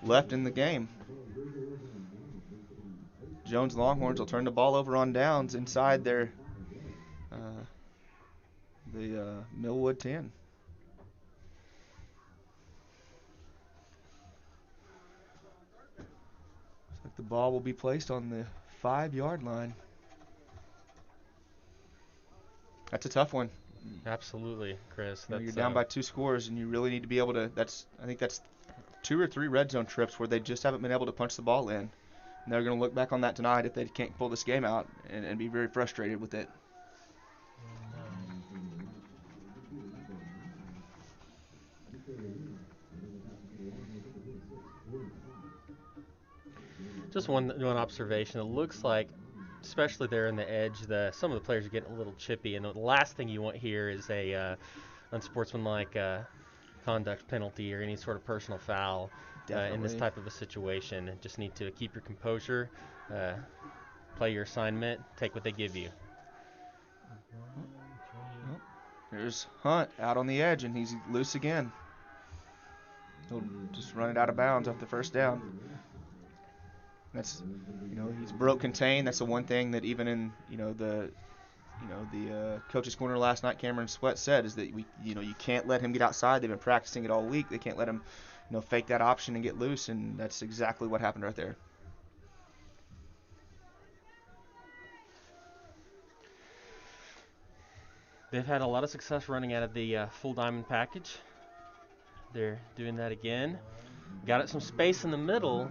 left in the game, Jones Longhorns will turn the ball over on downs inside their Millwood 10. Looks like the ball will be placed on the 5-yard line. That's a tough one. Absolutely, Chris. You're down by 2 scores, and you really need to be able to. I think that's 2 or 3 red zone trips where they just haven't been able to punch the ball in. And they're going to look back on that tonight if they can't pull this game out and be very frustrated with it. Just one observation. It looks like, especially there in the edge, some of the players are getting a little chippy, and the last thing you want here is a unsportsmanlike conduct penalty or any sort of personal foul in this type of a situation. Just need to keep your composure, play your assignment, take what they give you. There's Hunt out on the edge, and he's loose again. He'll just run it out of bounds off the first down. That's, he's broke contain. That's the one thing that even in, the coach's corner last night, Cameron Sweat said, is that you can't let him get outside. They've been practicing it all week. They can't let him, fake that option and get loose, and that's exactly what happened right there. They've had a lot of success running out of the full diamond package. They're doing that again. Got it some space in the middle.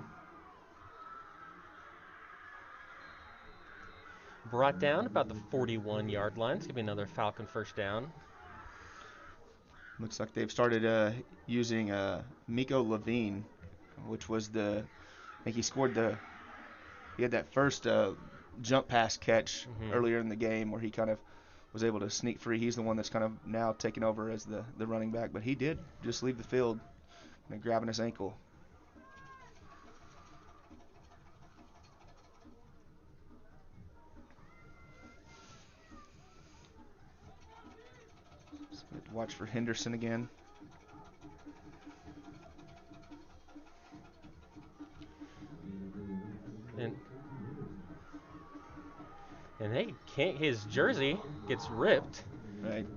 Brought down about the 41-yard line. It's going to be another Falcon first down. Looks like they've started using Miko Levine, which was I think he had that first jump pass catch earlier in the game where he kind of was able to sneak free. He's the one that's kind of now taken over as the running back, but he did just leave the field and grabbing his ankle. Watch for Henderson again. And they can't. His jersey gets ripped. Right. And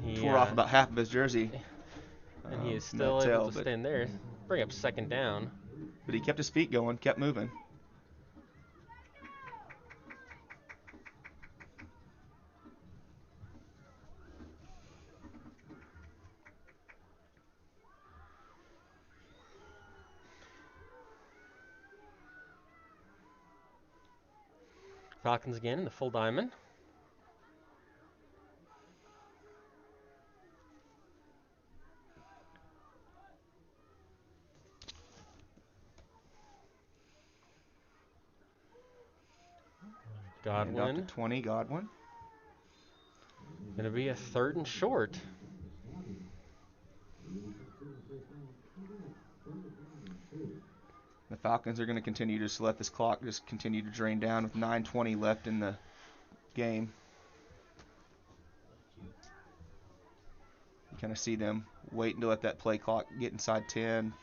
he tore off about half of his jersey. And he is still able to stand there. Bring up second down. But he kept his feet going, kept moving. Falcons again in the full diamond. Godwin. And up to 20, Godwin. Going to be a 3rd and short. The Falcons are going to continue to just let this clock just continue to drain down with 9:20 left in the game. You kind of see them waiting to let that play clock get inside 10.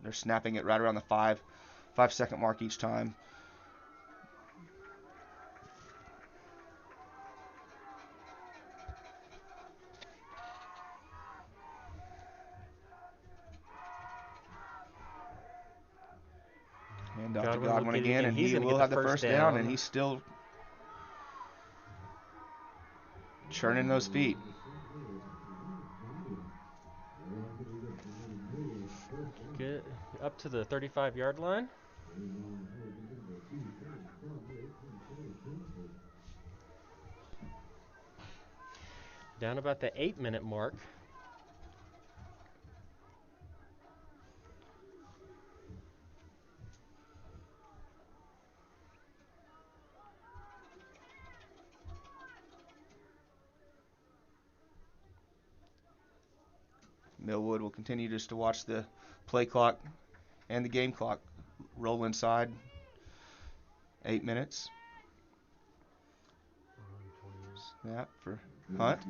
They're snapping it right around the 5-second mark each time. Hand off to Godwin again, and he will have the first down, and he's still churning those feet. Get up to the 35-yard line. Down about the 8-minute mark. Millwood will continue just to watch the play clock and the game clock roll inside. 8 minutes. Snap for Hunt.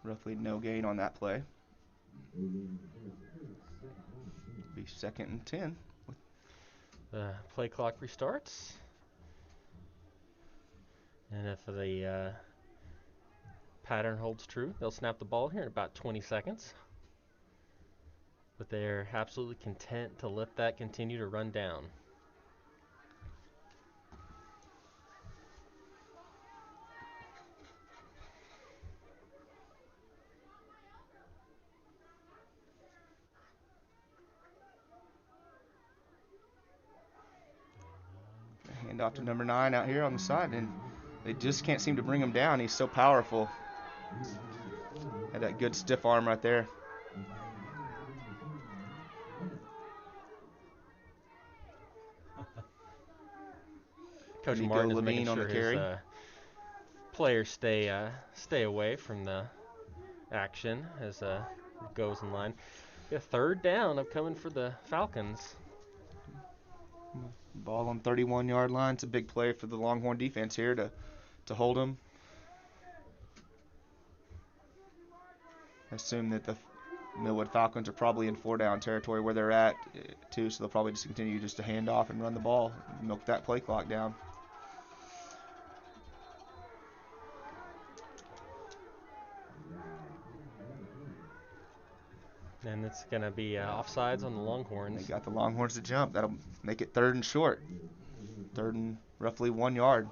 Roughly no gain on that play. Be 2nd and 10. The play clock restarts. And if the pattern holds true, they'll snap the ball here in about 20 seconds. But they're absolutely content to let that continue to run down. Hand off to number 9 out here on the side, and they just can't seem to bring him down. He's so powerful. Had that good stiff arm right there. Coach Martin is making sure his players stay away from the action as goes in line. Yeah, 3rd down upcoming for the Falcons. Ball on 31-yard line. It's a big play for the Longhorn defense here to hold them. I assume that the Millwood Falcons are probably in 4-down territory where they're at too, so they'll probably just continue just to hand off and run the ball, milk that play clock down. And it's going to be offsides on the Longhorns. They got the Longhorns to jump. That'll make it 3rd and short. 3rd and roughly 1 yard.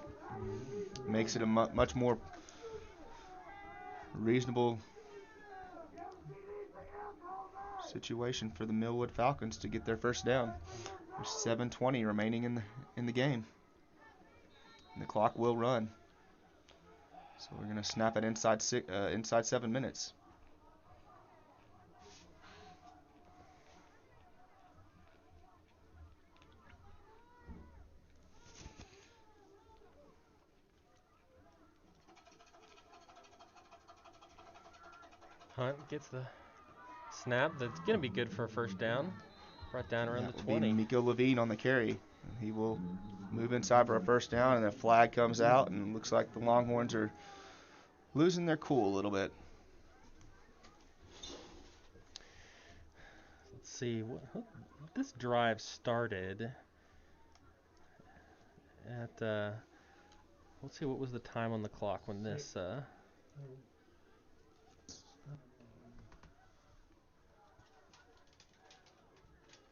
Makes it a much more reasonable situation for the Millwood Falcons to get their first down. There's 7:20 remaining in the game. And the clock will run. So we're going to snap it inside 7 minutes. Hunt gets the snap. That's going to be good for a first down. Brought down around the 20. Miko Levine on the carry. He will move inside for a first down, and the flag comes out, and it looks like the Longhorns are losing their cool a little bit. Let's see. This drive started at, let's see, what was the time on the clock when this...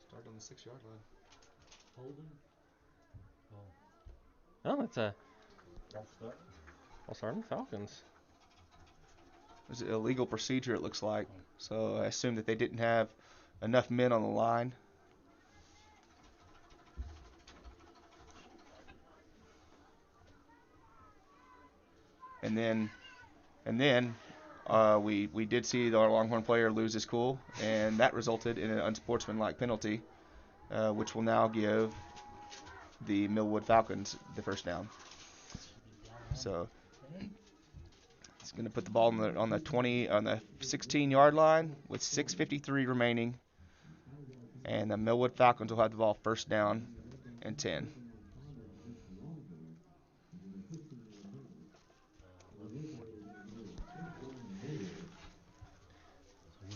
Start on the 6-yard line. Holding. Oh, it's a... I'll start on Falcons. It was an illegal procedure, it looks like. So I assume that they didn't have enough men on the line. And then we did see our Longhorn player lose his cool, and that resulted in an unsportsmanlike penalty, which will now give the Millwood Falcons the first down. So it's going to put the ball on the 16-yard line with 6:53 remaining, and the Millwood Falcons will have the ball first down and 10.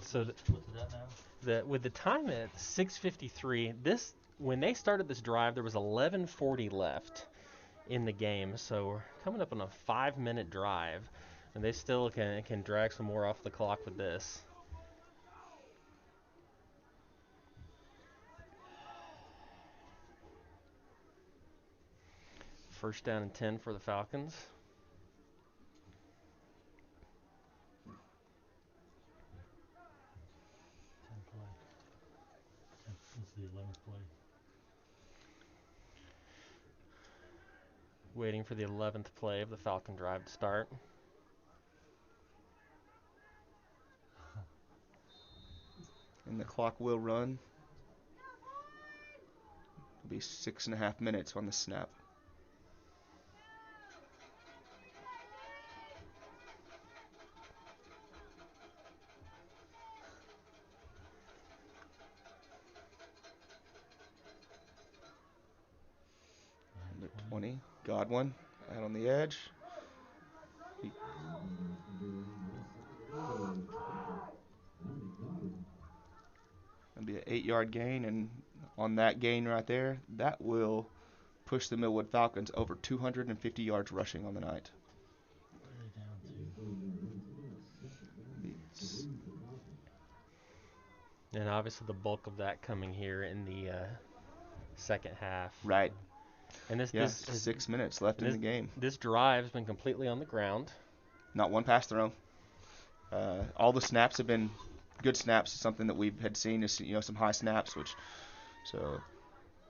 So What's it at now? with the time at 6:53, when they started this drive, there was 11:40 left in the game. So we're coming up on a 5-minute drive, and they still can drag some more off the clock with this. First down and 10 for the Falcons. 10 play. This is the 11th play. Waiting for the 11th play of the Falcon drive to start. And the clock will run. It'll be 6.5 minutes on the snap. Number 20, Godwin, out on the edge. It'll be an 8-yard gain, and on that gain right there, that will push the Millwood Falcons over 250 yards rushing on the night. What are they down to? And obviously the bulk of that coming here in the second half. Right. And this 6 minutes left in the game. This drive's been completely on the ground. Not one pass thrown. All the snaps have been good snaps. Something that we had seen is some high snaps, so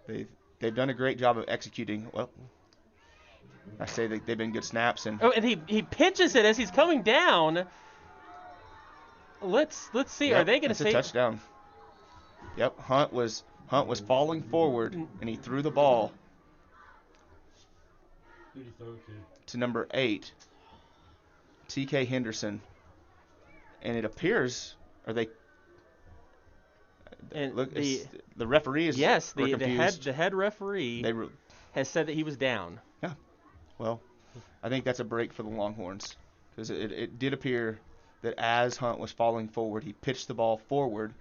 they've done a great job of executing. Well, I say that they've been good snaps, and he pitches it as he's coming down. Let's see. Yep, are they going to say say a touchdown? Yep. Hunt was falling forward, and he threw the ball Who'd he throw to number 8, T.K. Henderson, and it appears the referee the head referee has said that he was down. Yeah. Well, I think that's a break for the Longhorns, because it did appear that as Hunt was falling forward, he pitched the ball forward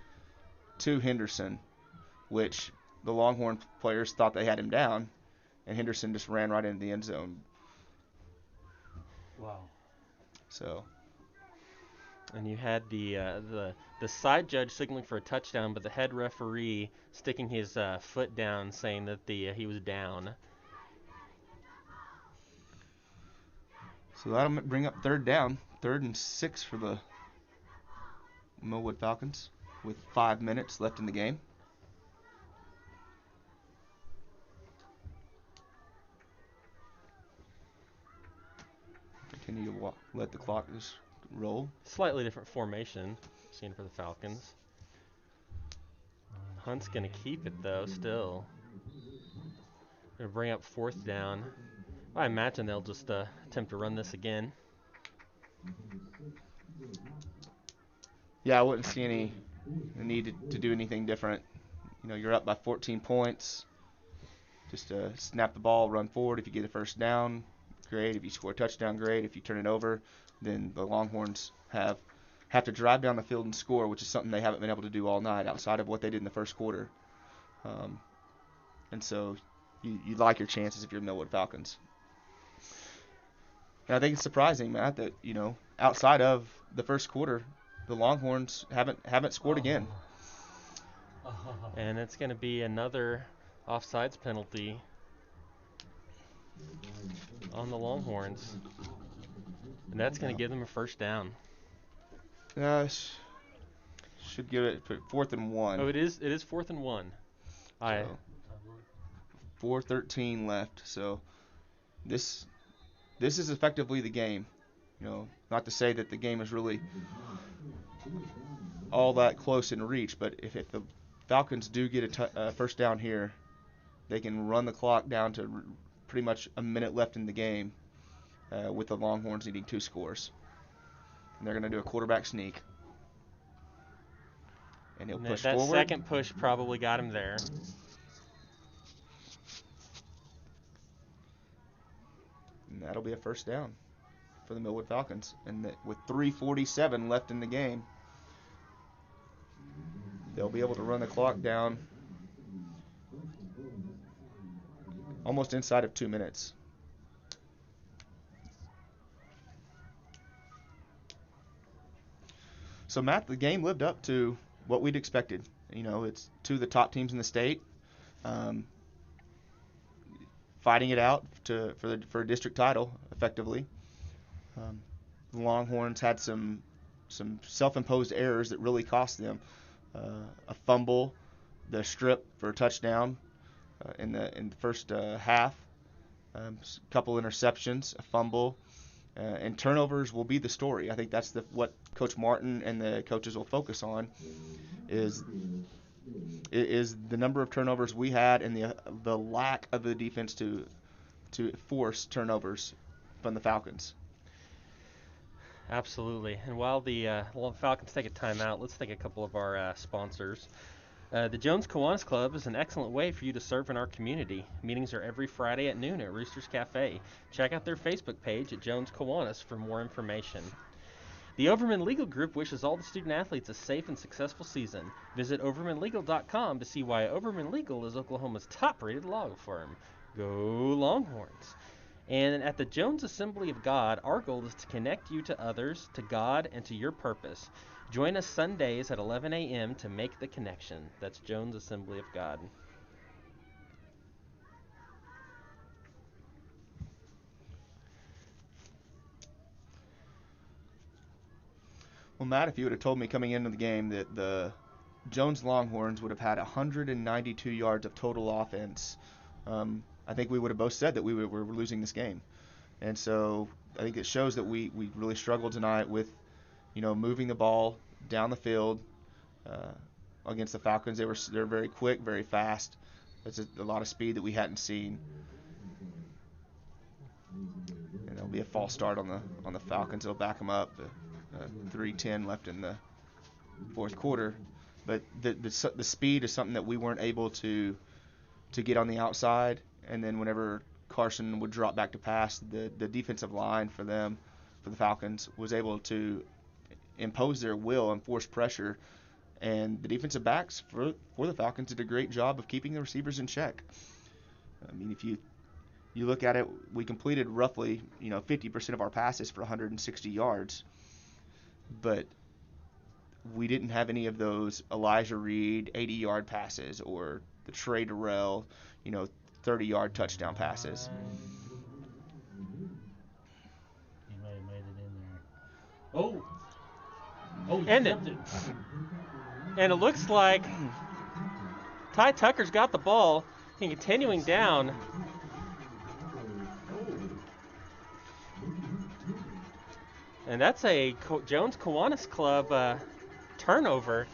to Henderson, which the Longhorn players thought they had him down, and Henderson just ran right into the end zone. Wow. So. And you had the side judge signaling for a touchdown, but the head referee sticking his foot down, saying that he was down. So that'll bring up third down, 3rd and 6 for the Millwood Falcons, with 5 minutes left in the game. Continue to let the clock just roll. Slightly different formation seen for the Falcons. Hunt's going to keep it, though, still. Going to bring up 4th down. I imagine they'll just attempt to run this again. Yeah, I wouldn't see any need to do anything different. You're up by 14 points. Just snap the ball, run forward. If you get a first down, great. If you score a touchdown, great. If you turn it over, then the Longhorns have to drive down the field and score, which is something they haven't been able to do all night outside of what they did in the first quarter. And so you like your chances if you're Millwood Falcons. And I think it's surprising, Matt, that outside of the first quarter, the Longhorns haven't scored again. And it's going to be another offsides penalty on the Longhorns, and that's going to give them a first down. Should give it 4th and 1. Oh, it is 4th and 1. 4:13 left. So this is effectively the game. Not to say that the game is really all that close in reach, but if the Falcons do get a first down here, they can run the clock down to pretty much a minute left in the game, with the Longhorns needing 2 scores. And they're going to do a quarterback sneak. And he'll push that forward. second push probably got him there. And that'll be a first down for the Millwood Falcons. And with 3:47 left in the game, they'll be able to run the clock down almost inside of 2 minutes. So, Matt, the game lived up to what we'd expected. You know, it's two of the top teams in the state, fighting it out for a district title, effectively. The Longhorns had some self-imposed errors that really cost them. A fumble, the strip for a touchdown in the first half, a couple interceptions, a fumble, and turnovers will be the story. I think that's what Coach Martin and the coaches will focus on is the number of turnovers we had and the lack of the defense to force turnovers from the Falcons. Absolutely. And while the Falcons take a timeout, let's thank a couple of our sponsors. The Jones Kiwanis Club is an excellent way for you to serve in our community. Meetings are every Friday at noon at Rooster's Cafe. Check out their Facebook page at Jones Kiwanis for more information. The Overman Legal Group wishes all the student athletes a safe and successful season. Visit overmanlegal.com to see why Overman Legal is Oklahoma's top-rated law firm. Go Longhorns! And at the Jones Assembly of God, our goal is to connect you to others, to God, and to your purpose. Join us Sundays at 11 a.m. to make the connection. That's Jones Assembly of God. Well, Matt, if you would have told me coming into the game that the Jones Longhorns would have had 192 yards of total offense, I think we would have both said that we were losing this game. And so I think it shows that we really struggled tonight with, moving the ball down the field against the Falcons. They're very quick, very fast. That's a lot of speed that we hadn't seen. And there'll be a false start on the Falcons. It'll back them up. 3:10 left in the fourth quarter. But the speed is something that we weren't able to get on the outside. And then whenever Carson would drop back to pass, the defensive line for the Falcons, was able to impose their will and force pressure. And the defensive backs for the Falcons did a great job of keeping the receivers in check. I mean, if you look at it, we completed roughly 50% of our passes for 160 yards. But we didn't have any of those Elijah Reed 80-yard passes or the Trey Durrell 30-yard touchdown passes. He may have made it in there. Oh, And it looks like Ty Tucker's got the ball and continuing down. And that's a Jones Kiwanis Club turnover.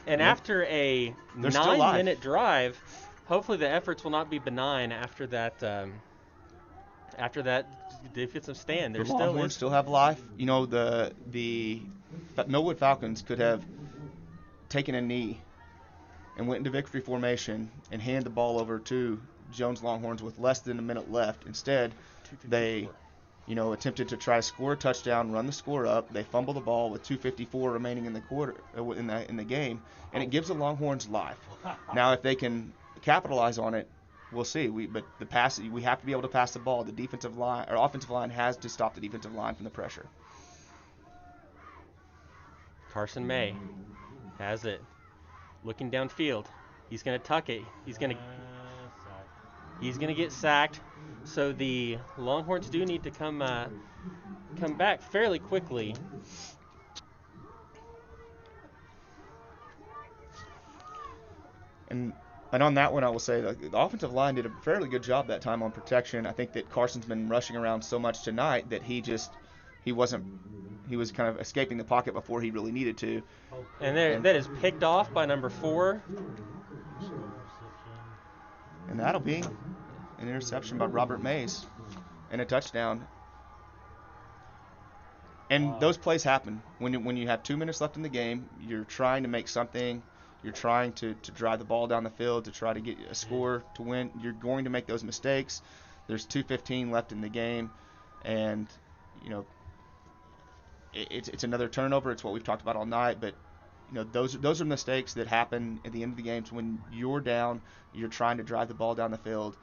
And after a 9-minute drive, hopefully the efforts will not be benign after that defensive stand. The Longhorns still have life. The Millwood Falcons could have taken a knee and went into victory formation and handed the ball over to Jones Longhorns with less than a minute left. Instead, they attempted to try to score a touchdown, run the score up. They fumble the ball with 2:54 remaining in the quarter in the game, and it gives the Longhorns life. Now, if they can capitalize on it, we'll see. We have to be able to pass the ball. The defensive line or offensive line has to stop the defensive line from the pressure. Carson May has it, looking downfield. He's going to tuck it. He's going to get sacked. So the Longhorns do need to come back fairly quickly. And on that one, I will say the offensive line did a fairly good job that time on protection. I think that Carson's been rushing around so much tonight that he was kind of escaping the pocket before he really needed to. And that is picked off by number 4. And that'll be an interception by Robert Mays and a touchdown. And those plays happen when you have 2 minutes left in the game. You're trying to make something. You're trying to drive the ball down the field to try to get a score to win. You're going to make those mistakes. There's 2:15 left in the game, and it's another turnover. It's what we've talked about all night. But those are mistakes that happen at the end of the games when you're down. You're trying to drive the ball down the field,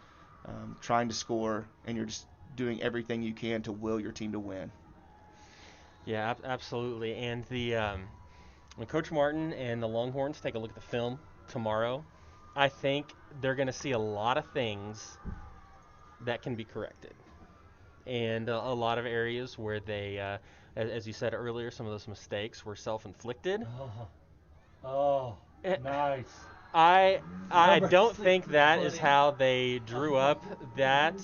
trying to score, and you're just doing everything you can to will your team to win. Yeah, absolutely. And when Coach Martin and the Longhorns take a look at the film tomorrow, I think they're going to see a lot of things that can be corrected, and a lot of areas where they, as you said earlier, some of those mistakes were self-inflicted. Oh, nice. I Number don't six, think that is buddy. how they drew up that.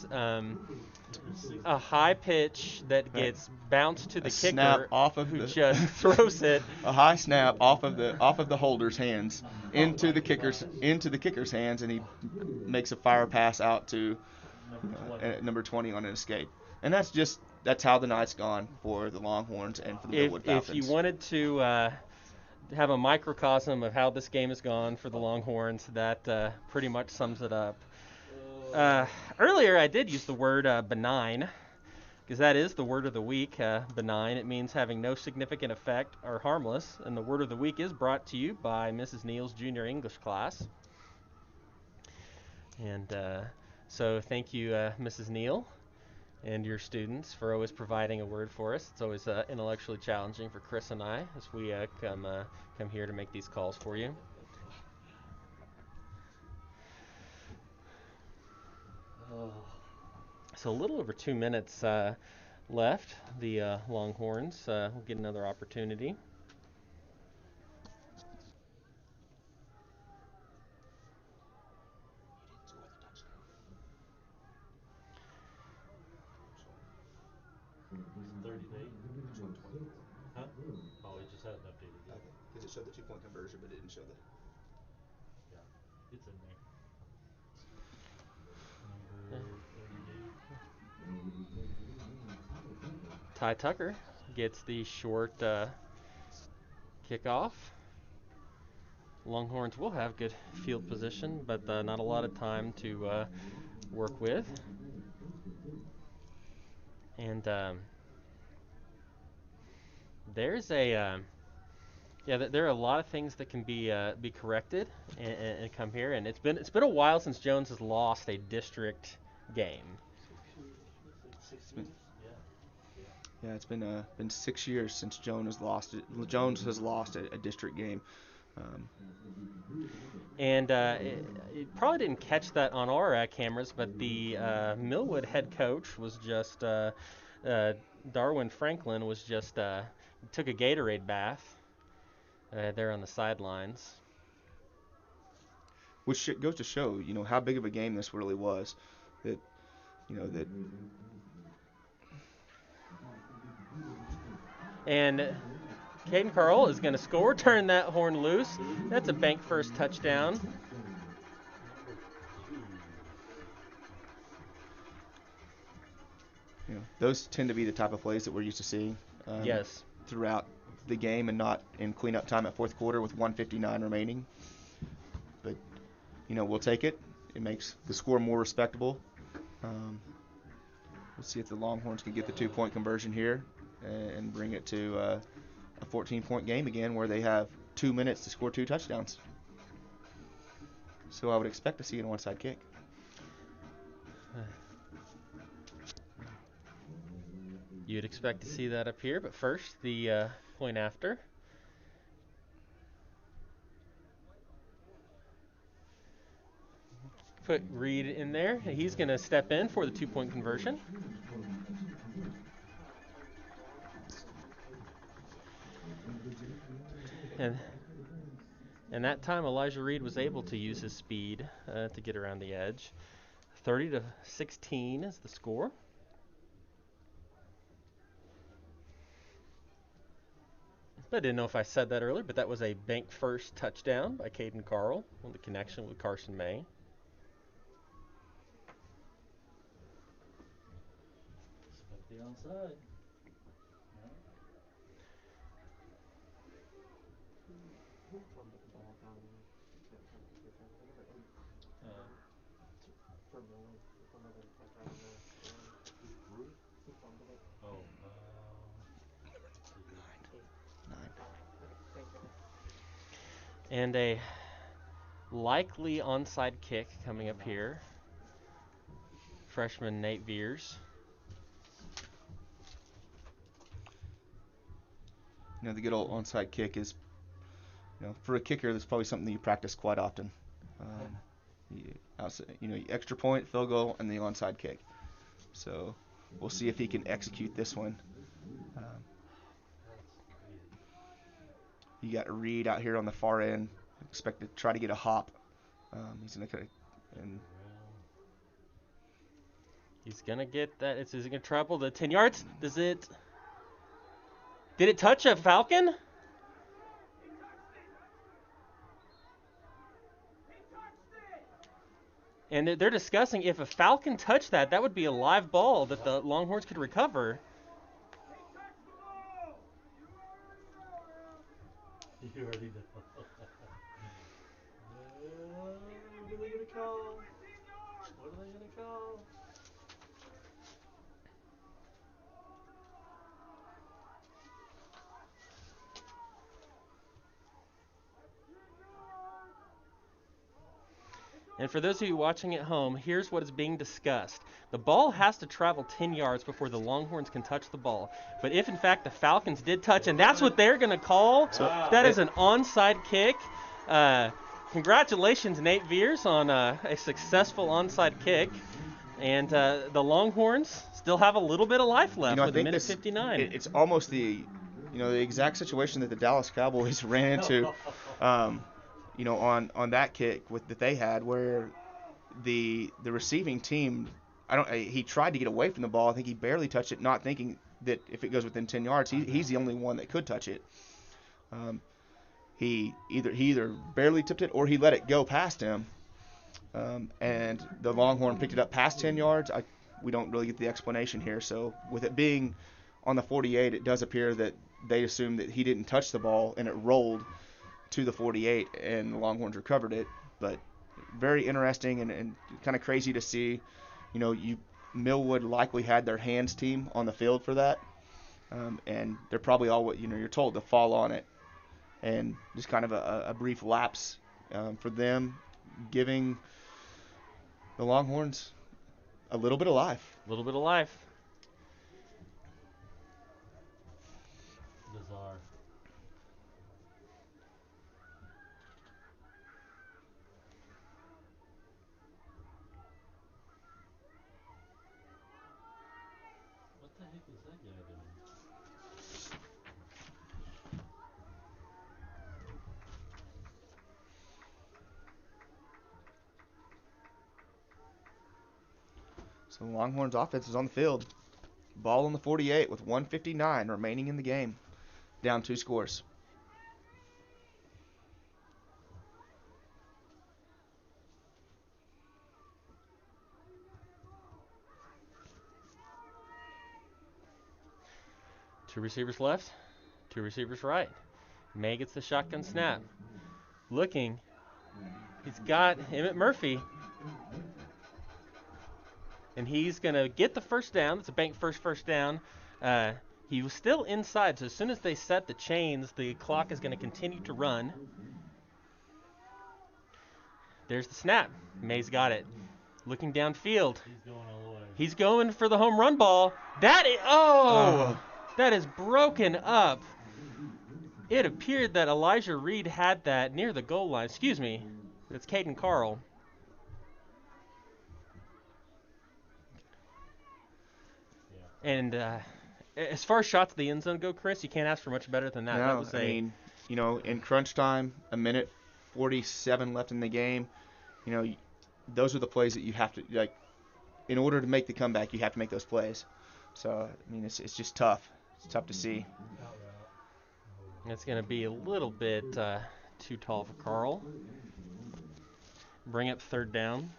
A high pitch that gets bounced to the A kicker, snap off of who the just throws it. A high snap off of the holder's hands into the kicker's hands, and he makes a fire pass out to number 20 on an escape. And that's how the night's gone for the Longhorns and for the Millwood Falcons. If you wanted to have a microcosm of how this game has gone for the Longhorns, that pretty much sums it up. Earlier I did use the word benign, because that is the word of the week, benign. It means having no significant effect or harmless, and the word of the week is brought to you by Mrs. Neal's junior English class. And so thank you, Mrs. Neal, and your students for always providing a word for us. It's always intellectually challenging for Chris and I as we come here to make these calls for you. So a little over 2 minutes left. The Longhorns will get another opportunity. Isn't 30 days? Huh? Oh, it just hasn't updated yet. Because it showed the 2-point conversion, but it didn't show the. Yeah, it's in there. Number 38. Ty Tucker gets the short kickoff. Longhorns will have good field position, but not a lot of time to work with. And there's there are a lot of things that can be corrected and come here. And it's been a while since Jones has lost a district game. 6 years? Yeah. Yeah, it's been 6 years since Jones has lost a district game. And it probably didn't catch that on our cameras, but the Millwood head coach was just Darwin Franklin was just took a Gatorade bath there on the sidelines. Which goes to show, how big of a game this really was. That And Caden Carl is going to score, turn that horn loose. That's a bank first touchdown. Those tend to be the type of plays that we're used to seeing. Yes. Throughout the game, and not in cleanup time at fourth quarter with 1:59 remaining. But we'll take it. It makes the score more respectable. We'll see if the Longhorns can get the 2-point conversion here and bring it to a 14-point game again, where they have 2 minutes to score 2 touchdowns. So I would expect to see an onside kick. You'd expect to see that up here, but first, the point after. Put Reed in there. He's going to step in for the 2-point conversion. And that time, Elijah Reed was able to use his speed to get around the edge. 30-16 is the score. I didn't know if I said that earlier, but that was a bank first touchdown by Caden Carl on the connection with Carson May. Expect the onside. Oh, 9. And a likely onside kick coming up here. Freshman Nate Veers. The good old onside kick is, for a kicker, that's probably something that you practice quite often. Extra point, field goal, and the onside kick. So we'll see if he can execute this one. You got Reed out here on the far end. Expect to try to get a hop. He's going to He's going to get that. Is he going to travel the 10 yards? Did it touch a Falcon? And they're discussing if a Falcon touched that would be a live ball that the Longhorns could recover. you already know. What are they gonna call? What are they gonna call? And for those of you watching at home, here's what is being discussed. The ball has to travel 10 yards before the Longhorns can touch the ball. But if, in fact, the Falcons did touch, and that's what they're going to call, that is an onside kick. Congratulations, Nate Veers, on a successful onside kick. And the Longhorns still have a little bit of life left with a minute 59. It's almost the exact situation that the Dallas Cowboys ran into. On that kick that they had, where the receiving team, he tried to get away from the ball. I think he barely touched it, not thinking that if it goes within 10 yards, he's the only one that could touch it. He either barely tipped it or he let it go past him, and the Longhorn picked it up past 10 yards. We don't really get the explanation here. So with it being on the 48, it does appear that they assumed that he didn't touch the ball and it rolled to the 48, and the Longhorns recovered it. But very interesting and kind of crazy to see. Millwood likely had their hands team on the field for that, and they're probably all you're told to fall on it, and just kind of a brief lapse for them, giving the Longhorns a little bit of life. A little bit of life. Bizarre. What the heck was that guy doing? So the Longhorns offense is on the field. Ball on the 48 with 1:59 remaining in the game. Down 2 scores. Two receivers left, two receivers right. May gets the shotgun snap. Looking. He's got Emmett Murphy. And he's going to get the first down. It's a bank first down. He was still inside, so as soon as they set the chains, the clock is going to continue to run. There's the snap. May's got it. Looking downfield. He's going all the way. He's going for the home run ball. That is broken up. It appeared that Elijah Reed had that near the goal line. Excuse me. It's Caden Carl. Yeah. And as far as shots to the end zone go, Chris, you can't ask for much better than that. No, That was in crunch time, a minute 47 left in the game, those are the plays that you have to, in order to make the comeback, you have to make those plays. So, it's just tough. It's tough to see. It's going to be a little bit too tall for Carl. Bring up third down.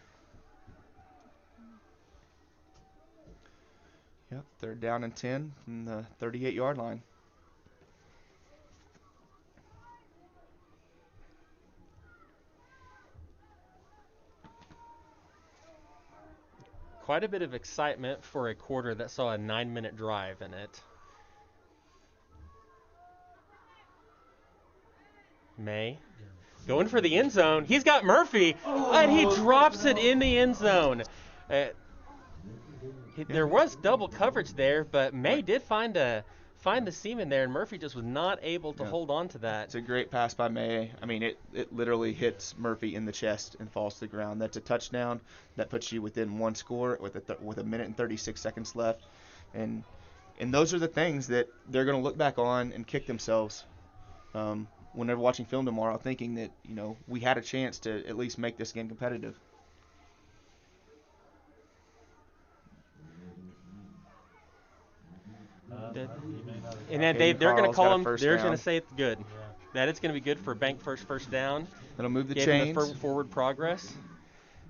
Yep, third down and 10 from the 38-yard line. quite a bit of excitement for a quarter that saw a 9-minute drive in it. May going for the end zone. He's got Murphy, and he drops it in the end zone. There was double coverage there, but May did find the seam in there, and Murphy just was not able to hold on to that. It's a great pass by May. I mean, it literally hits Murphy in the chest and falls to the ground. That's a touchdown. That puts you within one score with a minute and 36 seconds left. And those are the things that they're going to look back on and kick themselves when they're watching film tomorrow, thinking that, we had a chance to at least make this game competitive. And then they're going to call him. They're going to down. say it's good. Yeah. That it's going to be good for bank first down. It'll move the Give chains. him the forward progress.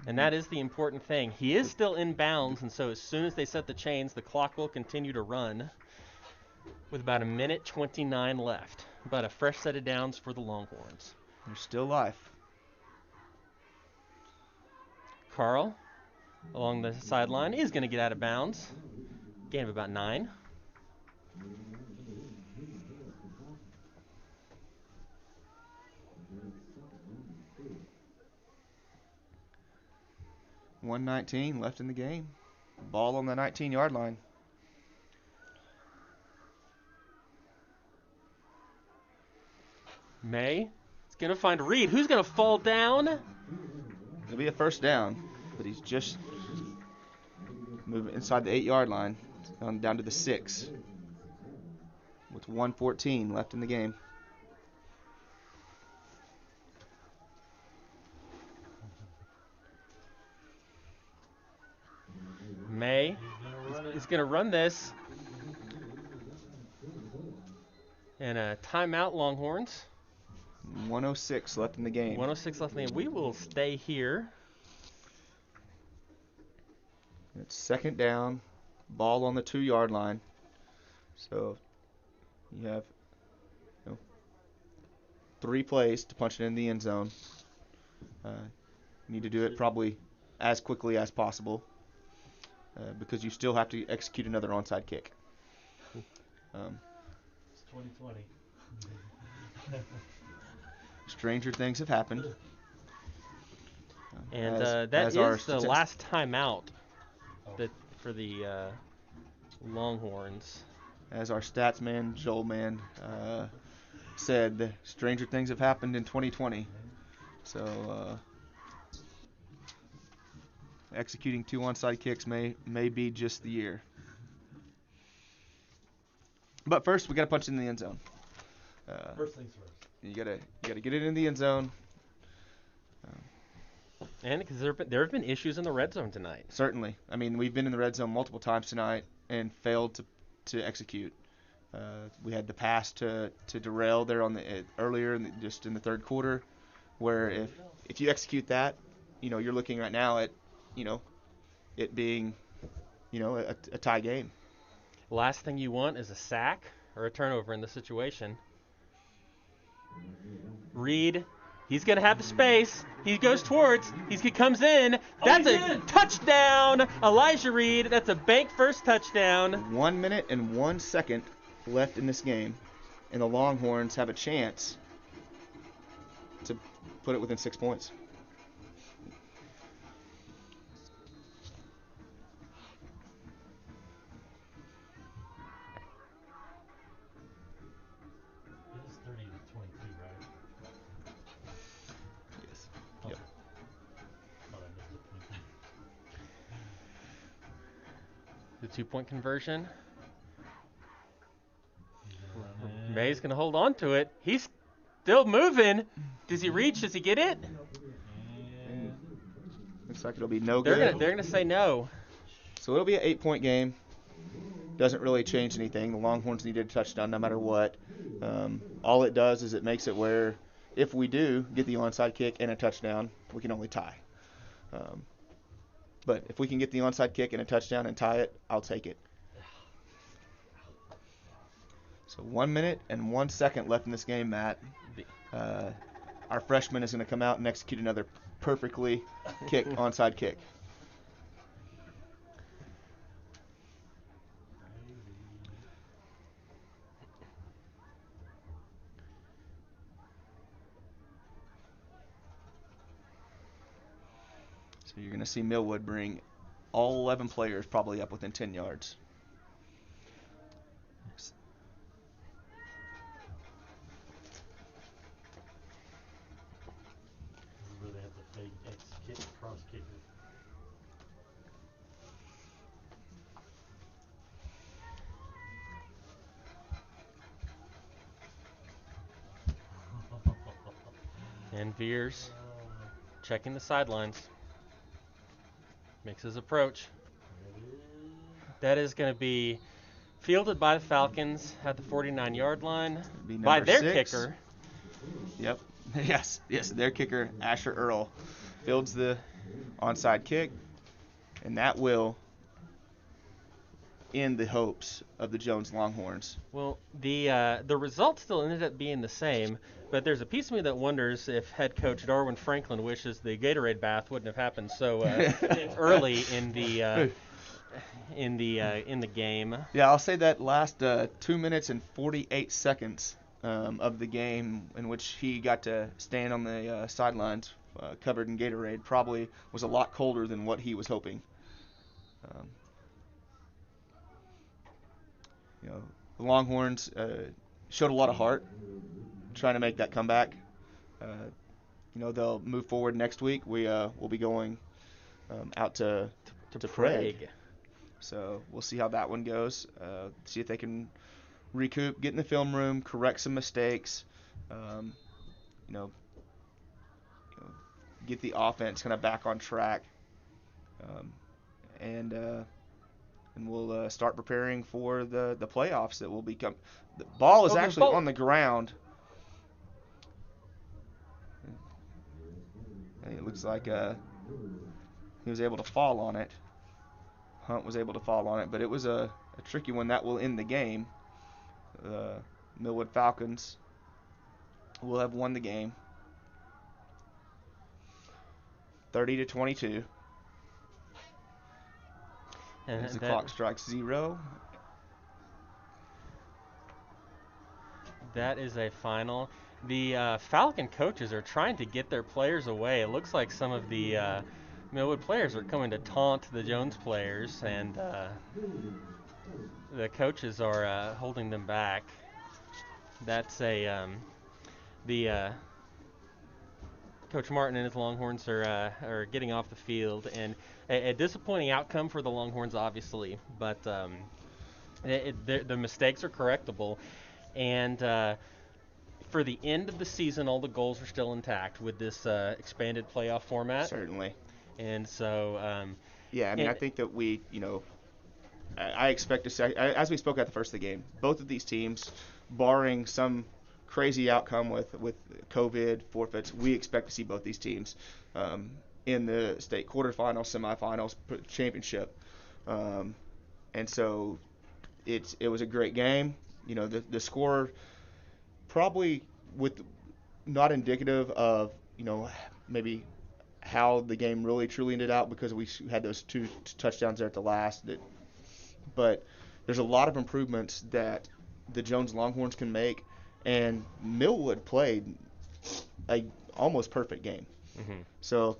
And that is the important thing. He is still in bounds, and so as soon as they set the chains, the clock will continue to run with about a minute 29 left. About a fresh set of downs for the Longhorns. There's still life. Carl, along the sideline, is going to get out of bounds. Gain of about 9. .119 left in the game. Ball on the 19-yard line. May is going to find Reed. Who's going to fall down? It'll be a first down, but he's just moving inside the 8-yard line, down to the 6, with 1:14 left in the game. May is going to run this. And a timeout, Longhorns. 1:06 left in the game. 1:06 left in the game. We will stay here. It's second down, ball on the 2-yard line. So you have 3 plays to punch it in the end zone. You need to do it probably as quickly as possible because you still have to execute another onside kick. It's 2020. Stranger things have happened. And that is the last timeout for the Longhorns. As our stats man, Joel man, said, stranger things have happened in 2020. So executing 2 onside kicks may be just the year. But first, we got to punch it in the end zone. First things first. You gotta get it in the end zone. And because there have been issues in the red zone tonight. Certainly. I mean, we've been in the red zone multiple times tonight and failed to execute. We had the pass to Darrell there earlier just in the third quarter, where if you execute that, you're looking right now at it being a tie game. Last thing you want is a sack or a turnover in this situation. Reed, he's going to have the space. He goes towards. He comes in. That's a touchdown. Elijah Reed. That's a bank first touchdown. 1 minute and 1 second left in this game, and the Longhorns have a chance to put it within 6 points. It's 30 to 22, right? Yes. Oh. Yep. Thought I missed it. The 2-point conversion. He's gonna run in. May's going to hold on to it. He's still moving. Does he reach? Does he get it? And Looks like it'll be no They're good. going to say no. So it'll be an 8-point game. Doesn't really change anything. The Longhorns needed a touchdown no matter what. All it does is it makes it where if we do get the onside kick and a touchdown, we can only tie. But if we can get the onside kick and a touchdown and tie it, I'll take it. So 1 minute and 1 second left in this game, Matt. Our freshman is going to come out and execute another perfectly kicked onside kick. So you're going to see Millwood bring all 11 players probably up within 10 yards. This is where they have the fake kick, cross kicker. And Veers checking the sidelines. Makes his approach. That is going to be fielded by the Falcons at the 49-yard line by their 6. kicker. Yep. Yes, their kicker, Asher Earl, fields the onside kick, and that will end the hopes of the Jones Longhorns. Well, the result still ended up being the same, but there's a piece of me that wonders if head coach Darwin Franklin wishes the Gatorade bath wouldn't have happened so early in the game. Yeah, I'll say that last 2 minutes and 48 seconds of the game in which he got to stand on the sidelines covered in Gatorade probably was a lot colder than what he was hoping. The Longhorns showed a lot of heart trying to make that comeback. They'll move forward next week. We'll be going out to Prague. So we'll see how that one goes. See if they can recoup, get in the film room, correct some mistakes. Get the offense kind of back on track. And we'll start preparing for the playoffs that will become. The ball is actually on the ground. And it looks like he was able to fall on it. Hunt was able to fall on it, but it was a tricky one that will end the game. Millwood Falcons will have won the game 30-22. And as the clock strikes 0. That is a final. The Falcon coaches are trying to get their players away. It looks like some of the Millwood players are coming to taunt the Jones players, and the coaches are holding them back. That's Coach Martin and his Longhorns are getting off the field, and a disappointing outcome for the Longhorns, obviously, but the mistakes are correctable, and for the end of the season, all the goals are still intact with this expanded playoff format. Certainly. And so, I think that I expect to say, as we spoke at the first of the game, both of these teams, barring some crazy outcome with COVID forfeits, we expect to see both these teams in the state quarterfinals, semifinals, championship. And so it was a great game. The score probably not indicative of maybe how the game really truly ended out, because we had those 2 touchdowns there at the last. But there's a lot of improvements that the Jones Longhorns can make, and Millwood played a almost perfect game. Mm-hmm. So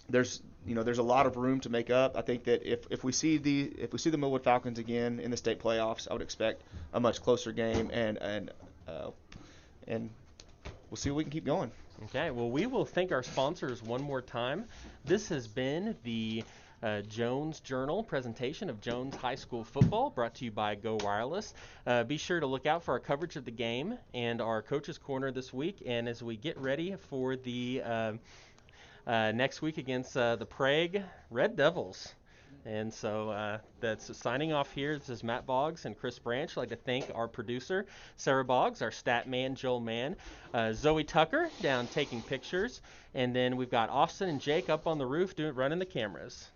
there's a lot of room to make up. I think that if we see the Millwood Falcons again in the state playoffs, I would expect a much closer game, and we'll see if we can keep going. Okay, well, we will thank our sponsors one more time. This has been the Jones Journal presentation of Jones High School football, brought to you by Go Wireless. Be sure to look out for our coverage of the game and our Coach's Corner this week, and as we get ready for the next week against the Prague Red Devils. And so that's signing off here. This is Matt Boggs and Chris Branch. I'd like to thank our producer, Sarah Boggs, our stat man, Joel Mann, Zoe Tucker down taking pictures, and then we've got Austin and Jake up on the roof running the cameras.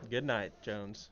Good night, Jones.